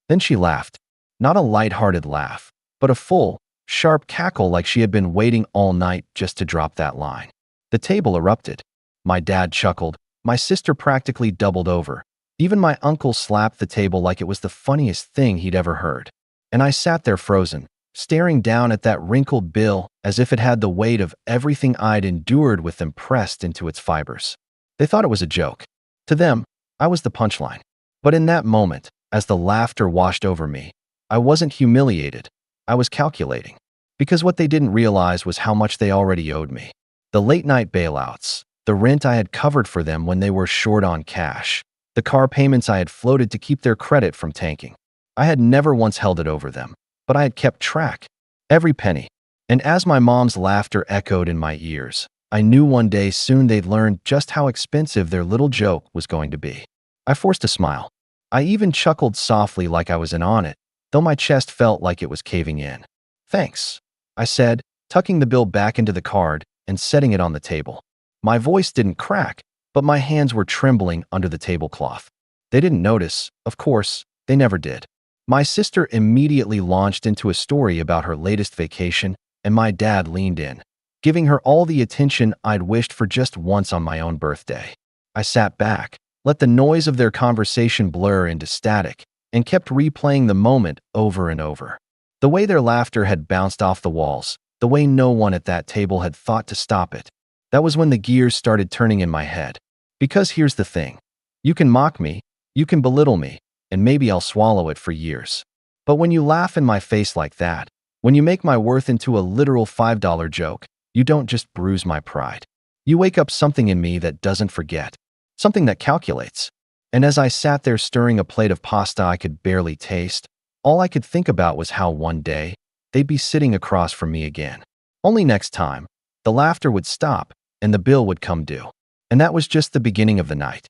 Then she laughed, not a light-hearted laugh, but a full, sharp cackle like she had been waiting all night just to drop that line. The table erupted. My dad chuckled, my sister practically doubled over. Even my uncle slapped the table like it was the funniest thing he'd ever heard. And I sat there frozen, staring down at that wrinkled bill as if it had the weight of everything I'd endured with them pressed into its fibers. They thought it was a joke. To them, I was the punchline. But in that moment, as the laughter washed over me, I wasn't humiliated. I was calculating. Because what they didn't realize was how much they already owed me. The late-night bailouts, the rent I had covered for them when they were short on cash, the car payments I had floated to keep their credit from tanking. I had never once held it over them, but I had kept track. Every penny. And as my mom's laughter echoed in my ears, I knew one day soon they'd learn just how expensive their little joke was going to be. I forced a smile. I even chuckled softly like I was in on it, though my chest felt like it was caving in. "Thanks," I said, tucking the bill back into the card and setting it on the table. My voice didn't crack, but my hands were trembling under the tablecloth. They didn't notice, of course, they never did. My sister immediately launched into a story about her latest vacation, and my dad leaned in, giving her all the attention I'd wished for just once on my own birthday. I sat back, let the noise of their conversation blur into static, and kept replaying the moment over and over. The way their laughter had bounced off the walls, the way no one at that table had thought to stop it. That was when the gears started turning in my head. Because here's the thing. You can mock me, you can belittle me, and maybe I'll swallow it for years. But when you laugh in my face like that, when you make my worth into a literal $5 joke, you don't just bruise my pride. You wake up something in me that doesn't forget, something that calculates. And as I sat there stirring a plate of pasta I could barely taste, all I could think about was how one day, they'd be sitting across from me again. Only next time, the laughter would stop and the bill would come due. And that was just the beginning of the night.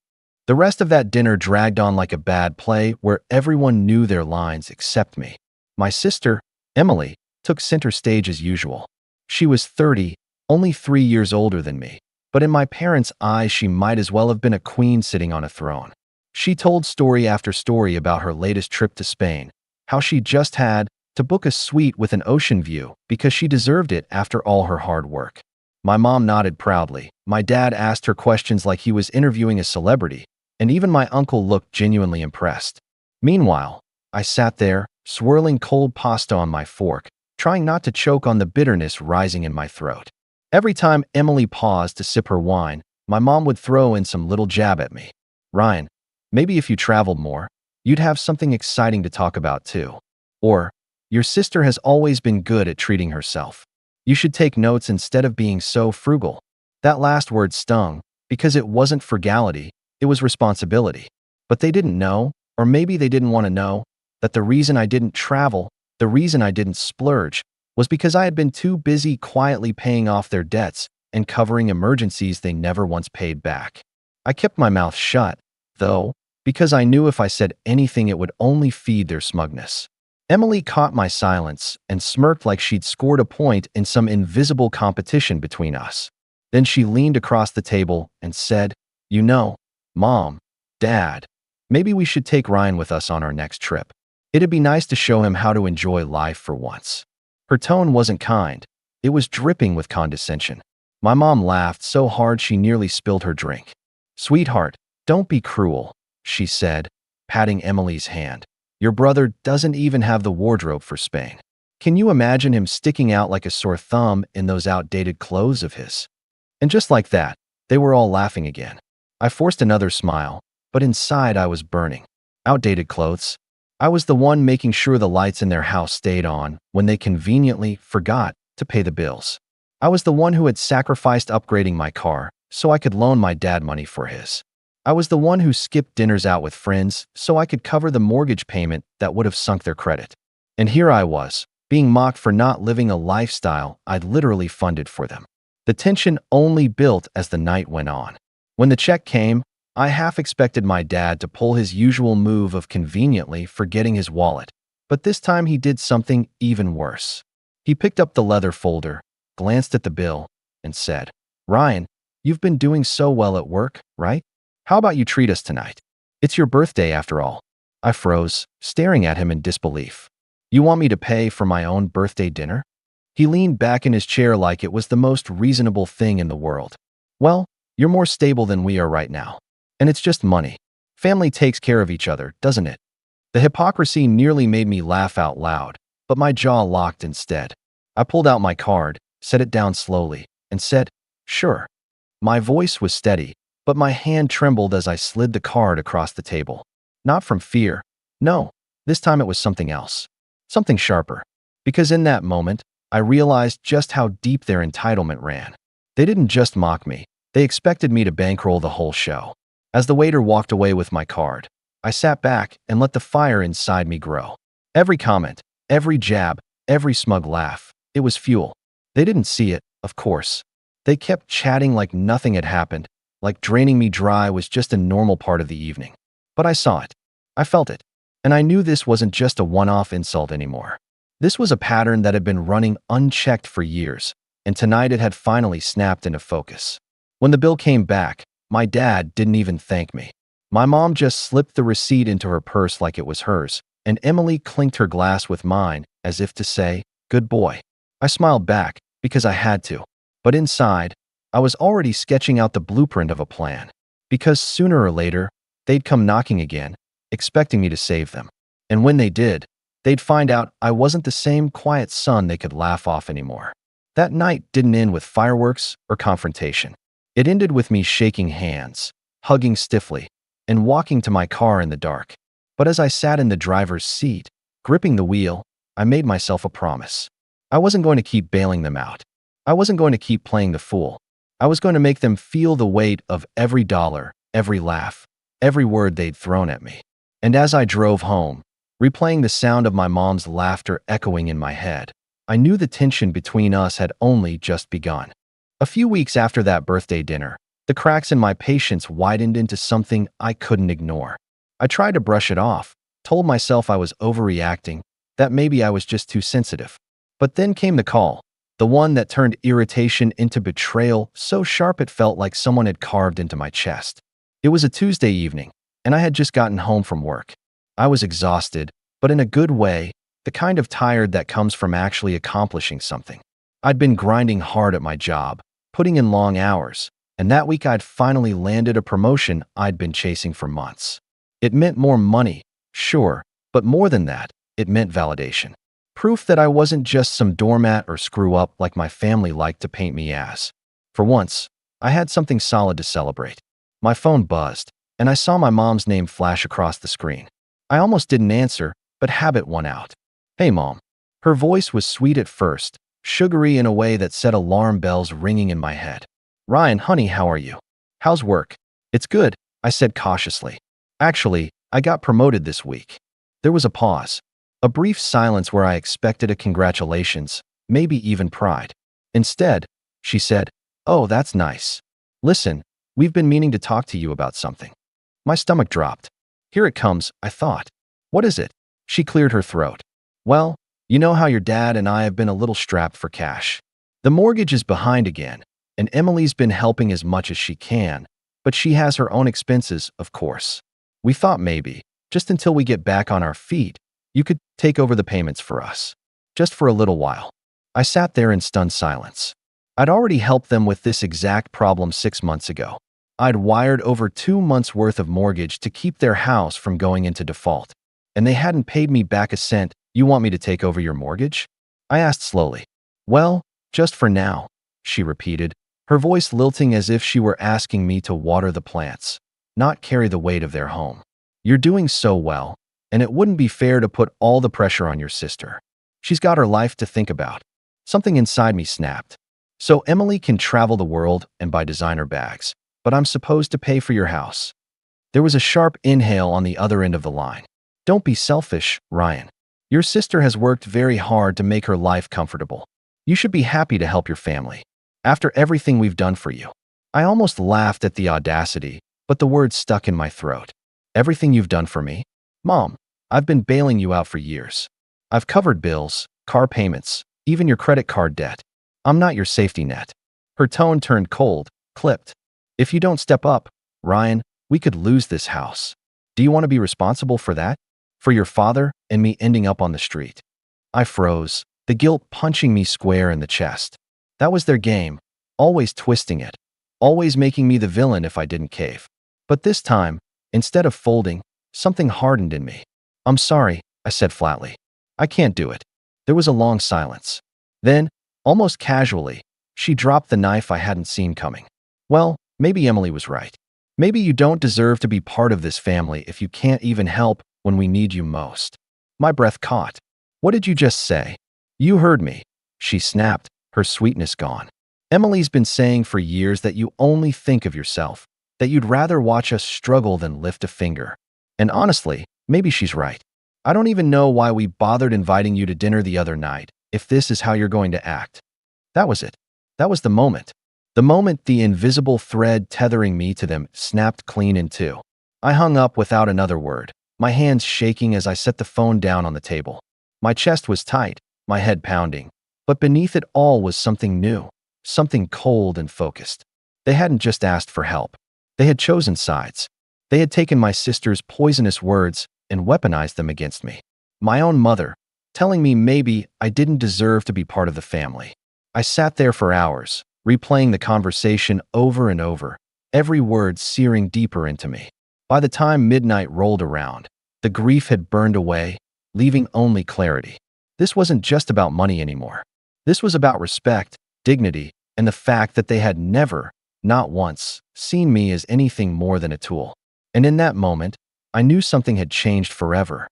The rest of that dinner dragged on like a bad play where everyone knew their lines except me. My sister, Emily, took center stage as usual. She was 30, only 3 years older than me, but in my parents' eyes she might as well have been a queen sitting on a throne. She told story after story about her latest trip to Spain, how she just had to book a suite with an ocean view because she deserved it after all her hard work. My mom nodded proudly. My dad asked her questions like he was interviewing a celebrity, and even my uncle looked genuinely impressed. Meanwhile, I sat there, swirling cold pasta on my fork, trying not to choke on the bitterness rising in my throat. Every time Emily paused to sip her wine, my mom would throw in some little jab at me. "Ryan, maybe if you traveled more, you'd have something exciting to talk about too." Or, "Your sister has always been good at treating herself. You should take notes instead of being so frugal." That last word stung, because it wasn't frugality, it was responsibility. But they didn't know, or maybe they didn't want to know, that the reason I didn't travel, the reason I didn't splurge, was because I had been too busy quietly paying off their debts and covering emergencies they never once paid back. I kept my mouth shut, though, because I knew if I said anything it would only feed their smugness. Emily caught my silence and smirked like she'd scored a point in some invisible competition between us. Then she leaned across the table and said, "You know, Mom, Dad, maybe we should take Ryan with us on our next trip. It'd be nice to show him how to enjoy life for once." Her tone wasn't kind. It was dripping with condescension. My mom laughed so hard she nearly spilled her drink. "Sweetheart, don't be cruel," she said, patting Emily's hand. "Your brother doesn't even have the wardrobe for Spain. Can you imagine him sticking out like a sore thumb in those outdated clothes of his?" And just like that, they were all laughing again. I forced another smile, but inside I was burning. Outdated clothes? I was the one making sure the lights in their house stayed on when they conveniently forgot to pay the bills. I was the one who had sacrificed upgrading my car so I could loan my dad money for his. I was the one who skipped dinners out with friends so I could cover the mortgage payment that would have sunk their credit. And here I was, being mocked for not living a lifestyle I'd literally funded for them. The tension only built as the night went on. When the check came, I half expected my dad to pull his usual move of conveniently forgetting his wallet, but this time he did something even worse. He picked up the leather folder, glanced at the bill, and said, "Ryan, you've been doing so well at work, right? How about you treat us tonight? It's your birthday after all." I froze, staring at him in disbelief. "You want me to pay for my own birthday dinner?" He leaned back in his chair like it was the most reasonable thing in the world. "Well, you're more stable than we are right now. And it's just money. Family takes care of each other, doesn't it?" The hypocrisy nearly made me laugh out loud, but my jaw locked instead. I pulled out my card, set it down slowly, and said, "Sure." My voice was steady, but my hand trembled as I slid the card across the table. Not from fear. No, this time it was something else. Something sharper. Because in that moment, I realized just how deep their entitlement ran. They didn't just mock me. They expected me to bankroll the whole show. As the waiter walked away with my card, I sat back and let the fire inside me grow. Every comment, every jab, every smug laugh, it was fuel. They didn't see it, of course. They kept chatting like nothing had happened, like draining me dry was just a normal part of the evening. But I saw it. I felt it. And I knew this wasn't just a one-off insult anymore. This was a pattern that had been running unchecked for years, and tonight it had finally snapped into focus. When the bill came back, my dad didn't even thank me. My mom just slipped the receipt into her purse like it was hers, and Emily clinked her glass with mine as if to say, "Good boy." I smiled back because I had to. But inside, I was already sketching out the blueprint of a plan. Because sooner or later, they'd come knocking again, expecting me to save them. And when they did, they'd find out I wasn't the same quiet son they could laugh off anymore. That night didn't end with fireworks or confrontation. It ended with me shaking hands, hugging stiffly, and walking to my car in the dark. But as I sat in the driver's seat, gripping the wheel, I made myself a promise. I wasn't going to keep bailing them out. I wasn't going to keep playing the fool. I was going to make them feel the weight of every dollar, every laugh, every word they'd thrown at me. And as I drove home, replaying the sound of my mom's laughter echoing in my head, I knew the tension between us had only just begun. A few weeks after that birthday dinner, the cracks in my patience widened into something I couldn't ignore. I tried to brush it off, told myself I was overreacting, that maybe I was just too sensitive. But then came the call, the one that turned irritation into betrayal so sharp it felt like someone had carved into my chest. It was a Tuesday evening, and I had just gotten home from work. I was exhausted, but in a good way, the kind of tired that comes from actually accomplishing something. I'd been grinding hard at my job, putting in long hours, and that week I'd finally landed a promotion I'd been chasing for months. It meant more money, sure, but more than that, it meant validation. Proof that I wasn't just some doormat or screw-up like my family liked to paint me as. For once, I had something solid to celebrate. My phone buzzed, and I saw my mom's name flash across the screen. I almost didn't answer, but habit won out. "Hey, Mom." Her voice was sweet at first, sugary in a way that set alarm bells ringing in my head. "Ryan, honey, how are you? How's work?" "It's good," I said cautiously. "Actually, I got promoted this week." There was a pause. A brief silence where I expected a congratulations, maybe even pride. Instead, she said, "Oh, that's nice. Listen, we've been meaning to talk to you about something." My stomach dropped. Here it comes, I thought. "What is it?" She cleared her throat. "Well, you know how your dad and I have been a little strapped for cash. The mortgage is behind again, and Emily's been helping as much as she can, but she has her own expenses, of course. We thought maybe, just until we get back on our feet, you could take over the payments for us. Just for a little while." I sat there in stunned silence. I'd already helped them with this exact problem 6 months ago. I'd wired over 2 months' worth of mortgage to keep their house from going into default. And they hadn't paid me back a cent. "You want me to take over your mortgage?" I asked slowly. "Well, just for now," she repeated, her voice lilting as if she were asking me to water the plants, not carry the weight of their home. "You're doing so well, and it wouldn't be fair to put all the pressure on your sister. She's got her life to think about." Something inside me snapped. "So Emily can travel the world and buy designer bags, but I'm supposed to pay for your house." There was a sharp inhale on the other end of the line. "Don't be selfish, Ryan. Your sister has worked very hard to make her life comfortable. You should be happy to help your family. After everything we've done for you." I almost laughed at the audacity, but the words stuck in my throat. "Everything you've done for me? Mom, I've been bailing you out for years. I've covered bills, car payments, even your credit card debt. I'm not your safety net." Her tone turned cold, clipped. "If you don't step up, Ryan, we could lose this house. Do you want to be responsible for that? For your father and me ending up on the street?" I froze, the guilt punching me square in the chest. That was their game, always twisting it, always making me the villain if I didn't cave. But this time, instead of folding, something hardened in me. I'm sorry, I said flatly. I can't do it. There was a long silence. Then, almost casually, she dropped the knife I hadn't seen coming. Well, maybe Emily was right. Maybe you don't deserve to be part of this family if you can't even help when we need you most. My breath caught. What did you just say? You heard me, she snapped, her sweetness gone. Emily's been saying for years that you only think of yourself, that you'd rather watch us struggle than lift a finger. And honestly, maybe she's right. I don't even know why we bothered inviting you to dinner the other night, if this is how you're going to act. That was it. That was the moment. The moment the invisible thread tethering me to them snapped clean in two. I hung up without another word, my hands shaking as I set the phone down on the table. My chest was tight, my head pounding, but beneath it all was something new, something cold and focused. They hadn't just asked for help. They had chosen sides. They had taken my sister's poisonous words and weaponized them against me. My own mother, telling me maybe I didn't deserve to be part of the family. I sat there for hours, replaying the conversation over and over, every word searing deeper into me. By the time midnight rolled around, the grief had burned away, leaving only clarity. This wasn't just about money anymore. This was about respect, dignity, and the fact that they had never, not once, seen me as anything more than a tool. And in that moment, I knew something had changed forever.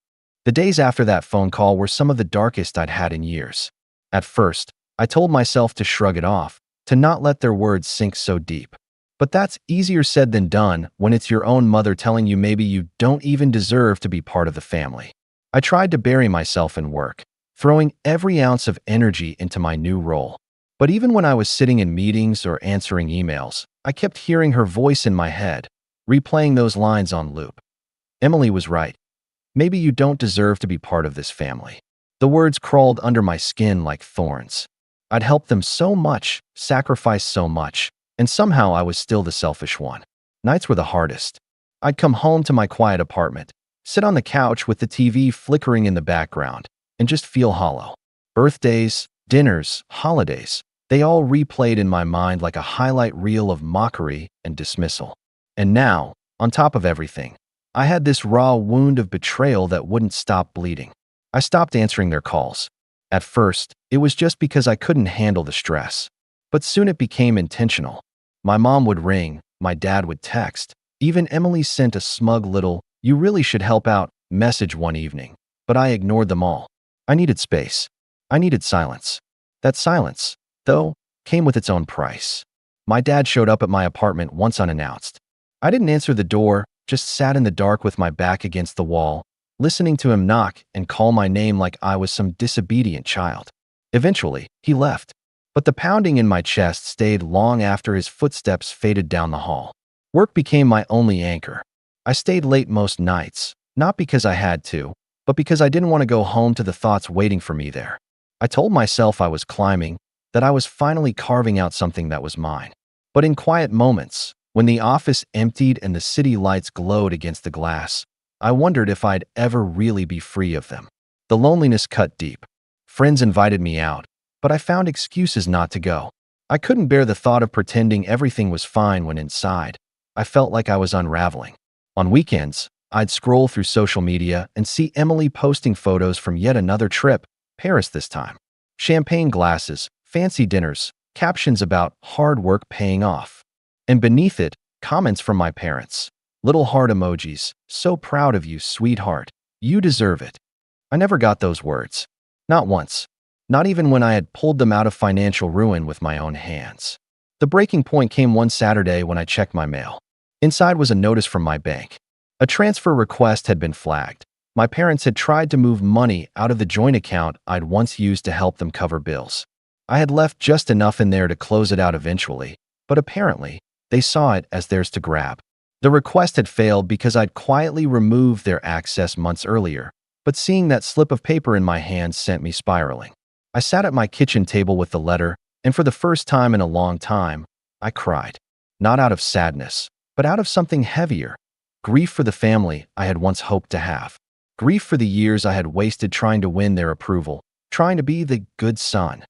The days after that phone call were some of the darkest I'd had in years. At first, I told myself to shrug it off, to not let their words sink so deep. But that's easier said than done when it's your own mother telling you maybe you don't even deserve to be part of the family. I tried to bury myself in work, throwing every ounce of energy into my new role. But even when I was sitting in meetings or answering emails, I kept hearing her voice in my head, replaying those lines on loop. Emily was right. Maybe you don't deserve to be part of this family. The words crawled under my skin like thorns. I'd helped them so much, sacrificed so much, and somehow I was still the selfish one. Nights were the hardest. I'd come home to my quiet apartment, sit on the couch with the TV flickering in the background, and just feel hollow. Birthdays, dinners, holidays, they all replayed in my mind like a highlight reel of mockery and dismissal. And now, on top of everything, I had this raw wound of betrayal that wouldn't stop bleeding. I stopped answering their calls. At first, it was just because I couldn't handle the stress. But soon it became intentional. My mom would ring, my dad would text. Even Emily sent a smug little, "You really should help out," message one evening. But I ignored them all. I needed space. I needed silence. That silence, though, came with its own price. My dad showed up at my apartment once unannounced. I didn't answer the door, just sat in the dark with my back against the wall, listening to him knock and call my name like I was some disobedient child. Eventually, he left, but the pounding in my chest stayed long after his footsteps faded down the hall. Work became my only anchor. I stayed late most nights, not because I had to, but because I didn't want to go home to the thoughts waiting for me there. I told myself I was climbing, that I was finally carving out something that was mine. But in quiet moments, when the office emptied and the city lights glowed against the glass, I wondered if I'd ever really be free of them. The loneliness cut deep. Friends invited me out, but I found excuses not to go. I couldn't bear the thought of pretending everything was fine when inside, I felt like I was unraveling. On weekends, I'd scroll through social media and see Emily posting photos from yet another trip, Paris this time. Champagne glasses, fancy dinners, captions about hard work paying off. And beneath it, comments from my parents. Little heart emojis, "So proud of you, sweetheart. You deserve it." I never got those words. Not once. Not even when I had pulled them out of financial ruin with my own hands. The breaking point came one Saturday when I checked my mail. Inside was a notice from my bank. A transfer request had been flagged. My parents had tried to move money out of the joint account I'd once used to help them cover bills. I had left just enough in there to close it out eventually, but apparently, they saw it as theirs to grab. The request had failed because I'd quietly removed their access months earlier, but seeing that slip of paper in my hand sent me spiraling. I sat at my kitchen table with the letter, and for the first time in a long time, I cried. Not out of sadness, but out of something heavier. Grief for the family I had once hoped to have. Grief for the years I had wasted trying to win their approval, trying to be the good son.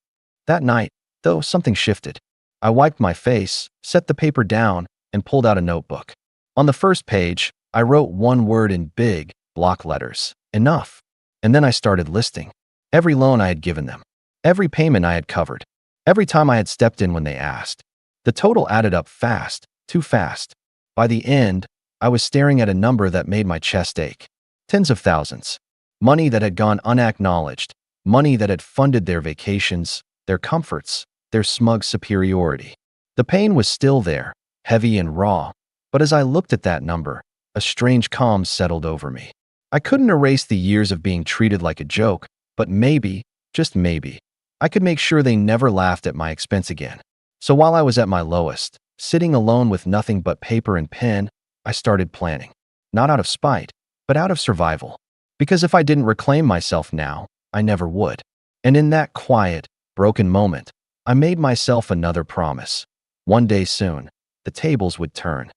That night, though, something shifted. I wiped my face, set the paper down, and pulled out a notebook. On the first page, I wrote one word in big, block letters, enough. And then I started listing every loan I had given them, every payment I had covered, every time I had stepped in when they asked. The total added up fast, too fast. By the end, I was staring at a number that made my chest ache. Tens of thousands. Money that had gone unacknowledged. Money that had funded their vacations, their comforts, their smug superiority. The pain was still there, heavy and raw, but as I looked at that number, a strange calm settled over me. I couldn't erase the years of being treated like a joke, but maybe, just maybe, I could make sure they never laughed at my expense again. So while I was at my lowest, sitting alone with nothing but paper and pen, I started planning. Not out of spite, but out of survival. Because if I didn't reclaim myself now, I never would. And in that quiet, broken moment, I made myself another promise. One day soon, the tables would turn.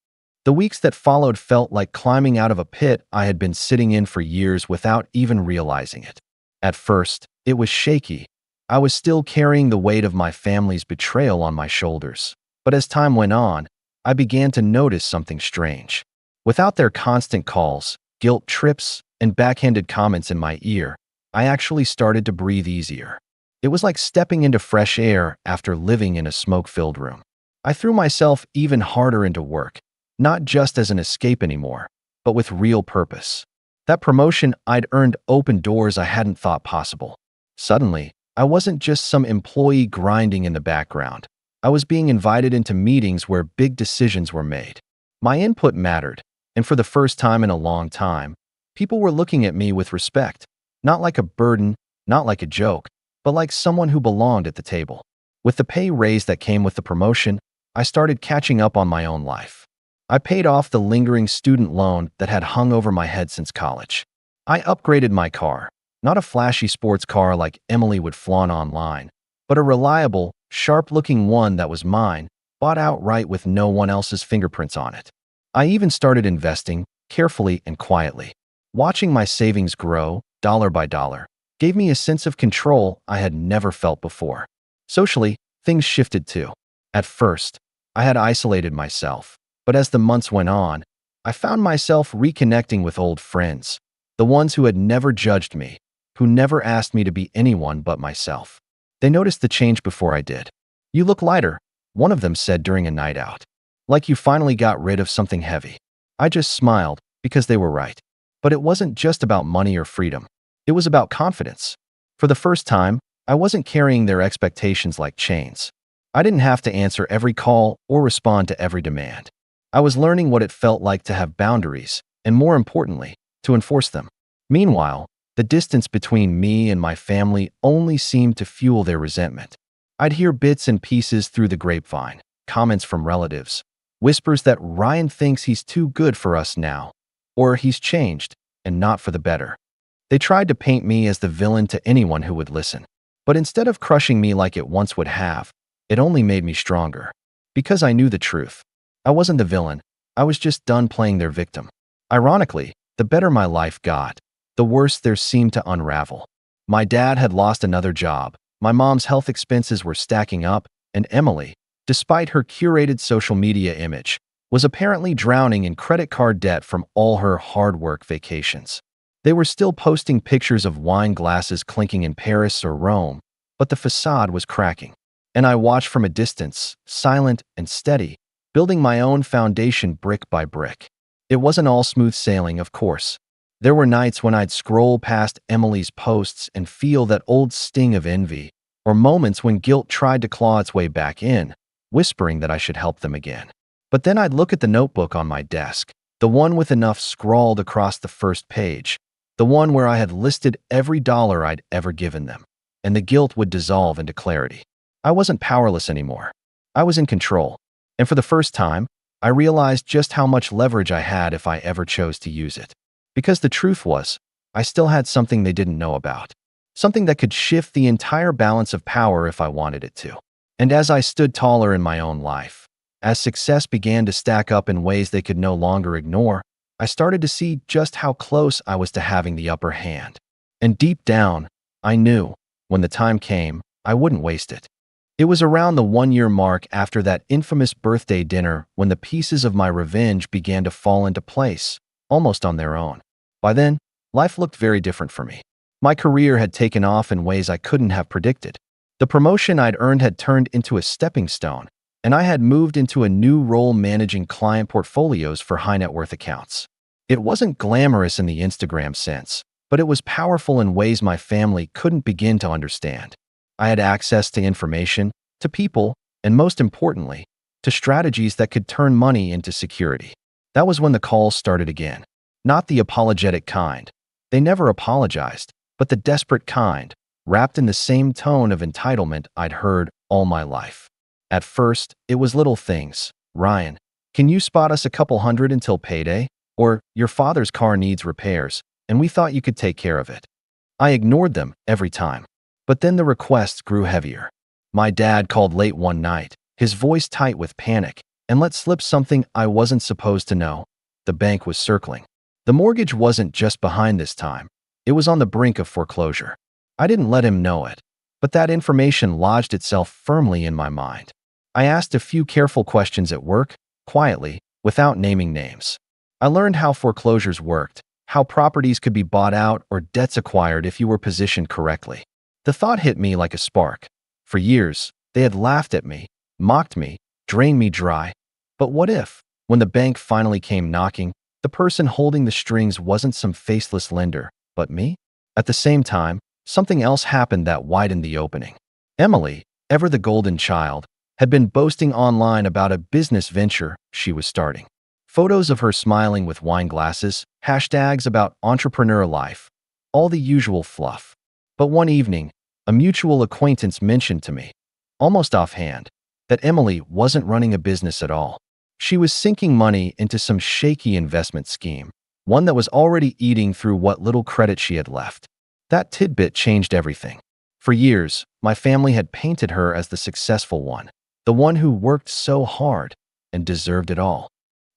The weeks that followed felt like climbing out of a pit I had been sitting in for years without even realizing it. At first, it was shaky. I was still carrying the weight of my family's betrayal on my shoulders. But as time went on, I began to notice something strange. Without their constant calls, guilt trips, and backhanded comments in my ear, I actually started to breathe easier. It was like stepping into fresh air after living in a smoke-filled room. I threw myself even harder into work, not just as an escape anymore, but with real purpose. That promotion I'd earned opened doors I hadn't thought possible. Suddenly, I wasn't just some employee grinding in the background. I was being invited into meetings where big decisions were made. My input mattered, and for the first time in a long time, people were looking at me with respect, not like a burden, not like a joke, but like someone who belonged at the table. With the pay raise that came with the promotion, I started catching up on my own life. I paid off the lingering student loan that had hung over my head since college. I upgraded my car, not a flashy sports car like Emily would flaunt online, but a reliable, sharp-looking one that was mine, bought outright with no one else's fingerprints on it. I even started investing, carefully and quietly. Watching my savings grow, dollar by dollar, gave me a sense of control I had never felt before. Socially, things shifted too. At first, I had isolated myself, but as the months went on, I found myself reconnecting with old friends, the ones who had never judged me, who never asked me to be anyone but myself. They noticed the change before I did. "You look lighter," one of them said during a night out. "Like you finally got rid of something heavy." I just smiled because they were right. But it wasn't just about money or freedom. It was about confidence. For the first time, I wasn't carrying their expectations like chains. I didn't have to answer every call or respond to every demand. I was learning what it felt like to have boundaries, and more importantly, to enforce them. Meanwhile, the distance between me and my family only seemed to fuel their resentment. I'd hear bits and pieces through the grapevine, comments from relatives, whispers that Ryan thinks he's too good for us now, or he's changed, and not for the better. They tried to paint me as the villain to anyone who would listen. But instead of crushing me like it once would have, it only made me stronger. Because I knew the truth. I wasn't the villain. I was just done playing their victim. Ironically, the better my life got, the worse there seemed to unravel. My dad had lost another job, my mom's health expenses were stacking up, and Emily, despite her curated social media image, was apparently drowning in credit card debt from all her hard work vacations. They were still posting pictures of wine glasses clinking in Paris or Rome, but the facade was cracking. And I watched from a distance, silent and steady, building my own foundation brick by brick. It wasn't all smooth sailing, of course. There were nights when I'd scroll past Emily's posts and feel that old sting of envy, or moments when guilt tried to claw its way back in, whispering that I should help them again. But then I'd look at the notebook on my desk, the one with enough scrawled across the first page, the one where I had listed every dollar I'd ever given them, and the guilt would dissolve into clarity. I wasn't powerless anymore. I was in control, and for the first time, I realized just how much leverage I had if I ever chose to use it. Because the truth was, I still had something they didn't know about. Something that could shift the entire balance of power if I wanted it to. And as I stood taller in my own life, as success began to stack up in ways they could no longer ignore, I started to see just how close I was to having the upper hand. And deep down, I knew, when the time came, I wouldn't waste it. It was around the 1-year mark after that infamous birthday dinner when the pieces of my revenge began to fall into place, almost on their own. By then, life looked very different for me. My career had taken off in ways I couldn't have predicted. The promotion I'd earned had turned into a stepping stone, and I had moved into a new role managing client portfolios for high net worth accounts. It wasn't glamorous in the Instagram sense, but it was powerful in ways my family couldn't begin to understand. I had access to information, to people, and most importantly, to strategies that could turn money into security. That was when the calls started again. Not the apologetic kind. They never apologized, but the desperate kind, wrapped in the same tone of entitlement I'd heard all my life. At first, it was little things. Ryan, can you spot us a couple hundred until payday? Or, your father's car needs repairs, and we thought you could take care of it. I ignored them every time. But then the requests grew heavier. My dad called late one night, his voice tight with panic, and let slip something I wasn't supposed to know. The bank was circling. The mortgage wasn't just behind this time. It was on the brink of foreclosure. I didn't let him know it, but that information lodged itself firmly in my mind. I asked a few careful questions at work, quietly, without naming names. I learned how foreclosures worked, how properties could be bought out or debts acquired if you were positioned correctly. The thought hit me like a spark. For years, they had laughed at me, mocked me, drained me dry. But what if, when the bank finally came knocking, the person holding the strings wasn't some faceless lender, but me? At the same time, something else happened that widened the opening. Emily, ever the golden child, had been boasting online about a business venture she was starting. Photos of her smiling with wine glasses, hashtags about entrepreneur life, all the usual fluff. But one evening, a mutual acquaintance mentioned to me, almost offhand, that Emily wasn't running a business at all. She was sinking money into some shaky investment scheme, one that was already eating through what little credit she had left. That tidbit changed everything. For years, my family had painted her as the successful one, the one who worked so hard and deserved it all.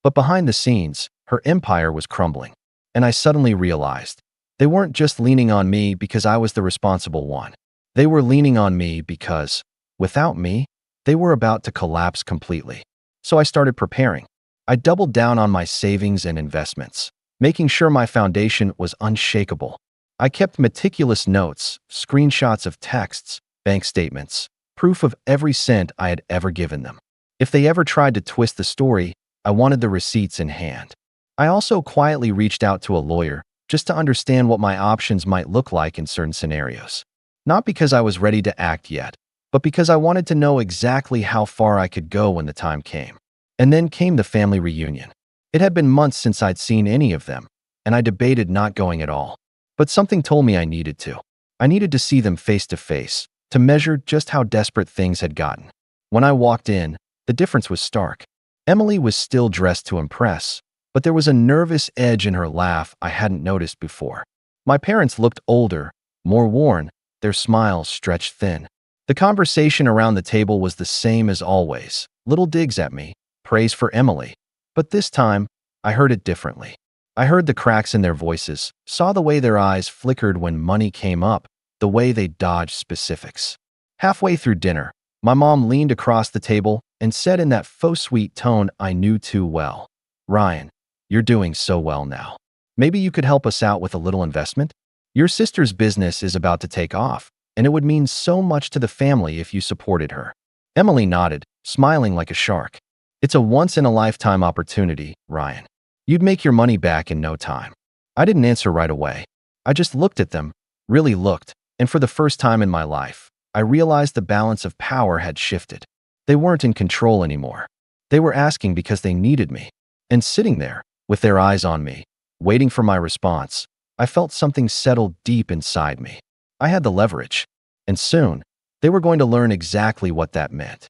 But behind the scenes, her empire was crumbling. And I suddenly realized, they weren't just leaning on me because I was the responsible one. They were leaning on me because, without me, they were about to collapse completely. So I started preparing. I doubled down on my savings and investments, making sure my foundation was unshakable. I kept meticulous notes, screenshots of texts, bank statements, proof of every cent I had ever given them. If they ever tried to twist the story, I wanted the receipts in hand. I also quietly reached out to a lawyer just to understand what my options might look like in certain scenarios. Not because I was ready to act yet, but because I wanted to know exactly how far I could go when the time came. And then came the family reunion. It had been months since I'd seen any of them, and I debated not going at all. But something told me I needed to. I needed to see them face to face, to measure just how desperate things had gotten. When I walked in, the difference was stark. Emily was still dressed to impress, but there was a nervous edge in her laugh I hadn't noticed before. My parents looked older, more worn, their smiles stretched thin. The conversation around the table was the same as always, little digs at me, praise for Emily. But this time, I heard it differently. I heard the cracks in their voices, saw the way their eyes flickered when money came up, the way they dodged specifics. Halfway through dinner, my mom leaned across the table and said in that faux sweet tone I knew too well, "Ryan, you're doing so well now. Maybe you could help us out with a little investment? Your sister's business is about to take off, and it would mean so much to the family if you supported her." Emily nodded, smiling like a shark. "It's a once-in-a-lifetime opportunity, Ryan. You'd make your money back in no time." I didn't answer right away. I just looked at them, really looked, and for the first time in my life, I realized the balance of power had shifted. They weren't in control anymore. They were asking because they needed me. And sitting there, with their eyes on me, waiting for my response, I felt something settle deep inside me. I had the leverage. And soon, they were going to learn exactly what that meant.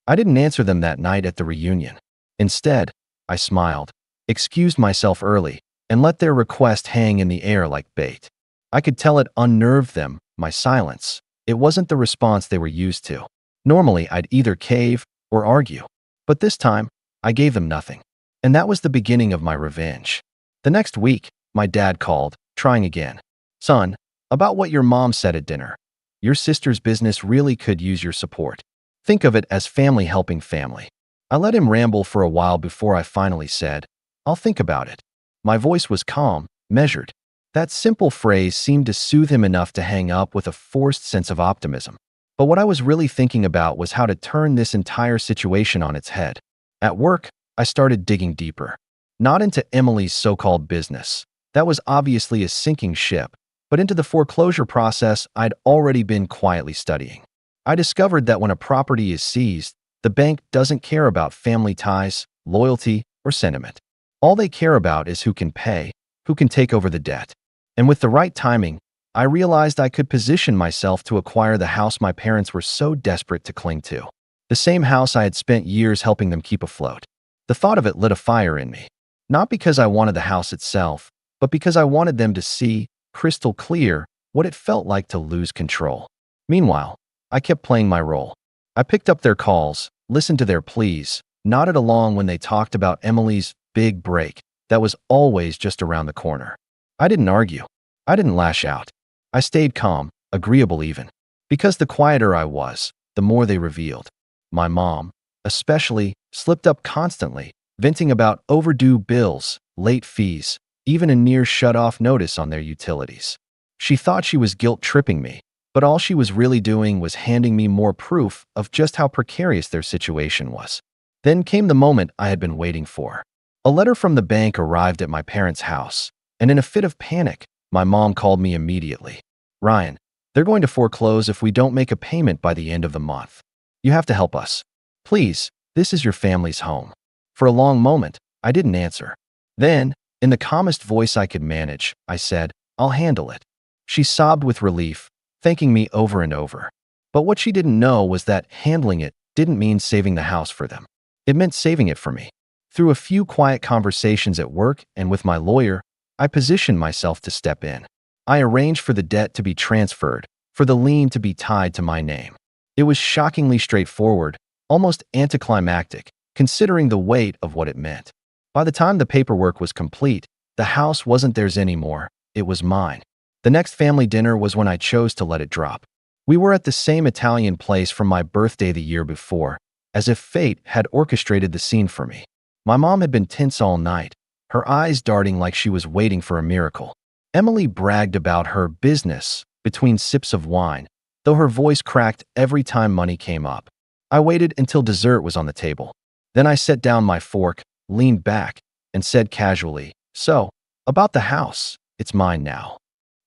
I didn't answer them that night at the reunion. Instead, I smiled, excused myself early, and let their request hang in the air like bait. I could tell it unnerved them, my silence. It wasn't the response they were used to. Normally, I'd either cave or argue. But this time, I gave them nothing. And that was the beginning of my revenge. The next week, my dad called, trying again. "Son, about what your mom said at dinner. Your sister's business really could use your support. Think of it as family helping family." I let him ramble for a while before I finally said, "I'll think about it." My voice was calm, measured. That simple phrase seemed to soothe him enough to hang up with a forced sense of optimism. But what I was really thinking about was how to turn this entire situation on its head. At work, I started digging deeper. Not into Emily's so-called business. That was obviously a sinking ship, but into the foreclosure process I'd already been quietly studying. I discovered that when a property is seized, the bank doesn't care about family ties, loyalty, or sentiment. All they care about is who can pay, who can take over the debt. And with the right timing, I realized I could position myself to acquire the house my parents were so desperate to cling to. The same house I had spent years helping them keep afloat. The thought of it lit a fire in me. Not because I wanted the house itself, but because I wanted them to see, crystal clear, what it felt like to lose control. Meanwhile, I kept playing my role. I picked up their calls, listened to their pleas, nodded along when they talked about Emily's big break that was always just around the corner. I didn't argue. I didn't lash out. I stayed calm, agreeable even. Because the quieter I was, the more they revealed. My mom, especially, slipped up constantly, venting about overdue bills, late fees, even a near shut-off notice on their utilities. She thought she was guilt-tripping me, but all she was really doing was handing me more proof of just how precarious their situation was. Then came the moment I had been waiting for. A letter from the bank arrived at my parents' house, and in a fit of panic, my mom called me immediately. "Ryan, they're going to foreclose if we don't make a payment by the end of the month. You have to help us. Please, this is your family's home." For a long moment, I didn't answer. Then, in the calmest voice I could manage, I said, "I'll handle it." She sobbed with relief, thanking me over and over. But what she didn't know was that handling it didn't mean saving the house for them. It meant saving it for me. Through a few quiet conversations at work and with my lawyer, I positioned myself to step in. I arranged for the debt to be transferred, for the lien to be tied to my name. It was shockingly straightforward, almost anticlimactic, considering the weight of what it meant. By the time the paperwork was complete, the house wasn't theirs anymore, it was mine. The next family dinner was when I chose to let it drop. We were at the same Italian place from my birthday the year before, as if fate had orchestrated the scene for me. My mom had been tense all night, her eyes darting like she was waiting for a miracle. Emily bragged about her business between sips of wine, though her voice cracked every time money came up. I waited until dessert was on the table. Then I set down my fork, leaned back, and said casually, "So, about the house, it's mine now."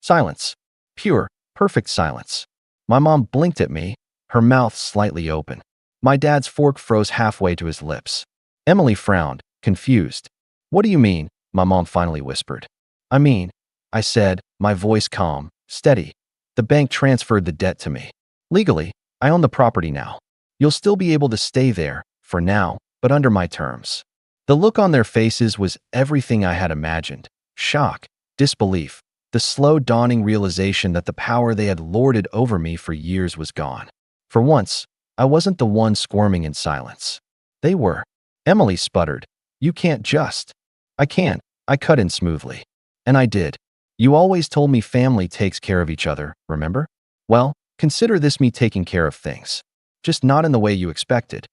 Silence. Pure, perfect silence. My mom blinked at me, her mouth slightly open. My dad's fork froze halfway to his lips. Emily frowned, confused. "What do you mean?" my mom finally whispered. "I mean," I said, my voice calm, steady. "The bank transferred the debt to me. Legally, I own the property now. You'll still be able to stay there, for now, but under my terms." The look on their faces was everything I had imagined. Shock, disbelief, the slow dawning realization that the power they had lorded over me for years was gone. For once, I wasn't the one squirming in silence. They were. Emily sputtered, "You can't just." "I can," I cut in smoothly. And I did. "You always told me family takes care of each other, remember? Well, consider this me taking care of things. Just not in the way you expected."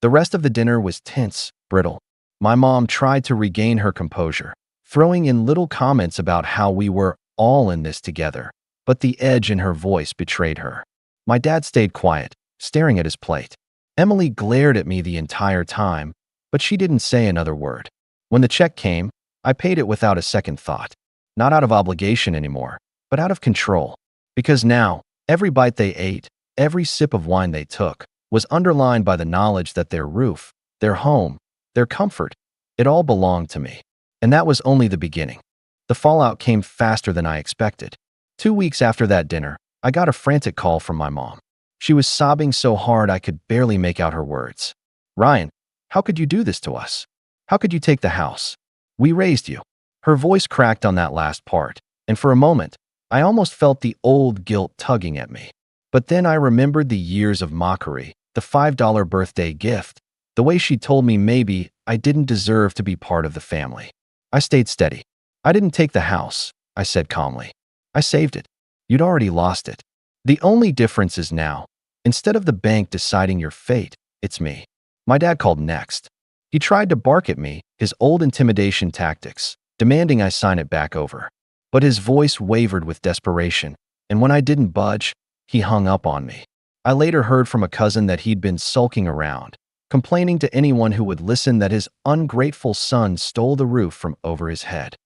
The rest of the dinner was tense, brittle. My mom tried to regain her composure, throwing in little comments about how we were all in this together, but the edge in her voice betrayed her. My dad stayed quiet, staring at his plate. Emily glared at me the entire time, but she didn't say another word. When the check came, I paid it without a second thought. Not out of obligation anymore, but out of control. Because now, every bite they ate, every sip of wine they took, was underlined by the knowledge that their roof, their home, their comfort, it all belonged to me. And that was only the beginning. The fallout came faster than I expected. 2 weeks after that dinner, I got a frantic call from my mom. She was sobbing so hard I could barely make out her words. "Ryan, how could you do this to us? How could you take the house? We raised you." Her voice cracked on that last part, and for a moment, I almost felt the old guilt tugging at me. But then I remembered the years of mockery, the $5 birthday gift, the way she told me maybe I didn't deserve to be part of the family. I stayed steady. "I didn't take the house," I said calmly. "I saved it. You'd already lost it. The only difference is now, instead of the bank deciding your fate, it's me." My dad called next. He tried to bark at me, his old intimidation tactics, demanding I sign it back over. But his voice wavered with desperation, and when I didn't budge, he hung up on me. I later heard from a cousin that he'd been sulking around, complaining to anyone who would listen that his ungrateful son stole the roof from over his head.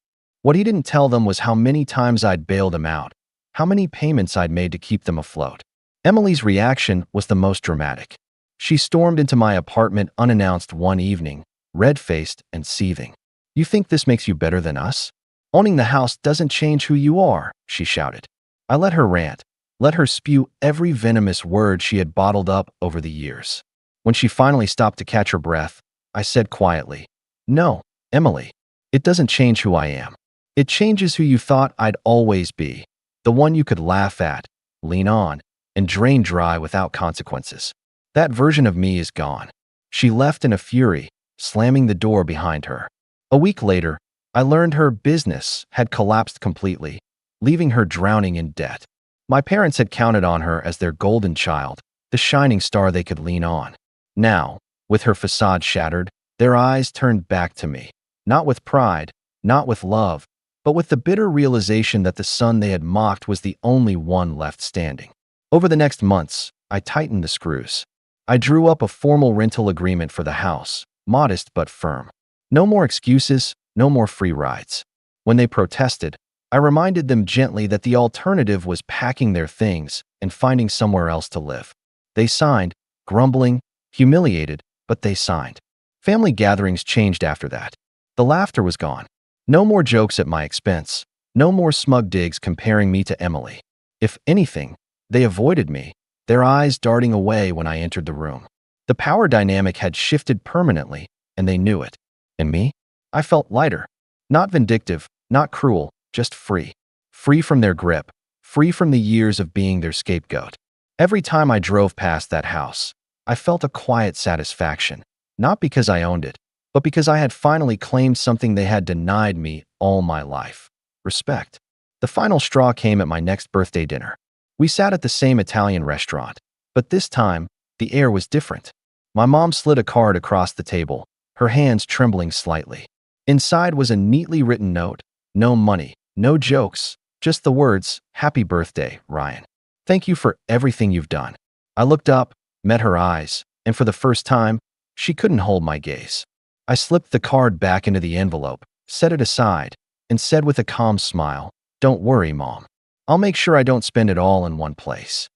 What he didn't tell them was how many times I'd bailed him out, how many payments I'd made to keep them afloat. Emily's reaction was the most dramatic. She stormed into my apartment unannounced one evening, red-faced and seething. "You think this makes you better than us? Owning the house doesn't change who you are," she shouted. I let her rant, let her spew every venomous word she had bottled up over the years. When she finally stopped to catch her breath, I said quietly, "No, Emily, it doesn't change who I am. It changes who you thought I'd always be, the one you could laugh at, lean on, and drain dry without consequences. That version of me is gone." She left in a fury, slamming the door behind her. A week later, I learned her business had collapsed completely, leaving her drowning in debt. My parents had counted on her as their golden child, the shining star they could lean on. Now, with her facade shattered, their eyes turned back to me, not with pride, not with love, but with the bitter realization that the son they had mocked was the only one left standing. Over the next months, I tightened the screws. I drew up a formal rental agreement for the house, modest but firm. No more excuses, no more free rides. When they protested, I reminded them gently that the alternative was packing their things and finding somewhere else to live. They signed, grumbling, humiliated, but they signed. Family gatherings changed after that. The laughter was gone. No more jokes at my expense. No more smug digs comparing me to Emily. If anything, they avoided me, their eyes darting away when I entered the room. The power dynamic had shifted permanently, and they knew it. And me? I felt lighter. Not vindictive, not cruel, just free. Free from their grip, free from the years of being their scapegoat. Every time I drove past that house, I felt a quiet satisfaction, not because I owned it, but because I had finally claimed something they had denied me all my life: respect. The final straw came at my next birthday dinner. We sat at the same Italian restaurant, but this time, the air was different. My mom slid a card across the table, her hands trembling slightly. Inside was a neatly written note: no money, no jokes, just the words, "Happy birthday, Ryan. Thank you for everything you've done." I looked up, met her eyes, and for the first time, she couldn't hold my gaze. I slipped the card back into the envelope, set it aside, and said with a calm smile, "Don't worry, Mom. I'll make sure I don't spend it all in one place."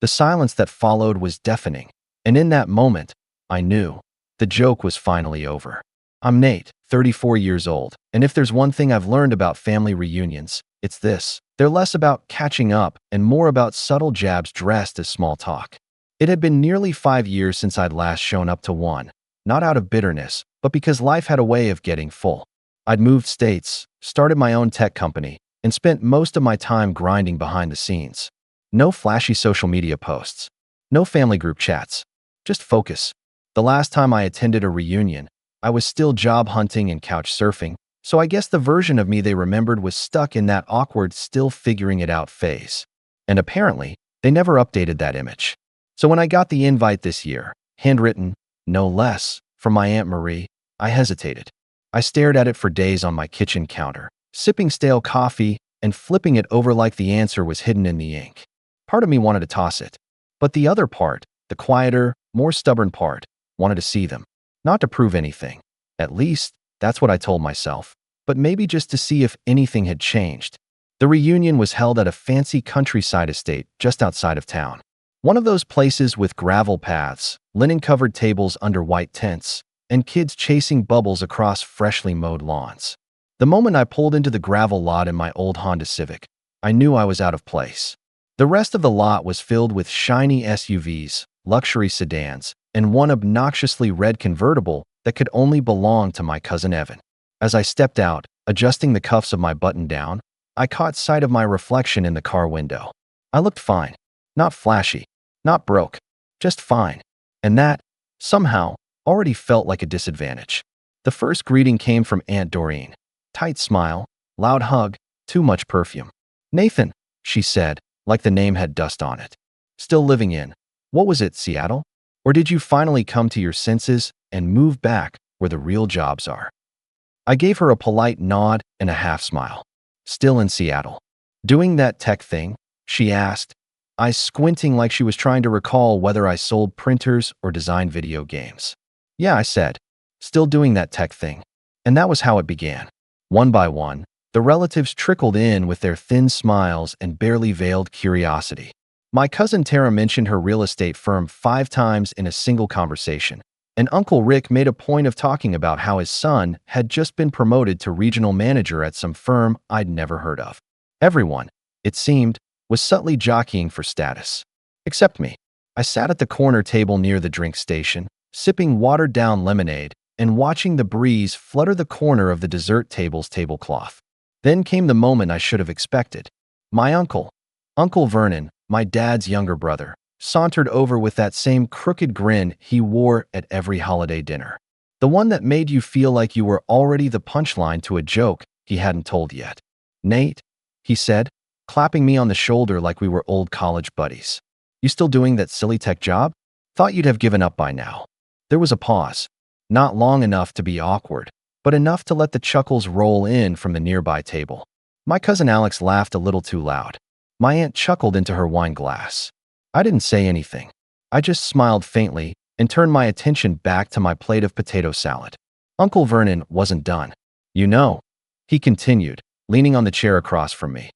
The silence that followed was deafening, and in that moment, I knew the joke was finally over. I'm Nate, 34 years old, and if there's one thing I've learned about family reunions, it's this: they're less about catching up and more about subtle jabs dressed as small talk. It had been nearly 5 years since I'd last shown up to one, not out of bitterness, but because life had a way of getting full. I'd moved states, started my own tech company, and spent most of my time grinding behind the scenes. No flashy social media posts, no family group chats, just focus. The last time I attended a reunion, I was still job hunting and couch surfing, so I guess the version of me they remembered was stuck in that awkward, still figuring it out phase. And apparently, they never updated that image. So when I got the invite this year, handwritten, no less, from my Aunt Marie, I hesitated. I stared at it for days on my kitchen counter, sipping stale coffee and flipping it over like the answer was hidden in the ink. Part of me wanted to toss it, but the other part, the quieter, more stubborn part, wanted to see them. Not to prove anything. At least, that's what I told myself, but maybe just to see if anything had changed. The reunion was held at a fancy countryside estate just outside of town. One of those places with gravel paths, linen-covered tables under white tents, and kids chasing bubbles across freshly mowed lawns. The moment I pulled into the gravel lot in my old Honda Civic, I knew I was out of place. The rest of the lot was filled with shiny SUVs, luxury sedans, and one obnoxiously red convertible that could only belong to my cousin Evan. As I stepped out, adjusting the cuffs of my button-down, I caught sight of my reflection in the car window. I looked fine. Not flashy. Not broke. Just fine. And that, somehow, already felt like a disadvantage. The first greeting came from Aunt Doreen. Tight smile, loud hug, too much perfume. "Nathan," she said, like the name had dust on it. "Still living in, what was it, Seattle? Or did you finally come to your senses and move back where the real jobs are?" I gave her a polite nod and a half smile. still in Seattle. Doing that tech thing? She asked, eyes squinting like she was trying to recall whether I sold printers or designed video games. Yeah, I said, still doing that tech thing. And that was how it began. One by one, the relatives trickled in with their thin smiles and barely veiled curiosity. My cousin Tara mentioned her real estate firm 5 times in a single conversation, and Uncle Rick made a point of talking about how his son had just been promoted to regional manager at some firm I'd never heard of. Everyone, it seemed, was subtly jockeying for status. Except me. I sat at the corner table near the drink station, sipping watered-down lemonade and watching the breeze flutter the corner of the dessert table's tablecloth. Then came the moment I should have expected. My uncle, Uncle Vernon, my dad's younger brother, sauntered over with that same crooked grin he wore at every holiday dinner. The one that made you feel like you were already the punchline to a joke he hadn't told yet. "Nate," he said, clapping me on the shoulder like we were old college buddies. "You still doing that silly tech job? Thought you'd have given up by now." There was a pause. Not long enough to be awkward, but enough to let the chuckles roll in from the nearby table. My cousin Alex laughed a little too loud. My aunt chuckled into her wine glass. I didn't say anything. I just smiled faintly and turned my attention back to my plate of potato salad. Uncle Vernon wasn't done. "You know," he continued, leaning on the chair across from me.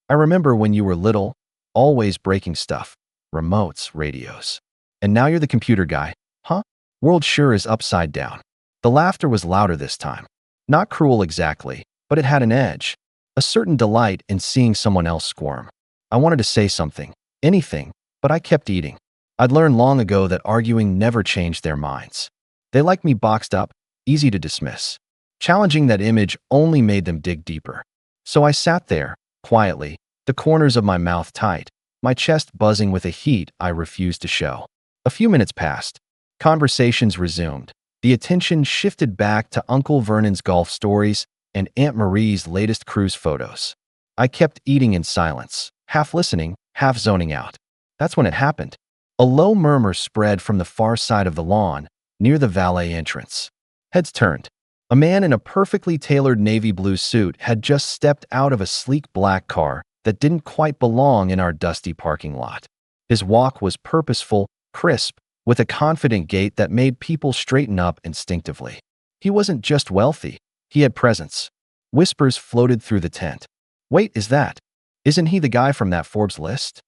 "I remember when you were little, always breaking stuff. Remotes, radios. And now you're the computer guy, huh? World sure is upside down." The laughter was louder this time. Not cruel exactly, but it had an edge. A certain delight in seeing someone else squirm. I wanted to say something, anything, but I kept eating. I'd learned long ago that arguing never changed their minds. They liked me boxed up, easy to dismiss. Challenging that image only made them dig deeper. So I sat there, quietly, the corners of my mouth tight, my chest buzzing with a heat I refused to show. A few minutes passed. Conversations resumed. The attention shifted back to Uncle Vernon's golf stories and Aunt Marie's latest cruise photos. I kept eating in silence, half listening, half zoning out. That's when it happened. A low murmur spread from the far side of the lawn, near the valet entrance. Heads turned. A man in a perfectly tailored navy blue suit had just stepped out of a sleek black car that didn't quite belong in our dusty parking lot. His walk was purposeful, crisp, with a confident gait that made people straighten up instinctively. He wasn't just wealthy, he had presence. Whispers floated through the tent. "Wait, isn't he the guy from that Forbes list?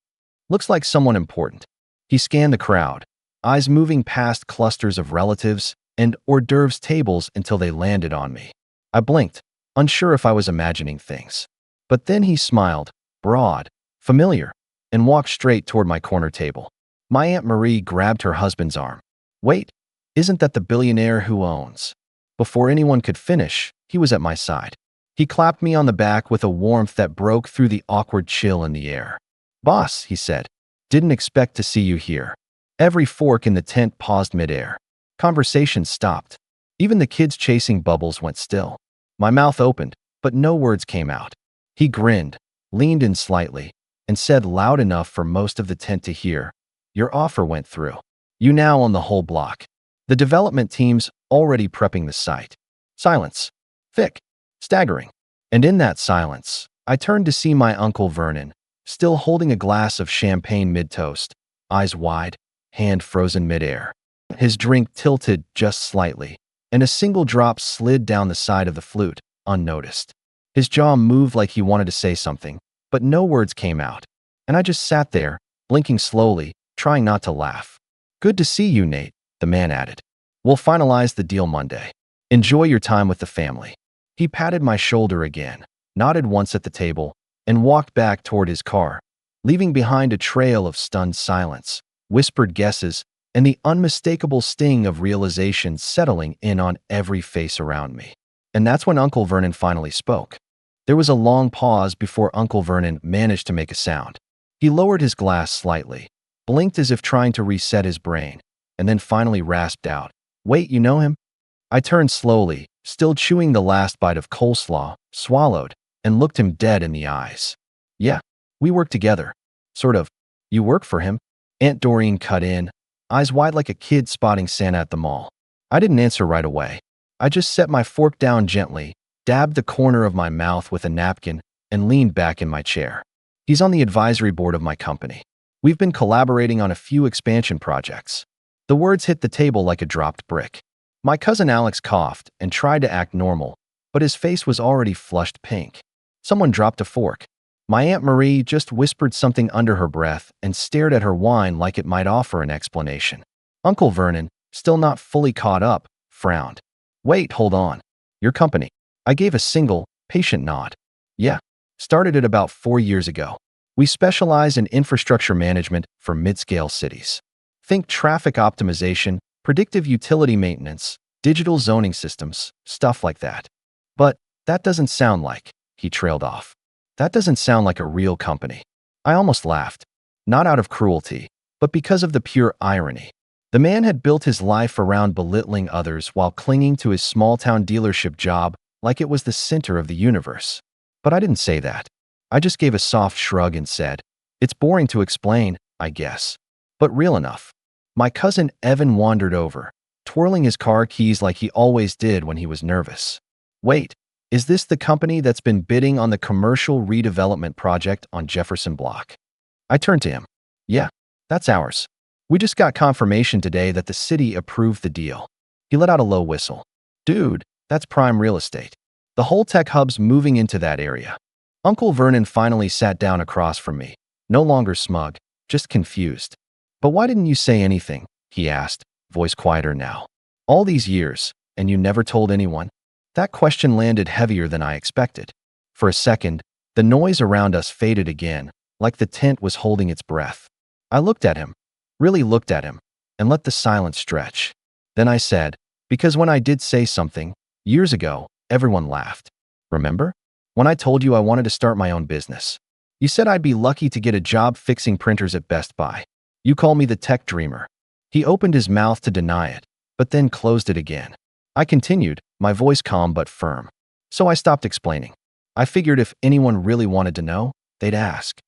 Looks like someone important." He scanned the crowd, eyes moving past clusters of relatives and hors d'oeuvres tables until they landed on me. I blinked, unsure if I was imagining things. But then he smiled, broad, familiar, and walked straight toward my corner table. My Aunt Marie grabbed her husband's arm. "Wait, isn't that the billionaire who owns?" Before anyone could finish, he was at my side. He clapped me on the back with a warmth that broke through the awkward chill in the air. "Boss," he said, "didn't expect to see you here." Every fork in the tent paused midair. Conversation stopped. Even the kids chasing bubbles went still. My mouth opened, but no words came out. He grinned, leaned in slightly, and said loud enough for most of the tent to hear, "Your offer went through. You now own the whole block. The development team's already prepping the site." Silence. Thick. Staggering. And in that silence, I turned to see my Uncle Vernon, still holding a glass of champagne mid-toast, eyes wide, hand frozen midair. His drink tilted just slightly, and a single drop slid down the side of the flute, unnoticed. His jaw moved like he wanted to say something, but no words came out. And I just sat there, blinking slowly, trying not to laugh. "Good to see you, Nate," the man added. "We'll finalize the deal Monday. Enjoy your time with the family." He patted my shoulder again, nodded once at the table, and walked back toward his car, leaving behind a trail of stunned silence, whispered guesses, and the unmistakable sting of realization settling in on every face around me. And that's when Uncle Vernon finally spoke. There was a long pause before Uncle Vernon managed to make a sound. He lowered his glass slightly, blinked as if trying to reset his brain, and then finally rasped out, "Wait, you know him?" I turned slowly, still chewing the last bite of coleslaw, swallowed, and looked him dead in the eyes. "Yeah, we work together. Sort of. You work for him?" Aunt Doreen cut in, eyes wide like a kid spotting Santa at the mall. I didn't answer right away. I just set my fork down gently, dabbed the corner of my mouth with a napkin, and leaned back in my chair. He's on the advisory board of my company. We've been collaborating on a few expansion projects. The words hit the table like a dropped brick. My cousin Alex coughed and tried to act normal, but his face was already flushed pink. Someone dropped a fork. My Aunt Marie just whispered something under her breath and stared at her wine like it might offer an explanation. Uncle Vernon, still not fully caught up, frowned. Wait, hold on. Your company. I gave a single, patient nod. Yeah. Started it about 4 years ago. We specialize in infrastructure management for mid-scale cities. Think traffic optimization, predictive utility maintenance, digital zoning systems, stuff like that. But that doesn't sound like, he trailed off. That doesn't sound like a real company. I almost laughed. Not out of cruelty, but because of the pure irony. The man had built his life around belittling others while clinging to his small-town dealership job like it was the center of the universe. But I didn't say that. I just gave a soft shrug and said, it's boring to explain, I guess. But real enough. My cousin Evan wandered over, twirling his car keys like he always did when he was nervous. Wait, is this the company that's been bidding on the commercial redevelopment project on Jefferson Block? I turned to him. Yeah, that's ours. We just got confirmation today that the city approved the deal. He let out a low whistle. Dude, that's prime real estate. The whole tech hub's moving into that area. Uncle Vernon finally sat down across from me, no longer smug, just confused. But why didn't you say anything? He asked, voice quieter now. All these years, and you never told anyone? That question landed heavier than I expected. For a second, the noise around us faded again, like the tent was holding its breath. I looked at him, really looked at him, and let the silence stretch. Then I said, because when I did say something, years ago, everyone laughed. Remember? When I told you I wanted to start my own business. You said I'd be lucky to get a job fixing printers at Best Buy. You call me the tech dreamer. He opened his mouth to deny it, but then closed it again. I continued, my voice calm but firm. So I stopped explaining. I figured if anyone really wanted to know, they'd ask.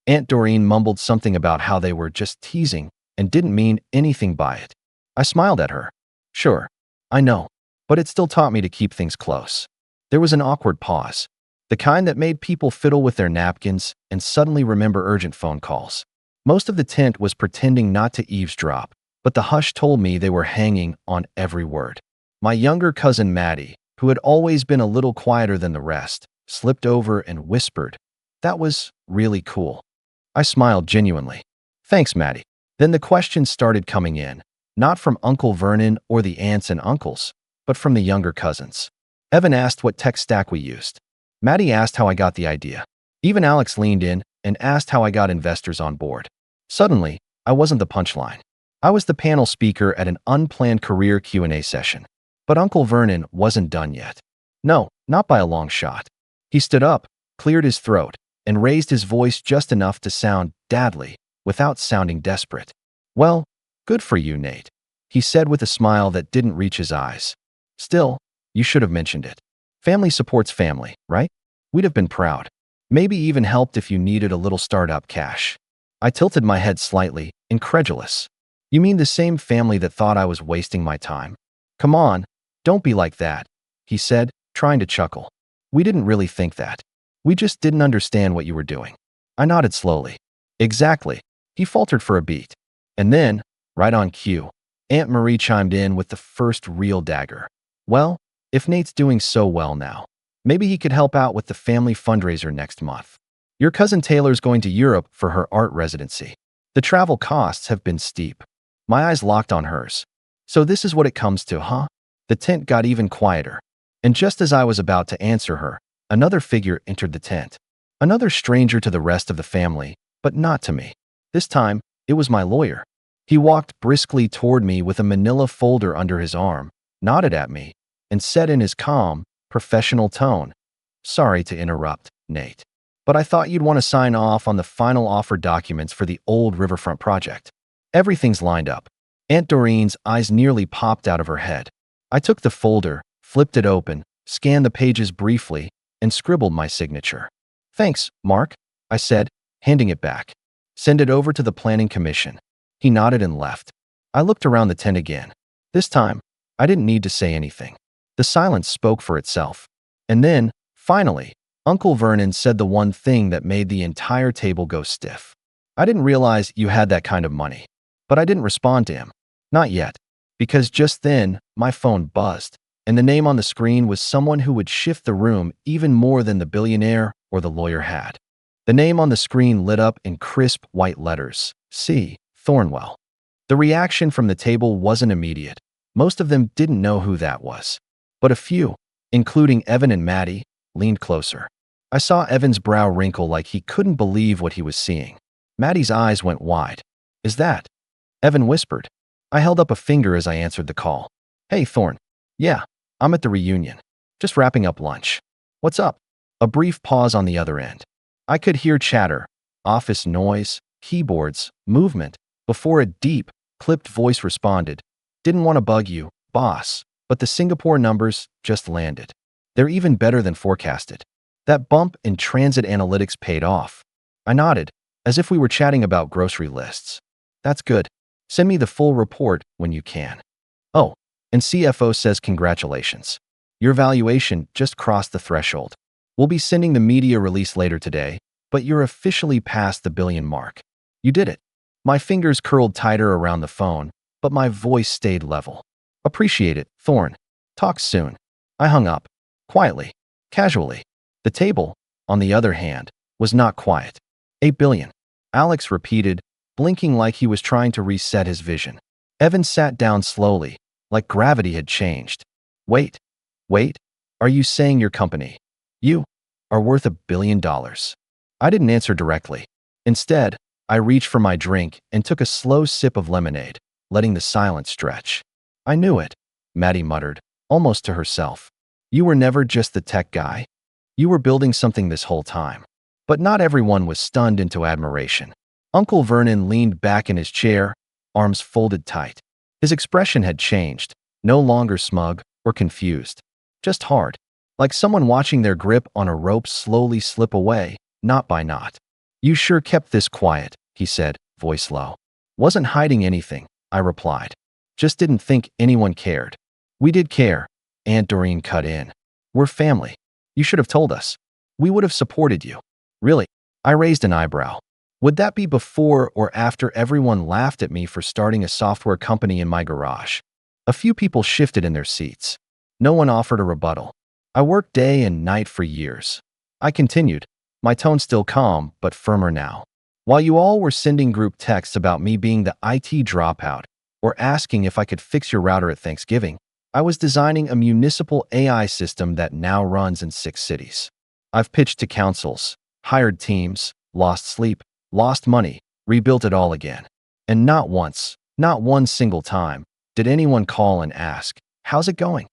Aunt Doreen mumbled something about how they were just teasing and didn't mean anything by it. I smiled at her. Sure, I know, but it still taught me to keep things close. There was an awkward pause, the kind that made people fiddle with their napkins and suddenly remember urgent phone calls. Most of the tent was pretending not to eavesdrop, but the hush told me they were hanging on every word. My younger cousin Maddie, who had always been a little quieter than the rest, slipped over and whispered, "That was really cool." I smiled genuinely. Thanks, Maddie. Then the questions started coming in, not from Uncle Vernon or the aunts and uncles, but from the younger cousins. Evan asked what tech stack we used. Maddie asked how I got the idea. Even Alex leaned in and asked how I got investors on board. Suddenly, I wasn't the punchline. I was the panel speaker at an unplanned career Q&A session. But Uncle Vernon wasn't done yet. No, not by a long shot. He stood up, cleared his throat, and raised his voice just enough to sound dadly, without sounding desperate. Well, good for you, Nate, he said with a smile that didn't reach his eyes. Still, you should have mentioned it. Family supports family, right? We'd have been proud. Maybe even helped if you needed a little startup cash. I tilted my head slightly, incredulous. You mean the same family that thought I was wasting my time? Come on, don't be like that, he said, trying to chuckle. We didn't really think that. We just didn't understand what you were doing. I nodded slowly. Exactly. He faltered for a beat. And then, right on cue, Aunt Marie chimed in with the first real dagger. Well, if Nate's doing so well now, maybe he could help out with the family fundraiser next month. Your cousin Taylor's going to Europe for her art residency. The travel costs have been steep. My eyes locked on hers. So this is what it comes to, huh? The tent got even quieter. And just as I was about to answer her, another figure entered the tent. Another stranger to the rest of the family, but not to me. This time, it was my lawyer. He walked briskly toward me with a manila folder under his arm, nodded at me, and said in his calm, professional tone, "Sorry to interrupt, Nate, but I thought you'd want to sign off on the final offer documents for the old riverfront project. Everything's lined up." Aunt Doreen's eyes nearly popped out of her head. I took the folder, flipped it open, scanned the pages briefly, and scribbled my signature. "Thanks, Mark," I said, handing it back. "Send it over to the Planning Commission." He nodded and left. I looked around the tent again. This time, I didn't need to say anything. The silence spoke for itself. And then, finally, Uncle Vernon said the one thing that made the entire table go stiff. I didn't realize you had that kind of money. But I didn't respond to him. Not yet. Because just then, my phone buzzed, and the name on the screen was someone who would shift the room even more than the billionaire or the lawyer had. The name on the screen lit up in crisp white letters. C. Thornwell. The reaction from the table wasn't immediate. Most of them didn't know who that was. But a few, including Evan and Maddie, leaned closer. I saw Evan's brow wrinkle like he couldn't believe what he was seeing. Maddie's eyes went wide. Is that? Evan whispered. I held up a finger as I answered the call. Hey, Thorn. Yeah, I'm at the reunion. Just wrapping up lunch. What's up? A brief pause on the other end. I could hear chatter, office noise, keyboards, movement, before a deep, clipped voice responded. Didn't want to bug you, boss, but the Singapore numbers just landed. They're even better than forecasted. That bump in transit analytics paid off. I nodded, as if we were chatting about grocery lists. That's good. Send me the full report when you can. Oh, and CFO says congratulations. Your valuation just crossed the threshold. We'll be sending the media release later today, but you're officially past the billion mark. You did it. My fingers curled tighter around the phone, but my voice stayed level. Appreciate it, Thorn. Talk soon. I hung up. Quietly. Casually. The table, on the other hand, was not quiet. 8 billion. Alex repeated, blinking like he was trying to reset his vision. Evan sat down slowly, like gravity had changed. Wait. Are you saying your company, you, are worth $1 billion? I didn't answer directly. Instead, I reached for my drink and took a slow sip of lemonade, letting the silence stretch. I knew it, Maddie muttered, almost to herself. You were never just the tech guy. You were building something this whole time. But not everyone was stunned into admiration. Uncle Vernon leaned back in his chair, arms folded tight. His expression had changed, no longer smug or confused, just hard, like someone watching their grip on a rope slowly slip away, knot by knot. You sure kept this quiet, he said, voice low. Wasn't hiding anything, I replied. Just didn't think anyone cared. We did care, Aunt Doreen cut in. We're family. You should have told us. We would have supported you. Really? I raised an eyebrow. Would that be before or after everyone laughed at me for starting a software company in my garage? A few people shifted in their seats. No one offered a rebuttal. I worked day and night for years. I continued, my tone still calm but firmer now. While you all were sending group texts about me being the IT dropout or asking if I could fix your router at Thanksgiving, I was designing a municipal AI system that now runs in 6 cities. I've pitched to councils, hired teams, lost sleep, lost money, rebuilt it all again. And not once, not one single time, did anyone call and ask, how's it going?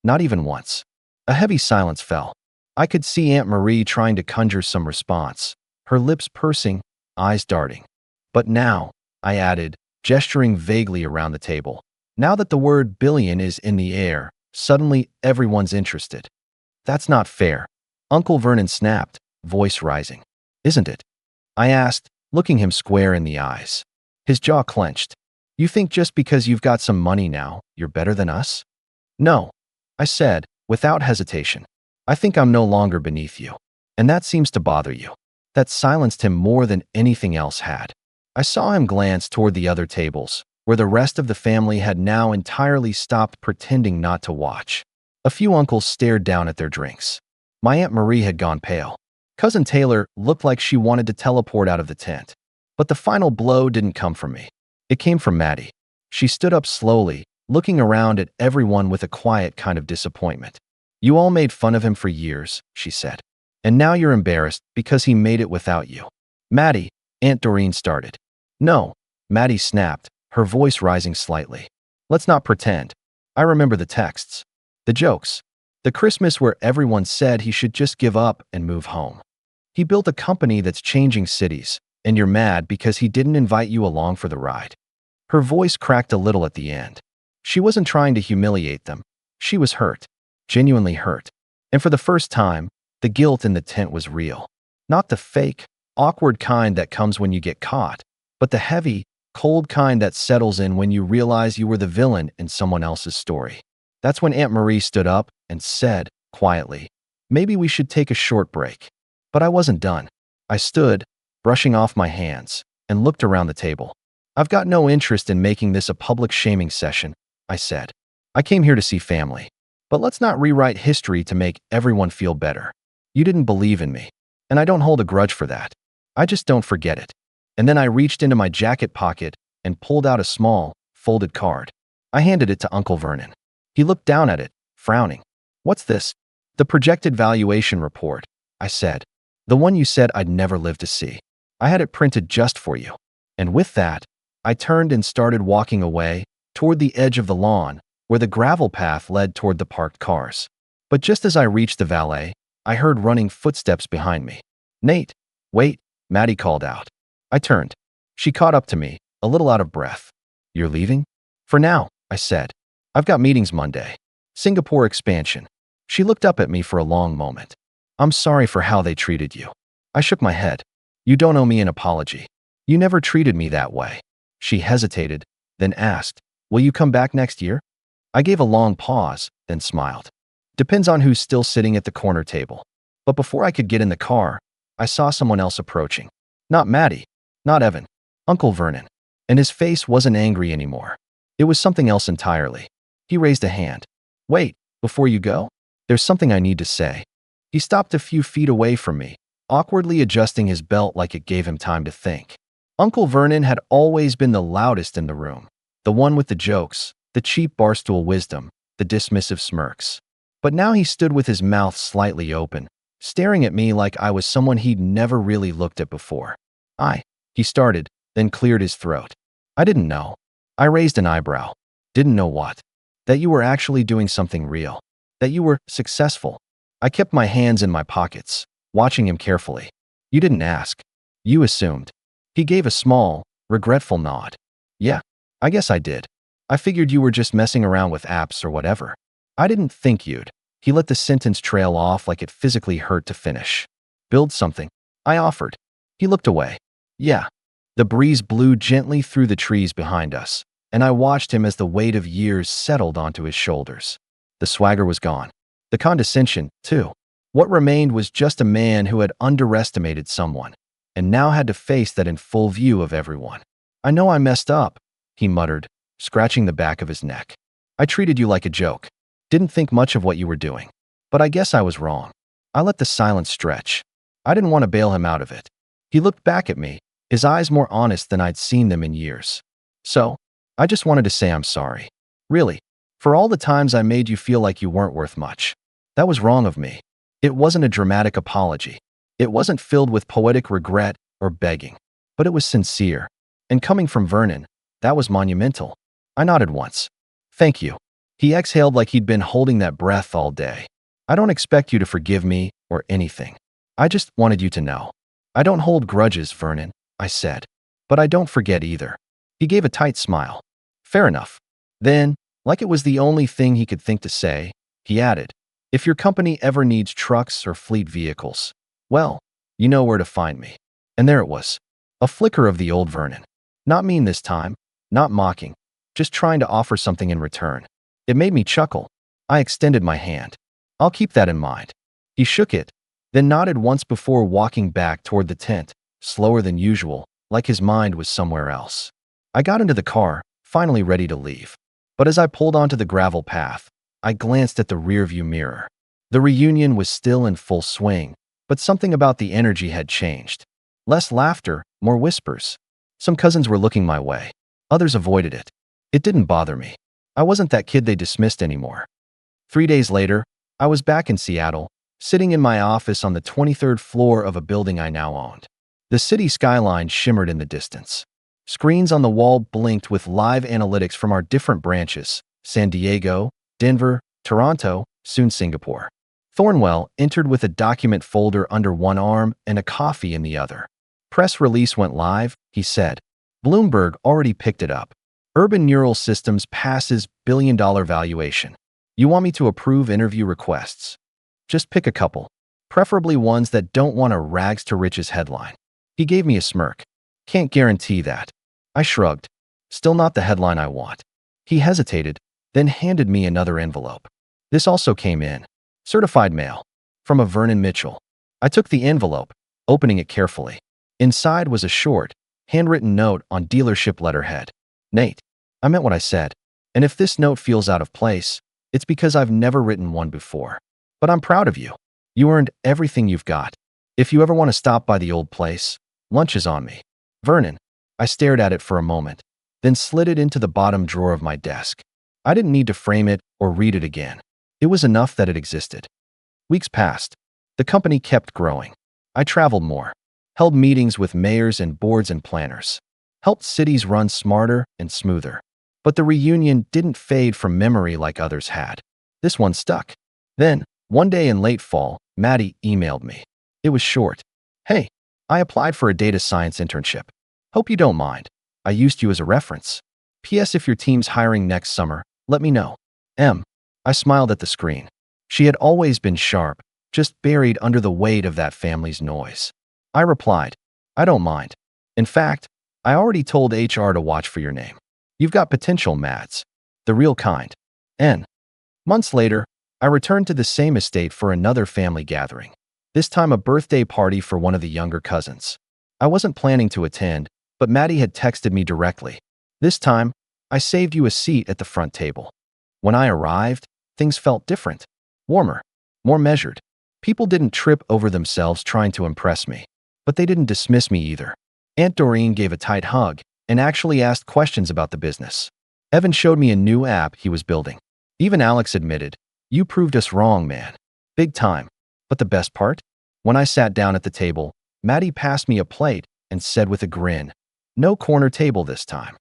Not even once. A heavy silence fell. I could see Aunt Marie trying to conjure some response, her lips pursing, eyes darting. But now, I added, gesturing vaguely around the table, now that the word billion is in the air, suddenly everyone's interested. That's not fair. Uncle Vernon snapped, voice rising. Isn't it? I asked, looking him square in the eyes. His jaw clenched. You think just because you've got some money now, you're better than us? No, I said, without hesitation. I think I'm no longer beneath you. And that seems to bother you. That silenced him more than anything else had. I saw him glance toward the other tables, where the rest of the family had now entirely stopped pretending not to watch. A few uncles stared down at their drinks. My Aunt Marie had gone pale. Cousin Taylor looked like she wanted to teleport out of the tent. But the final blow didn't come from me. It came from Maddie. She stood up slowly, looking around at everyone with a quiet kind of disappointment. You all made fun of him for years, she said. And now you're embarrassed because he made it without you. Maddie, Aunt Doreen started. No, Maddie snapped, her voice rising slightly. Let's not pretend. I remember the texts. The jokes. The Christmas where everyone said he should just give up and move home. He built a company that's changing cities, and you're mad because he didn't invite you along for the ride. Her voice cracked a little at the end. She wasn't trying to humiliate them. She was hurt, genuinely hurt. And for the first time, the guilt in the tent was real. Not the fake, awkward kind that comes when you get caught, but the heavy, cold kind that settles in when you realize you were the villain in someone else's story. That's when Aunt Marie stood up and said, quietly, Maybe we should take a short break. But I wasn't done. I stood, brushing off my hands, and looked around the table. I've got no interest in making this a public shaming session, I said. I came here to see family. But let's not rewrite history to make everyone feel better. You didn't believe in me, and I don't hold a grudge for that. I just don't forget it. And then I reached into my jacket pocket and pulled out a small, folded card. I handed it to Uncle Vernon. He looked down at it, frowning. What's this? The projected valuation report, I said. The one you said I'd never live to see. I had it printed just for you. And with that, I turned and started walking away toward the edge of the lawn where the gravel path led toward the parked cars. But just as I reached the valet, I heard running footsteps behind me. Nate, wait, Maddie called out. I turned. She caught up to me, a little out of breath. You're leaving? For now, I said. I've got meetings Monday. Singapore expansion. She looked up at me for a long moment. I'm sorry for how they treated you. I shook my head. You don't owe me an apology. You never treated me that way. She hesitated, then asked, will you come back next year? I gave a long pause, then smiled. Depends on who's still sitting at the corner table. But before I could get in the car, I saw someone else approaching. Not Maddie, not Evan, Uncle Vernon. And his face wasn't angry anymore. It was something else entirely. He raised a hand. Wait, before you go, there's something I need to say. He stopped a few feet away from me, awkwardly adjusting his belt like it gave him time to think. Uncle Vernon had always been the loudest in the room, the one with the jokes, the cheap barstool wisdom, the dismissive smirks. But now he stood with his mouth slightly open, staring at me like I was someone he'd never really looked at before. He started, then cleared his throat. I didn't know. I raised an eyebrow. Didn't know what? That you were actually doing something real. That you were successful. I kept my hands in my pockets, watching him carefully. You didn't ask. You assumed. He gave a small, regretful nod. Yeah, I guess I did. I figured you were just messing around with apps or whatever. I didn't think you'd. He let the sentence trail off like it physically hurt to finish. Build something, I offered. He looked away. Yeah. The breeze blew gently through the trees behind us, and I watched him as the weight of years settled onto his shoulders. The swagger was gone. The condescension, too. What remained was just a man who had underestimated someone, and now had to face that in full view of everyone. I know I messed up, he muttered, scratching the back of his neck. I treated you like a joke. Didn't think much of what you were doing. But I guess I was wrong. I let the silence stretch. I didn't want to bail him out of it. He looked back at me, his eyes more honest than I'd seen them in years. So, I just wanted to say I'm sorry. Really, for all the times I made you feel like you weren't worth much. That was wrong of me. It wasn't a dramatic apology. It wasn't filled with poetic regret or begging. But it was sincere. And coming from Vernon, that was monumental. I nodded once. Thank you. He exhaled like he'd been holding that breath all day. I don't expect you to forgive me or anything. I just wanted you to know. I don't hold grudges, Vernon, I said. But I don't forget either. He gave a tight smile. Fair enough. Then, like it was the only thing he could think to say, he added, if your company ever needs trucks or fleet vehicles, well, you know where to find me. And there it was. A flicker of the old Vernon. Not mean this time, not mocking, just trying to offer something in return. It made me chuckle. I extended my hand. I'll keep that in mind. He shook it, then nodded once before walking back toward the tent, slower than usual, like his mind was somewhere else. I got into the car, finally ready to leave. But as I pulled onto the gravel path, I glanced at the rearview mirror. The reunion was still in full swing, but something about the energy had changed. Less laughter, more whispers. Some cousins were looking my way. Others avoided it. It didn't bother me. I wasn't that kid they dismissed anymore. 3 days later, I was back in Seattle, sitting in my office on the 23rd floor of a building I now owned. The city skyline shimmered in the distance. Screens on the wall blinked with live analytics from our different branches: San Diego, Denver, Toronto, soon Singapore. Thornwell entered with a document folder under one arm and a coffee in the other. Press release went live, he said. Bloomberg already picked it up. Urban Neural Systems passes billion-dollar valuation. You want me to approve interview requests? Just pick a couple, preferably ones that don't want a rags-to-riches headline. He gave me a smirk. Can't guarantee that. I shrugged. Still not the headline I want. He hesitated, then handed me another envelope. This also came in. Certified mail. From a Vernon Mitchell. I took the envelope, opening it carefully. Inside was a short, handwritten note on dealership letterhead. Nate, I meant what I said. And if this note feels out of place, it's because I've never written one before. But I'm proud of you. You earned everything you've got. If you ever want to stop by the old place, lunch is on me. Vernon. I stared at it for a moment, then slid it into the bottom drawer of my desk. I didn't need to frame it or read it again. It was enough that it existed. Weeks passed. The company kept growing. I traveled more, held meetings with mayors and boards and planners, helped cities run smarter and smoother. But the reunion didn't fade from memory like others had. This one stuck. Then, one day in late fall, Maddie emailed me. It was short. Hey, I applied for a data science internship. Hope you don't mind. I used you as a reference. P.S. If your team's hiring next summer, let me know. M. I smiled at the screen. She had always been sharp, just buried under the weight of that family's noise. I replied, I don't mind. In fact, I already told HR to watch for your name. You've got potential, Mads. The real kind. N. Months later, I returned to the same estate for another family gathering. This time a birthday party for one of the younger cousins. I wasn't planning to attend, but Maddie had texted me directly. This time, I saved you a seat at the front table. When I arrived, things felt different. Warmer. More measured. People didn't trip over themselves trying to impress me. But they didn't dismiss me either. Aunt Doreen gave a tight hug and actually asked questions about the business. Evan showed me a new app he was building. Even Alex admitted, you proved us wrong, man. Big time. But the best part? When I sat down at the table, Maddie passed me a plate and said with a grin, no corner table this time.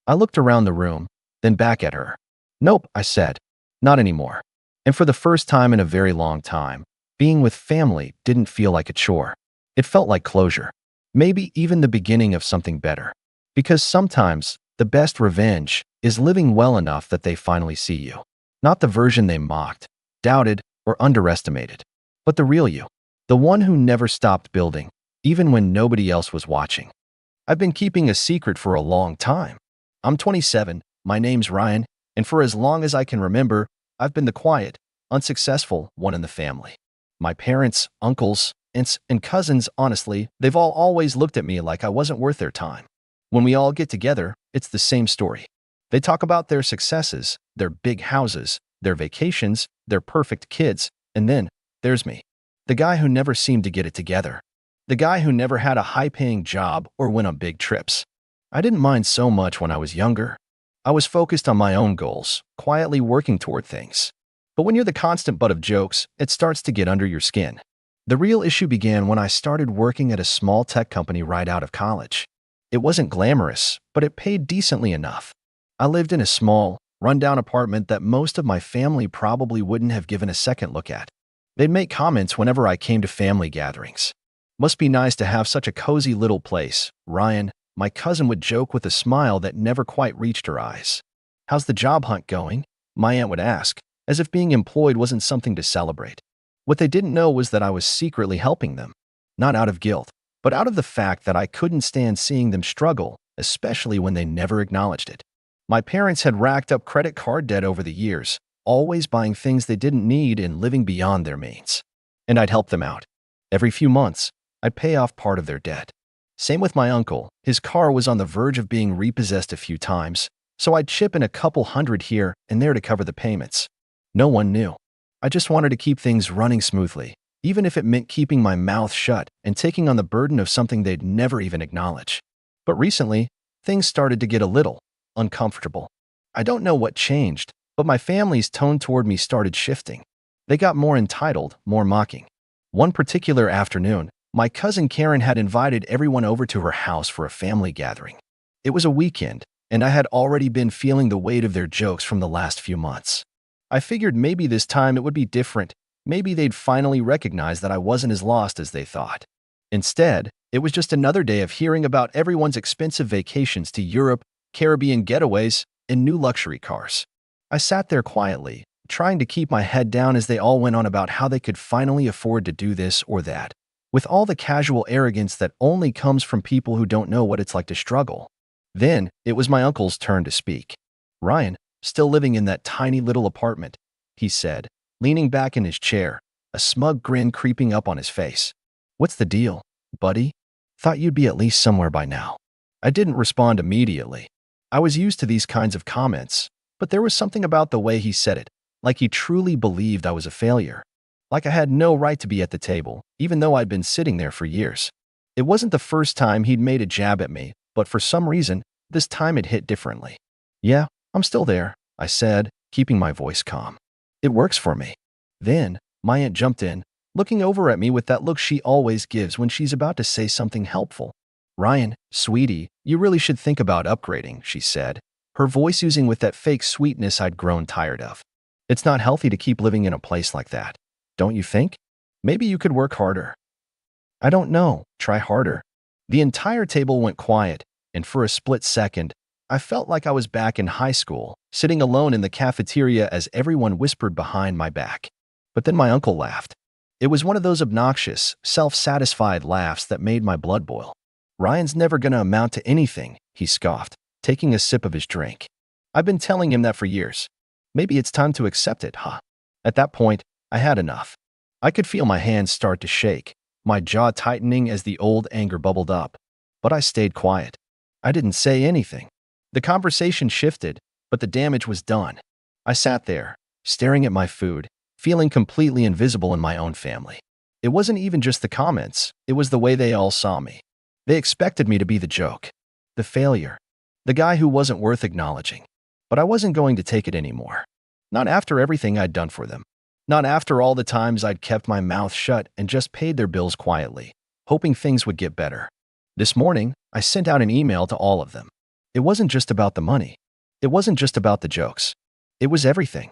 I looked around the room, then back at her. Nope, I said. Not anymore. And for the first time in a very long time, being with family didn't feel like a chore. It felt like closure. Maybe even the beginning of something better. Because sometimes, the best revenge is living well enough that they finally see you. Not the version they mocked, doubted, or underestimated, but the real you. The one who never stopped building, even when nobody else was watching. I've been keeping a secret for a long time. I'm 27, my name's Ryan, and for as long as I can remember, I've been the quiet, unsuccessful one in the family. My parents, uncles, aunts, and cousins, honestly, they've all always looked at me like I wasn't worth their time. When we all get together, it's the same story. They talk about their successes, their big houses, their vacations, their perfect kids, and then there's me. The guy who never seemed to get it together. The guy who never had a high-paying job or went on big trips. I didn't mind so much when I was younger. I was focused on my own goals, quietly working toward things. But when you're the constant butt of jokes, it starts to get under your skin. The real issue began when I started working at a small tech company right out of college. It wasn't glamorous, but it paid decently enough. I lived in a small, rundown apartment that most of my family probably wouldn't have given a second look at. They'd make comments whenever I came to family gatherings. Must be nice to have such a cozy little place, Ryan, my cousin would joke with a smile that never quite reached her eyes. How's the job hunt going? My aunt would ask, as if being employed wasn't something to celebrate. What they didn't know was that I was secretly helping them, not out of guilt, but out of the fact that I couldn't stand seeing them struggle, especially when they never acknowledged it. My parents had racked up credit card debt over the years, always buying things they didn't need and living beyond their means. And I'd help them out. Every few months, I'd pay off part of their debt. Same with my uncle. His car was on the verge of being repossessed a few times, so I'd chip in a couple hundred here and there to cover the payments. No one knew. I just wanted to keep things running smoothly, even if it meant keeping my mouth shut and taking on the burden of something they'd never even acknowledge. But recently, things started to get a little uncomfortable. I don't know what changed, but my family's tone toward me started shifting. They got more entitled, more mocking. One particular afternoon, my cousin Karen had invited everyone over to her house for a family gathering. It was a weekend, and I had already been feeling the weight of their jokes from the last few months. I figured maybe this time it would be different. Maybe they'd finally recognize that I wasn't as lost as they thought. Instead, it was just another day of hearing about everyone's expensive vacations to Europe, Caribbean getaways, and new luxury cars. I sat there quietly, trying to keep my head down as they all went on about how they could finally afford to do this or that, with all the casual arrogance that only comes from people who don't know what it's like to struggle. Then, it was my uncle's turn to speak. Ryan, still living in that tiny little apartment, he said, leaning back in his chair, a smug grin creeping up on his face. "What's the deal, buddy? Thought you'd be at least somewhere by now." I didn't respond immediately. I was used to these kinds of comments, but there was something about the way he said it, like he truly believed I was a failure. Like I had no right to be at the table, even though I'd been sitting there for years. It wasn't the first time he'd made a jab at me, but for some reason, this time it hit differently. "Yeah, I'm still there," I said, keeping my voice calm. "It works for me." Then, my aunt jumped in, looking over at me with that look she always gives when she's about to say something helpful. "Ryan, sweetie, you really should think about upgrading," she said, her voice oozing with that fake sweetness I'd grown tired of. "It's not healthy to keep living in a place like that, don't you think? Maybe you could work harder." "I don't know, try harder." The entire table went quiet, and for a split second, I felt like I was back in high school, sitting alone in the cafeteria as everyone whispered behind my back. But then my uncle laughed. It was one of those obnoxious, self-satisfied laughs that made my blood boil. "Ryan's never gonna amount to anything," he scoffed, taking a sip of his drink. "I've been telling him that for years. Maybe it's time to accept it, huh?" At that point, I had enough. I could feel my hands start to shake, my jaw tightening as the old anger bubbled up. But I stayed quiet. I didn't say anything. The conversation shifted, but the damage was done. I sat there, staring at my food, feeling completely invisible in my own family. It wasn't even just the comments, it was the way they all saw me. They expected me to be the joke, the failure, the guy who wasn't worth acknowledging. But I wasn't going to take it anymore. Not after everything I'd done for them. Not after all the times I'd kept my mouth shut and just paid their bills quietly, hoping things would get better. This morning, I sent out an email to all of them. It wasn't just about the money. It wasn't just about the jokes. It was everything.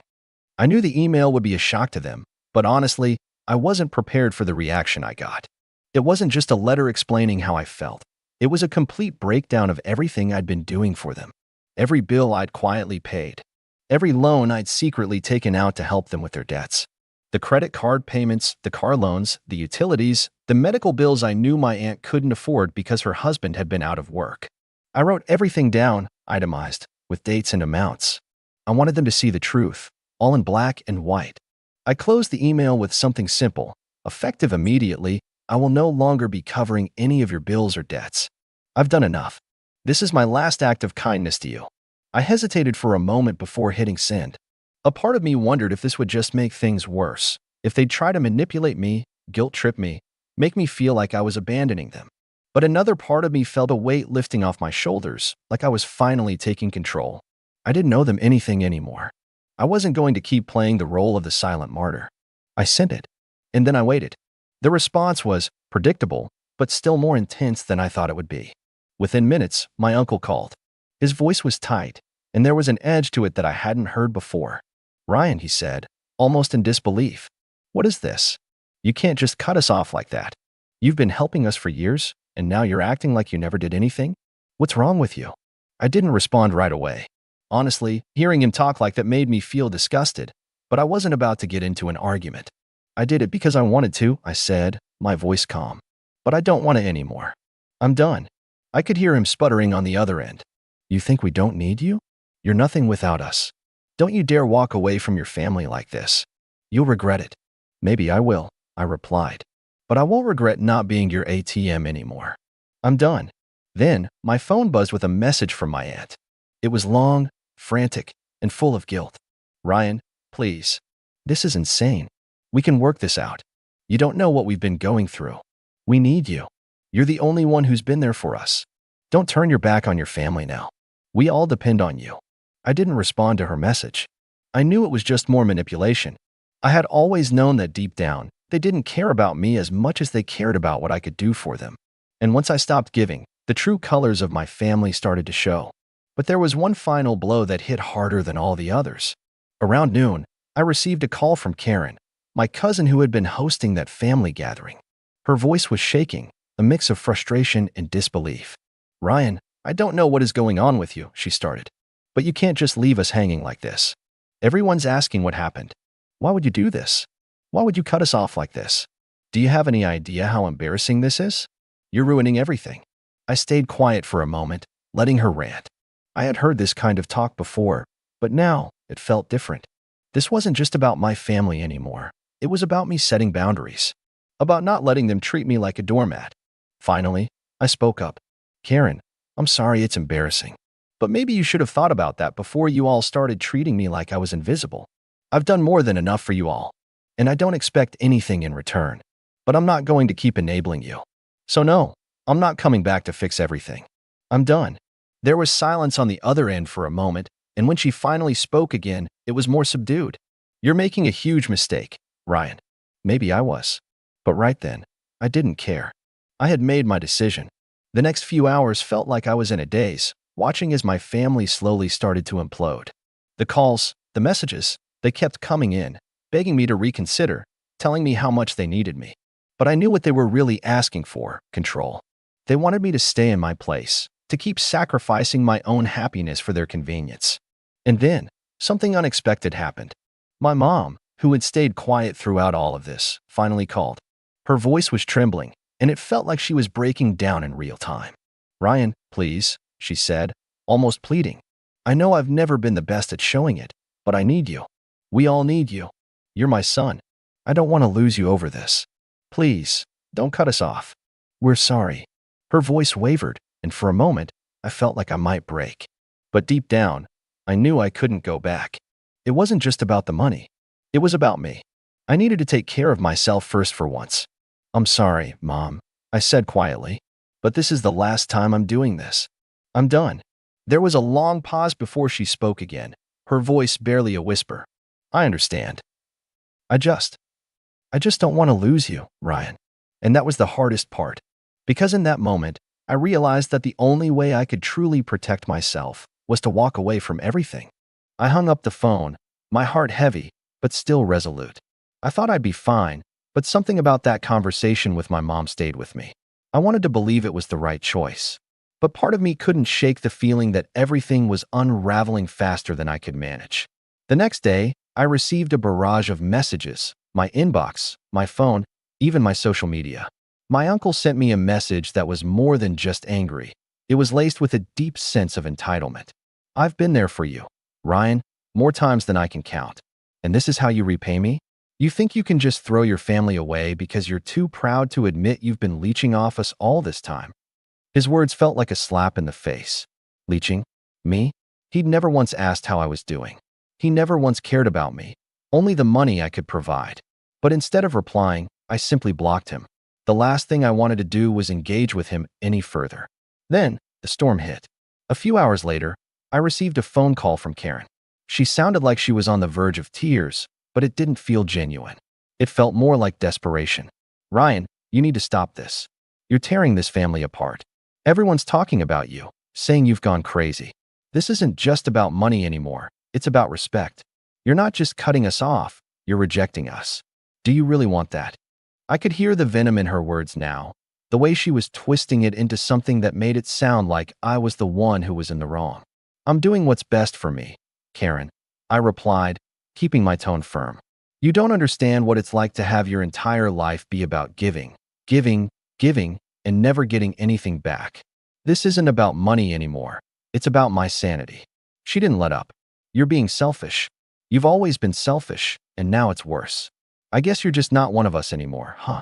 I knew the email would be a shock to them, but honestly, I wasn't prepared for the reaction I got. It wasn't just a letter explaining how I felt. It was a complete breakdown of everything I'd been doing for them. Every bill I'd quietly paid. Every loan I'd secretly taken out to help them with their debts. The credit card payments, the car loans, the utilities, the medical bills I knew my aunt couldn't afford because her husband had been out of work. I wrote everything down, itemized, with dates and amounts. I wanted them to see the truth, all in black and white. I closed the email with something simple, effective immediately. "I will no longer be covering any of your bills or debts. I've done enough. This is my last act of kindness to you." I hesitated for a moment before hitting send. A part of me wondered if this would just make things worse, if they'd try to manipulate me, guilt-trip me, make me feel like I was abandoning them. But another part of me felt a weight lifting off my shoulders, like I was finally taking control. I didn't owe them anything anymore. I wasn't going to keep playing the role of the silent martyr. I sent it, and then I waited. The response was predictable, but still more intense than I thought it would be. Within minutes, my uncle called. His voice was tight, and there was an edge to it that I hadn't heard before. "Ryan," he said, almost in disbelief. "What is this? You can't just cut us off like that. You've been helping us for years, and now you're acting like you never did anything? What's wrong with you?" I didn't respond right away. Honestly, hearing him talk like that made me feel disgusted, but I wasn't about to get into an argument. "I did it because I wanted to," I said, my voice calm. "But I don't want it anymore. I'm done." I could hear him sputtering on the other end. "You think we don't need you? You're nothing without us. Don't you dare walk away from your family like this. You'll regret it." "Maybe I will," I replied. "But I won't regret not being your ATM anymore. I'm done." Then, my phone buzzed with a message from my aunt. It was long, frantic, and full of guilt. "Ryan, please. This is insane. We can work this out. You don't know what we've been going through. We need you. You're the only one who's been there for us. Don't turn your back on your family now. We all depend on you." I didn't respond to her message. I knew it was just more manipulation. I had always known that deep down, they didn't care about me as much as they cared about what I could do for them. And once I stopped giving, the true colors of my family started to show. But there was one final blow that hit harder than all the others. Around noon, I received a call from Karen, my cousin who had been hosting that family gathering. Her voice was shaking, a mix of frustration and disbelief. "Ryan, I don't know what is going on with you," she started. "But you can't just leave us hanging like this. Everyone's asking what happened. Why would you do this? Why would you cut us off like this? Do you have any idea how embarrassing this is? You're ruining everything." I stayed quiet for a moment, letting her rant. I had heard this kind of talk before, but now it felt different. This wasn't just about my family anymore. It was about me setting boundaries, about not letting them treat me like a doormat. Finally, I spoke up. Karen, I'm sorry it's embarrassing, but maybe you should have thought about that before you all started treating me like I was invisible. I've done more than enough for you all, and I don't expect anything in return, but I'm not going to keep enabling you. So no, I'm not coming back to fix everything. I'm done. There was silence on the other end for a moment, and when she finally spoke again, it was more subdued. You're making a huge mistake, Ryan. Maybe I was. But right then, I didn't care. I had made my decision. The next few hours felt like I was in a daze, watching as my family slowly started to implode. The calls, the messages, they kept coming in, begging me to reconsider, telling me how much they needed me. But I knew what they were really asking for: control. They wanted me to stay in my place, to keep sacrificing my own happiness for their convenience. And then, something unexpected happened. My mom, who had stayed quiet throughout all of this, finally called. Her voice was trembling, and it felt like she was breaking down in real time. Ryan, please, she said, almost pleading. I know I've never been the best at showing it, but I need you. We all need you. You're my son. I don't want to lose you over this. Please, don't cut us off. We're sorry. Her voice wavered, and for a moment, I felt like I might break. But deep down, I knew I couldn't go back. It wasn't just about the money. It was about me. I needed to take care of myself first for once. I'm sorry, Mom, I said quietly, but this is the last time I'm doing this. I'm done. There was a long pause before she spoke again, her voice barely a whisper. I understand. I just don't want to lose you, Ryan. And that was the hardest part. Because in that moment, I realized that the only way I could truly protect myself was to walk away from everything. I hung up the phone, my heart heavy, but still resolute. I thought I'd be fine, but something about that conversation with my mom stayed with me. I wanted to believe it was the right choice, but part of me couldn't shake the feeling that everything was unraveling faster than I could manage. The next day, I received a barrage of messages, my inbox, my phone, even my social media. My uncle sent me a message that was more than just angry. It was laced with a deep sense of entitlement. I've been there for you, Ryan, more times than I can count. And this is how you repay me? You think you can just throw your family away because you're too proud to admit you've been leeching off us all this time? His words felt like a slap in the face. Leeching? Me? He'd never once asked how I was doing. He never once cared about me, only the money I could provide. But instead of replying, I simply blocked him. The last thing I wanted to do was engage with him any further. Then, the storm hit. A few hours later, I received a phone call from Karen. She sounded like she was on the verge of tears, but it didn't feel genuine. It felt more like desperation. Ryan, you need to stop this. You're tearing this family apart. Everyone's talking about you, saying you've gone crazy. This isn't just about money anymore. It's about respect. You're not just cutting us off, you're rejecting us. Do you really want that? I could hear the venom in her words now, the way she was twisting it into something that made it sound like I was the one who was in the wrong. I'm doing what's best for me, Karen, I replied, keeping my tone firm. You don't understand what it's like to have your entire life be about giving, giving, giving, and never getting anything back. This isn't about money anymore. It's about my sanity. She didn't let up. You're being selfish. You've always been selfish, and now it's worse. I guess you're just not one of us anymore, huh?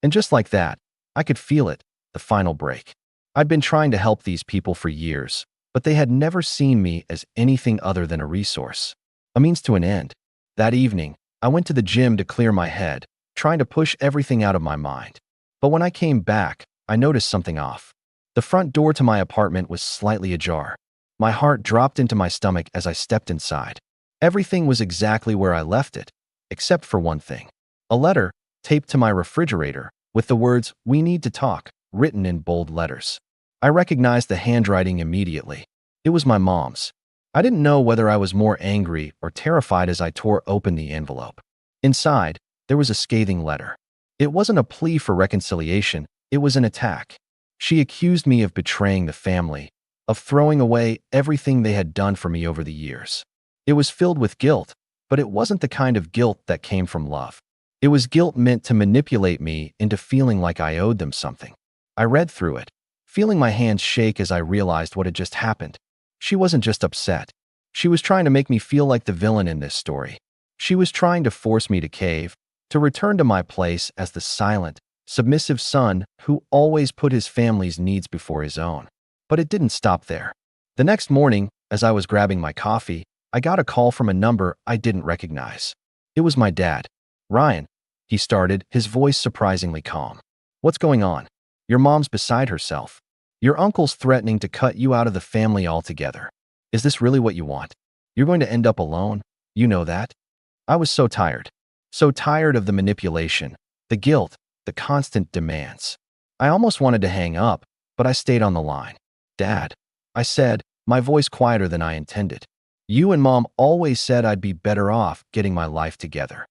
And just like that, I could feel it, the final break. I'd been trying to help these people for years, but they had never seen me as anything other than a resource, a means to an end. That evening, I went to the gym to clear my head, trying to push everything out of my mind. But when I came back, I noticed something off. The front door to my apartment was slightly ajar. My heart dropped into my stomach as I stepped inside. Everything was exactly where I left it, except for one thing. A letter, taped to my refrigerator, with the words, "We need to talk," written in bold letters. I recognized the handwriting immediately. It was my mom's. I didn't know whether I was more angry or terrified as I tore open the envelope. Inside, there was a scathing letter. It wasn't a plea for reconciliation, it was an attack. She accused me of betraying the family, of throwing away everything they had done for me over the years. It was filled with guilt, but it wasn't the kind of guilt that came from love. It was guilt meant to manipulate me into feeling like I owed them something. I read through it, feeling my hands shake as I realized what had just happened. She wasn't just upset. She was trying to make me feel like the villain in this story. She was trying to force me to cave, to return to my place as the silent, submissive son who always put his family's needs before his own. But it didn't stop there. The next morning, as I was grabbing my coffee, I got a call from a number I didn't recognize. It was my dad. "Ryan," he started, his voice surprisingly calm. "What's going on? Your mom's beside herself. Your uncle's threatening to cut you out of the family altogether. Is this really what you want? You're going to end up alone. You know that." I was so tired. So tired of the manipulation, the guilt, the constant demands. I almost wanted to hang up, but I stayed on the line. "Dad," I said, my voice quieter than I intended. "You and Mom always said I'd be better off getting my life together.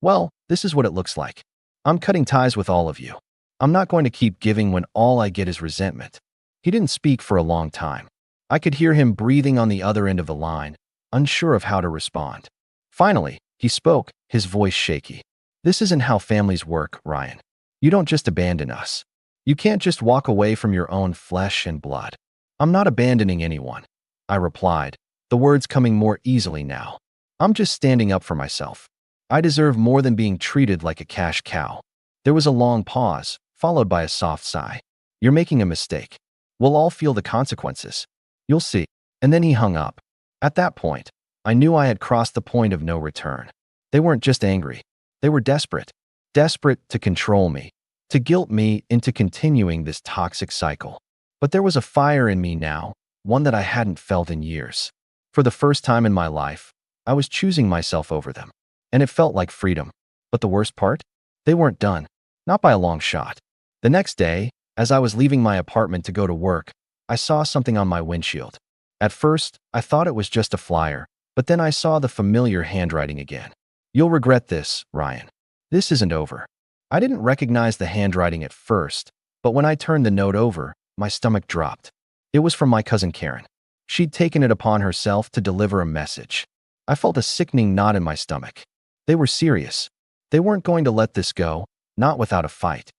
Well, this is what it looks like. I'm cutting ties with all of you. I'm not going to keep giving when all I get is resentment." He didn't speak for a long time. I could hear him breathing on the other end of the line, unsure of how to respond. Finally, he spoke, his voice shaky. "This isn't how families work, Ryan. You don't just abandon us. You can't just walk away from your own flesh and blood." "I'm not abandoning anyone," I replied, the words coming more easily now. "I'm just standing up for myself. I deserve more than being treated like a cash cow." There was a long pause, followed by a soft sigh. "You're making a mistake. We'll all feel the consequences. You'll see." And then he hung up. At that point, I knew I had crossed the point of no return. They weren't just angry. They were desperate. Desperate to control me, to guilt me into continuing this toxic cycle. But there was a fire in me now, one that I hadn't felt in years. For the first time in my life, I was choosing myself over them. And it felt like freedom. But the worst part? They weren't done. Not by a long shot. The next day, as I was leaving my apartment to go to work, I saw something on my windshield. At first, I thought it was just a flyer, but then I saw the familiar handwriting again. "You'll regret this, Ryan. This isn't over." I didn't recognize the handwriting at first, but when I turned the note over, my stomach dropped. It was from my cousin Karen. She'd taken it upon herself to deliver a message. I felt a sickening knot in my stomach. They were serious. They weren't going to let this go, not without a fight.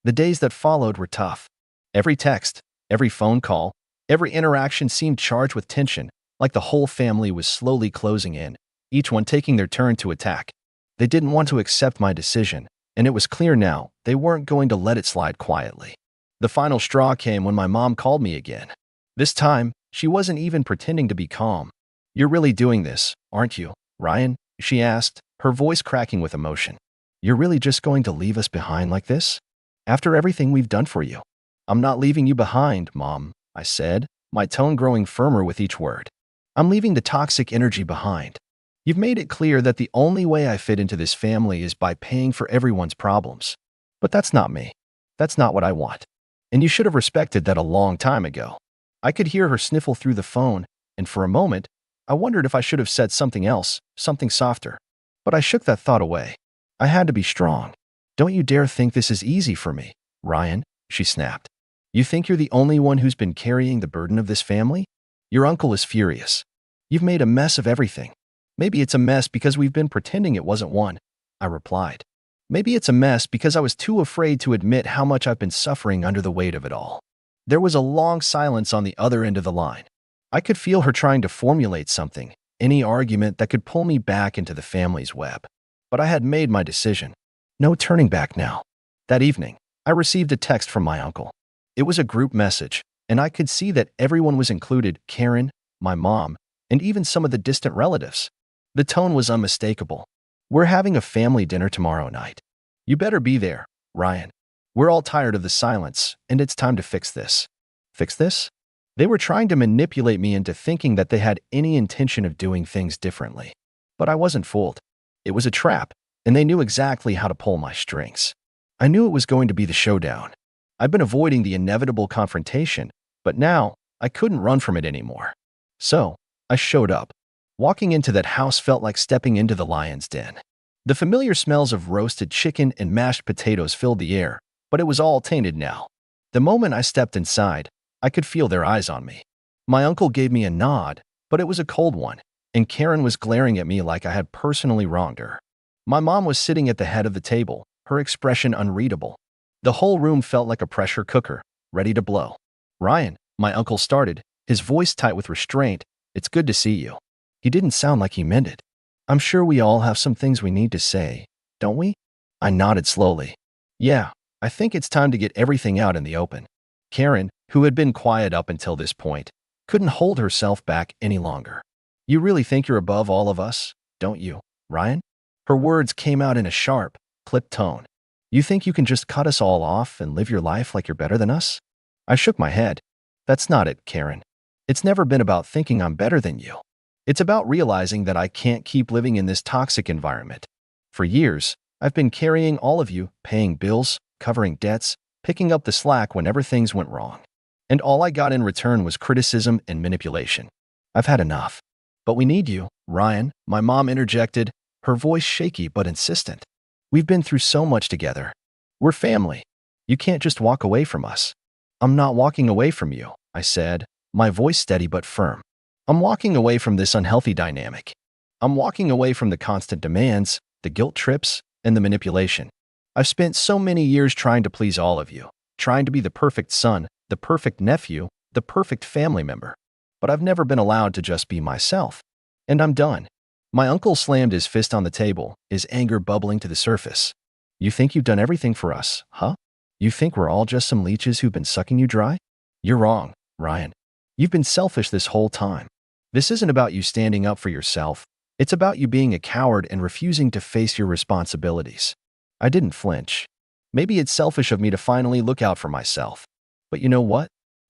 The days that followed were tough. Every text, every phone call, every interaction seemed charged with tension, like the whole family was slowly closing in, each one taking their turn to attack. They didn't want to accept my decision, and it was clear now they weren't going to let it slide quietly. The final straw came when my mom called me again. This time, she wasn't even pretending to be calm. "You're really doing this, aren't you, Ryan?" she asked, her voice cracking with emotion. "You're really just going to leave us behind like this? After everything we've done for you?" "I'm not leaving you behind, Mom," I said, my tone growing firmer with each word. "I'm leaving the toxic energy behind. You've made it clear that the only way I fit into this family is by paying for everyone's problems. But that's not me. That's not what I want. And you should have respected that a long time ago." I could hear her sniffle through the phone, and for a moment, I wondered if I should have said something else, something softer. But I shook that thought away. I had to be strong. "Don't you dare think this is easy for me, Ryan," she snapped. "You think you're the only one who's been carrying the burden of this family? Your uncle is furious. You've made a mess of everything." "Maybe it's a mess because we've been pretending it wasn't one," I replied. "Maybe it's a mess because I was too afraid to admit how much I've been suffering under the weight of it all." There was a long silence on the other end of the line. I could feel her trying to formulate something, any argument that could pull me back into the family's web. But I had made my decision. No turning back now. That evening, I received a text from my uncle. It was a group message, and I could see that everyone was included: Karen, my mom, and even some of the distant relatives. The tone was unmistakable. "We're having a family dinner tomorrow night. You better be there, Ryan. We're all tired of the silence, and it's time to fix this." Fix this? They were trying to manipulate me into thinking that they had any intention of doing things differently. But I wasn't fooled. It was a trap, and they knew exactly how to pull my strings. I knew it was going to be the showdown. I'd been avoiding the inevitable confrontation, but now I couldn't run from it anymore. So, I showed up. Walking into that house felt like stepping into the lion's den. The familiar smells of roasted chicken and mashed potatoes filled the air, but it was all tainted now. The moment I stepped inside, I could feel their eyes on me. My uncle gave me a nod, but it was a cold one, and Karen was glaring at me like I had personally wronged her. My mom was sitting at the head of the table, her expression unreadable. The whole room felt like a pressure cooker, ready to blow. "Ryan," my uncle started, his voice tight with restraint, "it's good to see you." He didn't sound like he meant it. "I'm sure we all have some things we need to say, don't we?" I nodded slowly. Yeah, I think it's time to get everything out in the open. Karen, who had been quiet up until this point, couldn't hold herself back any longer. You really think you're above all of us, don't you, Ryan? Her words came out in a sharp, clipped tone. You think you can just cut us all off and live your life like you're better than us? I shook my head. That's not it, Karen. It's never been about thinking I'm better than you. It's about realizing that I can't keep living in this toxic environment. For years, I've been carrying all of you, paying bills, covering debts, picking up the slack whenever things went wrong. And all I got in return was criticism and manipulation. I've had enough. But we need you, Ryan, my mom interjected, her voice shaky but insistent. We've been through so much together. We're family. You can't just walk away from us. I'm not walking away from you, I said, my voice steady but firm. I'm walking away from this unhealthy dynamic. I'm walking away from the constant demands, the guilt trips, and the manipulation. I've spent so many years trying to please all of you, trying to be the perfect son, the perfect nephew, the perfect family member. But I've never been allowed to just be myself. And I'm done. My uncle slammed his fist on the table, his anger bubbling to the surface. You think you've done everything for us, huh? You think we're all just some leeches who've been sucking you dry? You're wrong, Ryan. You've been selfish this whole time. This isn't about you standing up for yourself. It's about you being a coward and refusing to face your responsibilities. I didn't flinch. Maybe it's selfish of me to finally look out for myself. But you know what?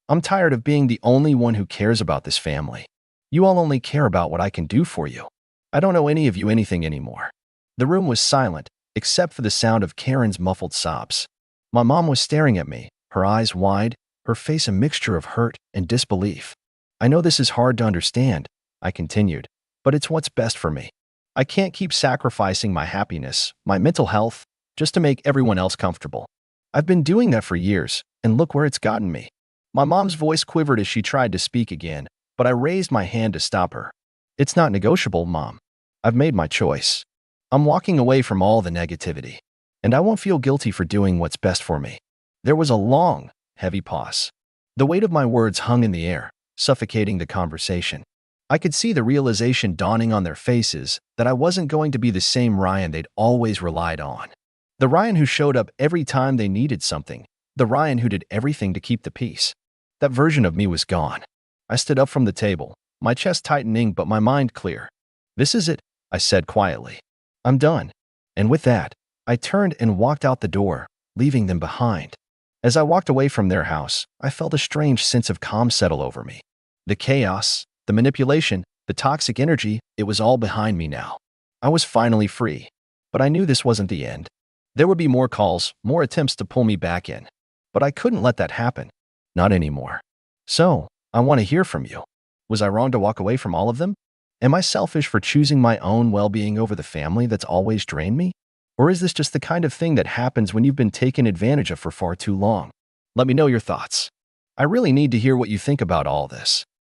I'm tired of being the only one who cares about this family. You all only care about what I can do for you. I don't owe any of you anything anymore. The room was silent, except for the sound of Karen's muffled sobs. My mom was staring at me, her eyes wide, her face a mixture of hurt and disbelief. I know this is hard to understand, I continued, but it's what's best for me. I can't keep sacrificing my happiness, my mental health, just to make everyone else comfortable. I've been doing that for years, and look where it's gotten me. My mom's voice quivered as she tried to speak again, but I raised my hand to stop her. It's not negotiable, Mom. I've made my choice. I'm walking away from all the negativity, and I won't feel guilty for doing what's best for me. There was a long, heavy pause. The weight of my words hung in the air, suffocating the conversation. I could see the realization dawning on their faces that I wasn't going to be the same Ryan they'd always relied on. The Ryan who showed up every time they needed something, the Ryan who did everything to keep the peace. That version of me was gone. I stood up from the table, my chest tightening but my mind clear. This is it, I said quietly. I'm done. And with that, I turned and walked out the door, leaving them behind. As I walked away from their house, I felt a strange sense of calm settle over me. The chaos, the manipulation, the toxic energy, it was all behind me now. I was finally free. But I knew this wasn't the end. There would be more calls, more attempts to pull me back in. But I couldn't let that happen. Not anymore. So, I want to hear from you. Was I wrong to walk away from all of them? Am I selfish for choosing my own well-being over the family that's always drained me? Or is this just the kind of thing that happens when you've been taken advantage of for far too long? Let me know your thoughts. I really need to hear what you think about all this.